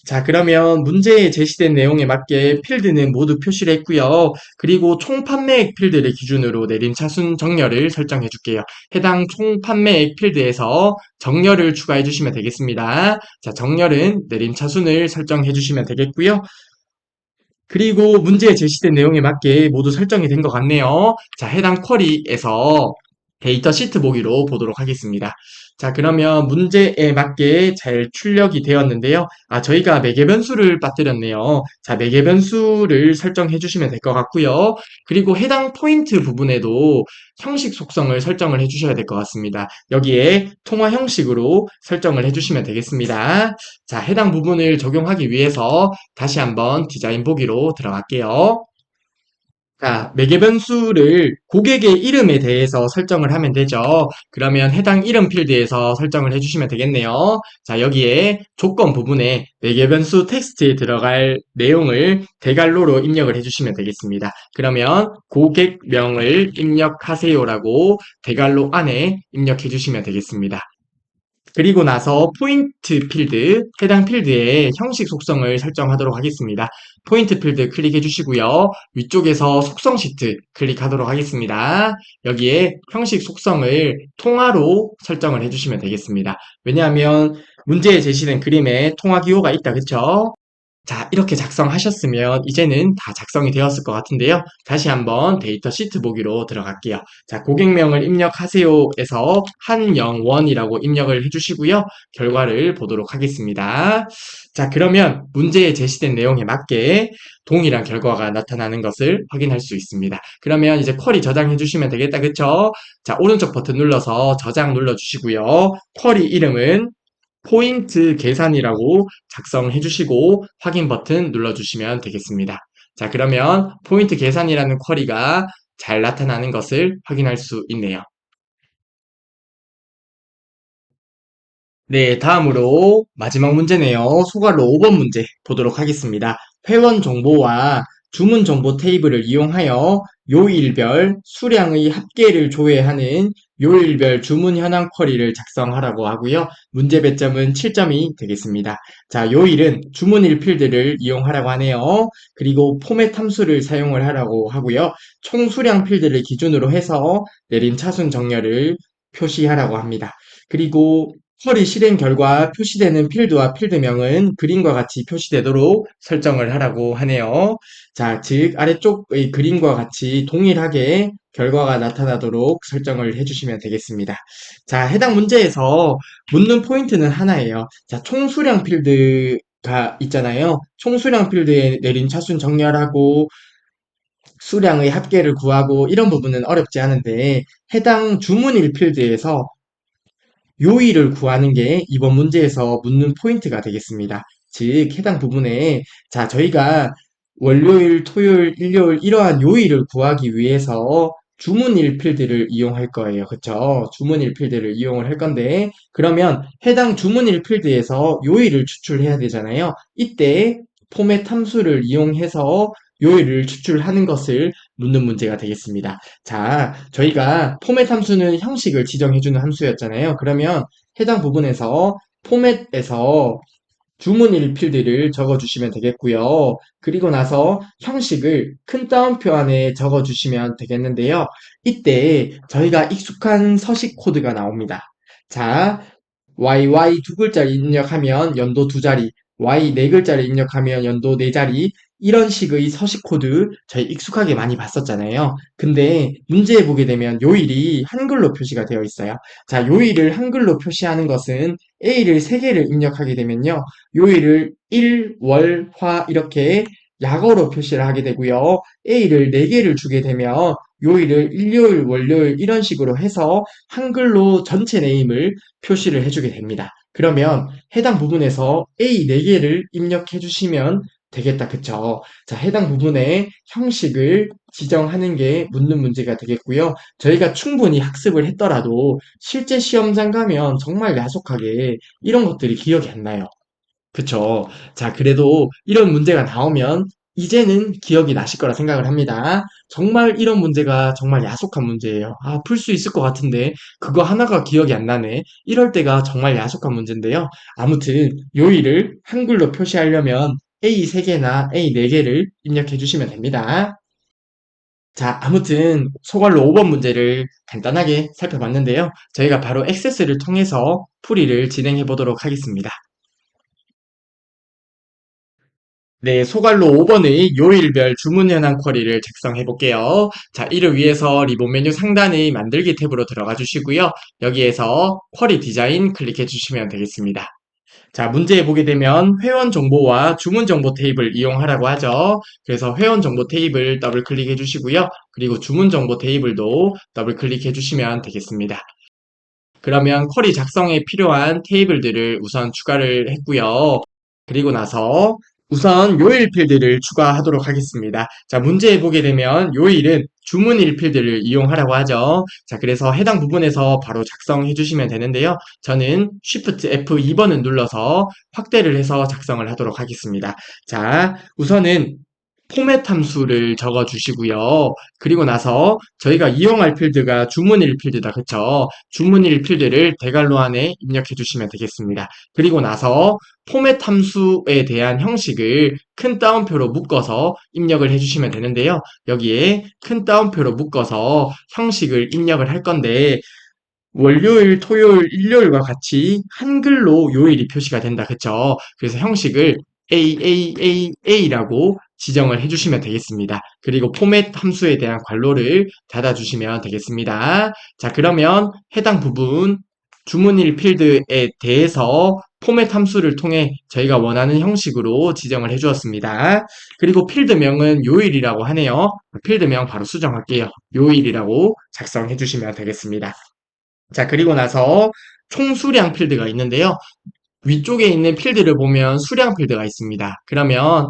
자, 그러면 문제에 제시된 내용에 맞게 필드는 모두 표시를 했고요. 그리고 총 판매액 필드를 기준으로 내림차순 정렬을 설정해 줄게요. 해당 총 판매액 필드에서 정렬을 추가해 주시면 되겠습니다. 자, 정렬은 내림차순을 설정해 주시면 되겠고요. 그리고 문제에 제시된 내용에 맞게 모두 설정이 된 것 같네요. 자, 해당 쿼리에서 데이터 시트 보기로 보도록 하겠습니다. 자, 그러면 문제에 맞게 잘 출력이 되었는데요. 아, 저희가 매개 변수를 빠뜨렸네요. 자, 매개 변수를 설정해 주시면 될 것 같고요. 그리고 해당 포인트 부분에도 형식 속성을 설정을 해 주셔야 될 것 같습니다. 여기에 통화 형식으로 설정을 해 주시면 되겠습니다. 자, 해당 부분을 적용하기 위해서 다시 한번 디자인 보기로 들어갈게요. 자, 매개 변수를 고객의 이름에 대해서 설정을 하면 되죠. 그러면 해당 이름 필드에서 설정을 해주시면 되겠네요. 자, 여기에 조건 부분에 매개 변수 텍스트에 들어갈 내용을 대괄호로 입력을 해주시면 되겠습니다. 그러면 고객명을 입력하세요라고 대괄호 안에 입력해 주시면 되겠습니다. 그리고 나서 포인트 필드, 해당 필드의 형식 속성을 설정하도록 하겠습니다. 포인트 필드 클릭해 주시고요. 위쪽에서 속성 시트 클릭하도록 하겠습니다. 여기에 형식 속성을 통화로 설정을 해주시면 되겠습니다. 왜냐하면 문제에 제시된 그림에 통화 기호가 있다, 그쵸? 자, 이렇게 작성하셨으면 이제는 다 작성이 되었을 것 같은데요. 다시 한번 데이터 시트 보기로 들어갈게요. 자, 고객명을 입력하세요에서 한영원이라고 입력을 해주시고요. 결과를 보도록 하겠습니다. 자, 그러면 문제에 제시된 내용에 맞게 동일한 결과가 나타나는 것을 확인할 수 있습니다. 그러면 이제 쿼리 저장해 주시면 되겠다. 그쵸? 자, 오른쪽 버튼 눌러서 저장 눌러주시고요. 쿼리 이름은 포인트 계산이라고 작성해 주시고 확인 버튼 눌러주시면 되겠습니다. 자, 그러면 포인트 계산이라는 쿼리가 잘 나타나는 것을 확인할 수 있네요. 네, 다음으로 마지막 문제네요. 소괄로 5번 문제 보도록 하겠습니다. 회원 정보와 주문 정보 테이블을 이용하여 요일별 수량의 합계를 조회하는 요일별 주문 현황 쿼리를 작성하라고 하고요. 문제 배점은 7점이 되겠습니다. 자, 요일은 주문일 필드를 이용하라고 하네요. 그리고 포맷 함수를 사용을 하라고 하고요. 총 수량 필드를 기준으로 해서 내림 차순 정렬을 표시하라고 합니다. 그리고 쿼리 실행 결과 표시되는 필드와 필드명은 그림과 같이 표시되도록 설정을 하라고 하네요. 자, 즉 아래쪽의 그림과 같이 동일하게 결과가 나타나도록 설정을 해주시면 되겠습니다. 자, 해당 문제에서 묻는 포인트는 하나예요. 자, 총수량 필드가 있잖아요. 총수량 필드에 내린 차순 정렬하고 수량의 합계를 구하고 이런 부분은 어렵지 않은데 해당 주문일 필드에서 요일을 구하는 게 이번 문제에서 묻는 포인트가 되겠습니다. 즉, 해당 부분에, 자, 저희가 월요일, 토요일, 일요일 이러한 요일을 구하기 위해서 주문일 필드를 이용할 거예요. 그쵸? 주문일 필드를 이용을 할 건데, 그러면 해당 주문일 필드에서 요일을 추출해야 되잖아요. 이때 포맷 함수를 이용해서 요일을 추출하는 것을 묻는 문제가 되겠습니다. 자, 저희가 포맷 함수는 형식을 지정해주는 함수였잖아요. 그러면 해당 부분에서 포맷에서 주문일 필드를 적어주시면 되겠고요. 그리고 나서 형식을 큰 따옴표 안에 적어주시면 되겠는데요. 이때 저희가 익숙한 서식 코드가 나옵니다. 자, YY 두 글자를 입력하면 연도 두 자리, Y 네 글자를 입력하면 연도 네 자리, 이런 식의 서식 코드 저희 익숙하게 많이 봤었잖아요. 근데 문제에 보게 되면 요일이 한글로 표시가 되어 있어요. 자, 요일을 한글로 표시하는 것은 A를 세개를 입력하게 되면요. 요일을 일, 월, 화 이렇게 약어로 표시를 하게 되고요. A를 네개를 주게 되면 요일을 일요일, 월요일 이런 식으로 해서 한글로 전체 네임을 표시를 해주게 됩니다. 그러면 해당 부분에서 A 4개를 입력해 주시면 되겠다. 그쵸? 자, 해당 부분에 형식을 지정하는 게 묻는 문제가 되겠고요. 저희가 충분히 학습을 했더라도 실제 시험장 가면 정말 야속하게 이런 것들이 기억이 안 나요. 그쵸. 자, 그래도 이런 문제가 나오면 이제는 기억이 나실 거라 생각을 합니다. 정말 이런 문제가 정말 야속한 문제예요. 아, 풀 수 있을 것 같은데 그거 하나가 기억이 안 나네. 이럴 때가 정말 야속한 문제인데요. 아무튼 요일을 한글로 표시하려면 A 3개나 A 4개를 입력해 주시면 됩니다. 자, 아무튼 소괄로 5번 문제를 간단하게 살펴봤는데요. 저희가 바로 액세스를 통해서 풀이를 진행해 보도록 하겠습니다. 네, 소갈로 5번의 요일별 주문 현황 쿼리를 작성해 볼게요. 자, 이를 위해서 리본 메뉴 상단의 만들기 탭으로 들어가 주시고요. 여기에서 쿼리 디자인 클릭해 주시면 되겠습니다. 자, 문제에 보게 되면 회원 정보와 주문 정보 테이블 이용하라고 하죠. 그래서 회원 정보 테이블 더블 클릭해 주시고요. 그리고 주문 정보 테이블도 더블 클릭해 주시면 되겠습니다. 그러면 쿼리 작성에 필요한 테이블들을 우선 추가를 했고요. 그리고 나서 우선 요일 필드를 추가하도록 하겠습니다. 자, 문제에 보게 되면 요일은 주문일 필드를 이용하라고 하죠. 자, 그래서 해당 부분에서 바로 작성해 주시면 되는데요. 저는 Shift F2번을 눌러서 확대를 해서 작성을 하도록 하겠습니다. 자, 우선은 포맷 함수를 적어 주시고요. 그리고 나서 저희가 이용할 필드가 주문일 필드다. 그쵸? 주문일 필드를 대괄호 안에 입력해 주시면 되겠습니다. 그리고 나서 포맷 함수에 대한 형식을 큰 따옴표로 묶어서 입력을 해주시면 되는데요. 여기에 큰 따옴표로 묶어서 형식을 입력을 할 건데 월요일, 토요일, 일요일과 같이 한글로 요일이 표시가 된다. 그쵸? 그래서 형식을 AAAA라고 지정을 해주시면 되겠습니다. 그리고 포맷 함수에 대한 괄호를 닫아주시면 되겠습니다. 자, 그러면 해당 부분 주문일 필드에 대해서 포맷 함수를 통해 저희가 원하는 형식으로 지정을 해주었습니다. 그리고 필드명은 요일이라고 하네요. 필드명 바로 수정할게요. 요일이라고 작성해 주시면 되겠습니다. 자, 그리고 나서 총수량 필드가 있는데요. 위쪽에 있는 필드를 보면 수량 필드가 있습니다. 그러면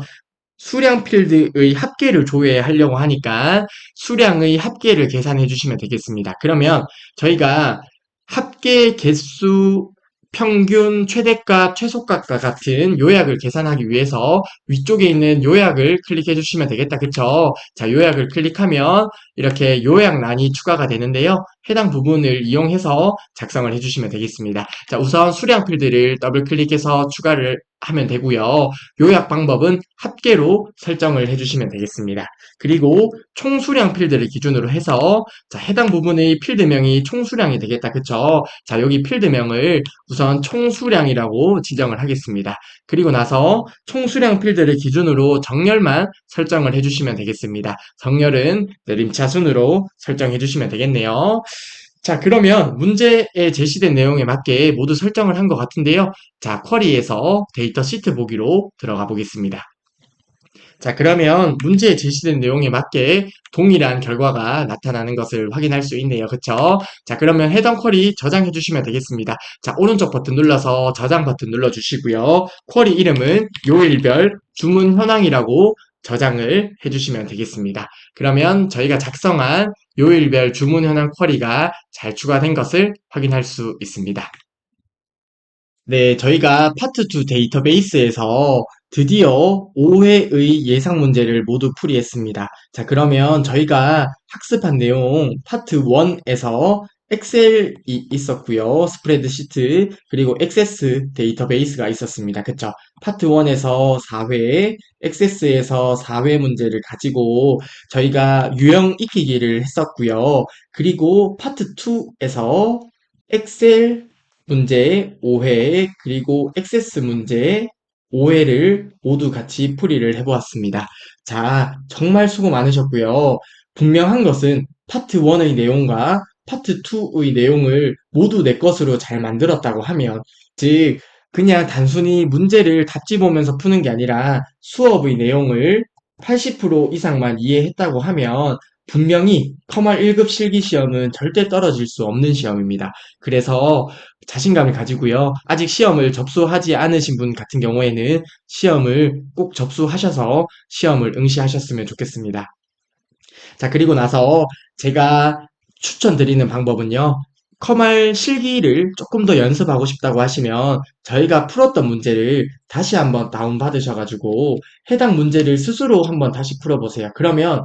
수량 필드의 합계를 조회하려고 하니까 수량의 합계를 계산해 주시면 되겠습니다. 그러면 저희가 합계 개수, 평균, 최대값, 최소값과 같은 요약을 계산하기 위해서 위쪽에 있는 요약을 클릭해 주시면 되겠다. 그쵸? 자, 요약을 클릭하면 이렇게 요약란이 추가가 되는데요. 해당 부분을 이용해서 작성을 해주시면 되겠습니다. 자, 우선 수량 필드를 더블 클릭해서 추가를 하면 되고요. 요약 방법은 합계로 설정을 해주시면 되겠습니다. 그리고 총수량 필드를 기준으로 해서 자, 해당 부분의 필드명이 총수량이 되겠다. 그쵸? 자, 여기 필드명을 우선 총수량이라고 지정을 하겠습니다. 그리고 나서 총수량 필드를 기준으로 정렬만 설정을 해주시면 되겠습니다. 정렬은 내림차순으로 설정해 주시면 되겠네요. 자, 그러면 문제에 제시된 내용에 맞게 모두 설정을 한 것 같은데요. 자, 쿼리에서 데이터 시트 보기로 들어가 보겠습니다. 자, 그러면 문제에 제시된 내용에 맞게 동일한 결과가 나타나는 것을 확인할 수 있네요. 그쵸? 자, 그러면 해당 쿼리 저장해 주시면 되겠습니다. 자, 오른쪽 버튼 눌러서 저장 버튼 눌러 주시고요. 쿼리 이름은 요일별 주문 현황이라고 저장을 해주시면 되겠습니다. 그러면 저희가 작성한 요일별 주문 현황 쿼리가 잘 추가된 것을 확인할 수 있습니다. 네, 저희가 파트 2 데이터베이스에서 드디어 5회의 예상 문제를 모두 풀이했습니다. 자, 그러면 저희가 학습한 내용 파트 1에서 엑셀이 있었고요. 스프레드시트, 그리고 액세스 데이터베이스가 있었습니다. 그쵸? 파트 1에서 4회, 액세스에서 4회 문제를 가지고 저희가 유형 익히기를 했었고요. 그리고 파트 2에서 엑셀 문제 5회 그리고 액세스 문제 5회를 모두 같이 풀이를 해보았습니다. 자, 정말 수고 많으셨고요. 분명한 것은 파트 1의 내용과 파트 2의 내용을 모두 내 것으로 잘 만들었다고 하면, 즉, 그냥 단순히 문제를 답지 보면서 푸는 게 아니라 수업의 내용을 80% 이상만 이해했다고 하면 분명히 커말 1급 실기 시험은 절대 떨어질 수 없는 시험입니다. 그래서 자신감을 가지고요. 아직 시험을 접수하지 않으신 분 같은 경우에는 시험을 꼭 접수하셔서 시험을 응시하셨으면 좋겠습니다. 자, 그리고 나서 제가 추천드리는 방법은요. 커말 실기를 조금 더 연습하고 싶다고 하시면 저희가 풀었던 문제를 다시 한번 다운받으셔가지고 해당 문제를 스스로 한번 다시 풀어보세요. 그러면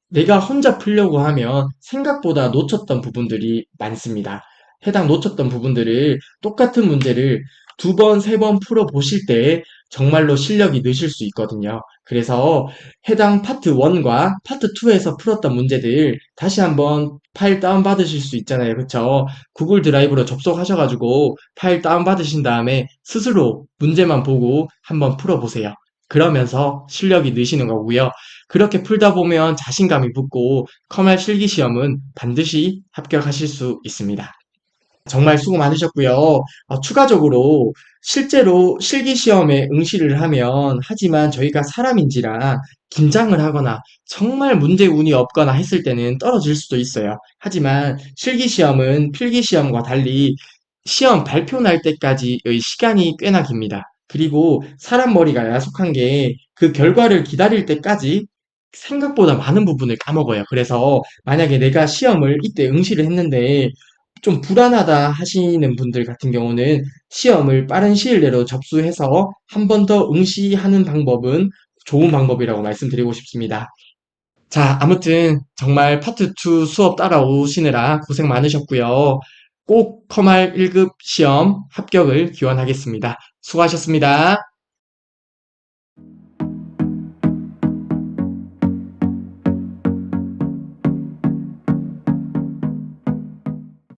내가 혼자 풀려고 하면 생각보다 놓쳤던 부분들이 많습니다. 해당 놓쳤던 부분들을 똑같은 문제를 두 번, 세 번 풀어보실 때 정말로 실력이 느실 수 있거든요. 그래서 해당 파트 1과 파트 2에서 풀었던 문제들 다시 한번 파일 다운받으실 수 있잖아요. 그쵸? 구글 드라이브로 접속하셔가지고 파일 다운받으신 다음에 스스로 문제만 보고 한번 풀어보세요. 그러면서 실력이 느시는 거고요. 그렇게 풀다 보면 자신감이 붙고 커말 실기시험은 반드시 합격하실 수 있습니다. 정말 수고 많으셨고요. 추가적으로 실제로 실기시험에 응시를 하면 하지만 저희가 사람인지라 긴장을 하거나 정말 문제 운이 없거나 했을 때는 떨어질 수도 있어요. 하지만 실기시험은 필기시험과 달리 시험 발표 날 때까지의 시간이 꽤나 깁니다. 그리고 사람 머리가 야속한 게 그 결과를 기다릴 때까지 생각보다 많은 부분을 까먹어요. 그래서 만약에 내가 시험을 이때 응시를 했는데 좀 불안하다 하시는 분들 같은 경우는 시험을 빠른 시일 내로 접수해서 한 번 더 응시하는 방법은 좋은 방법이라고 말씀드리고 싶습니다. 자, 아무튼 정말 파트 2 수업 따라오시느라 고생 많으셨고요. 꼭 커말 1급 시험 합격을 기원하겠습니다. 수고하셨습니다.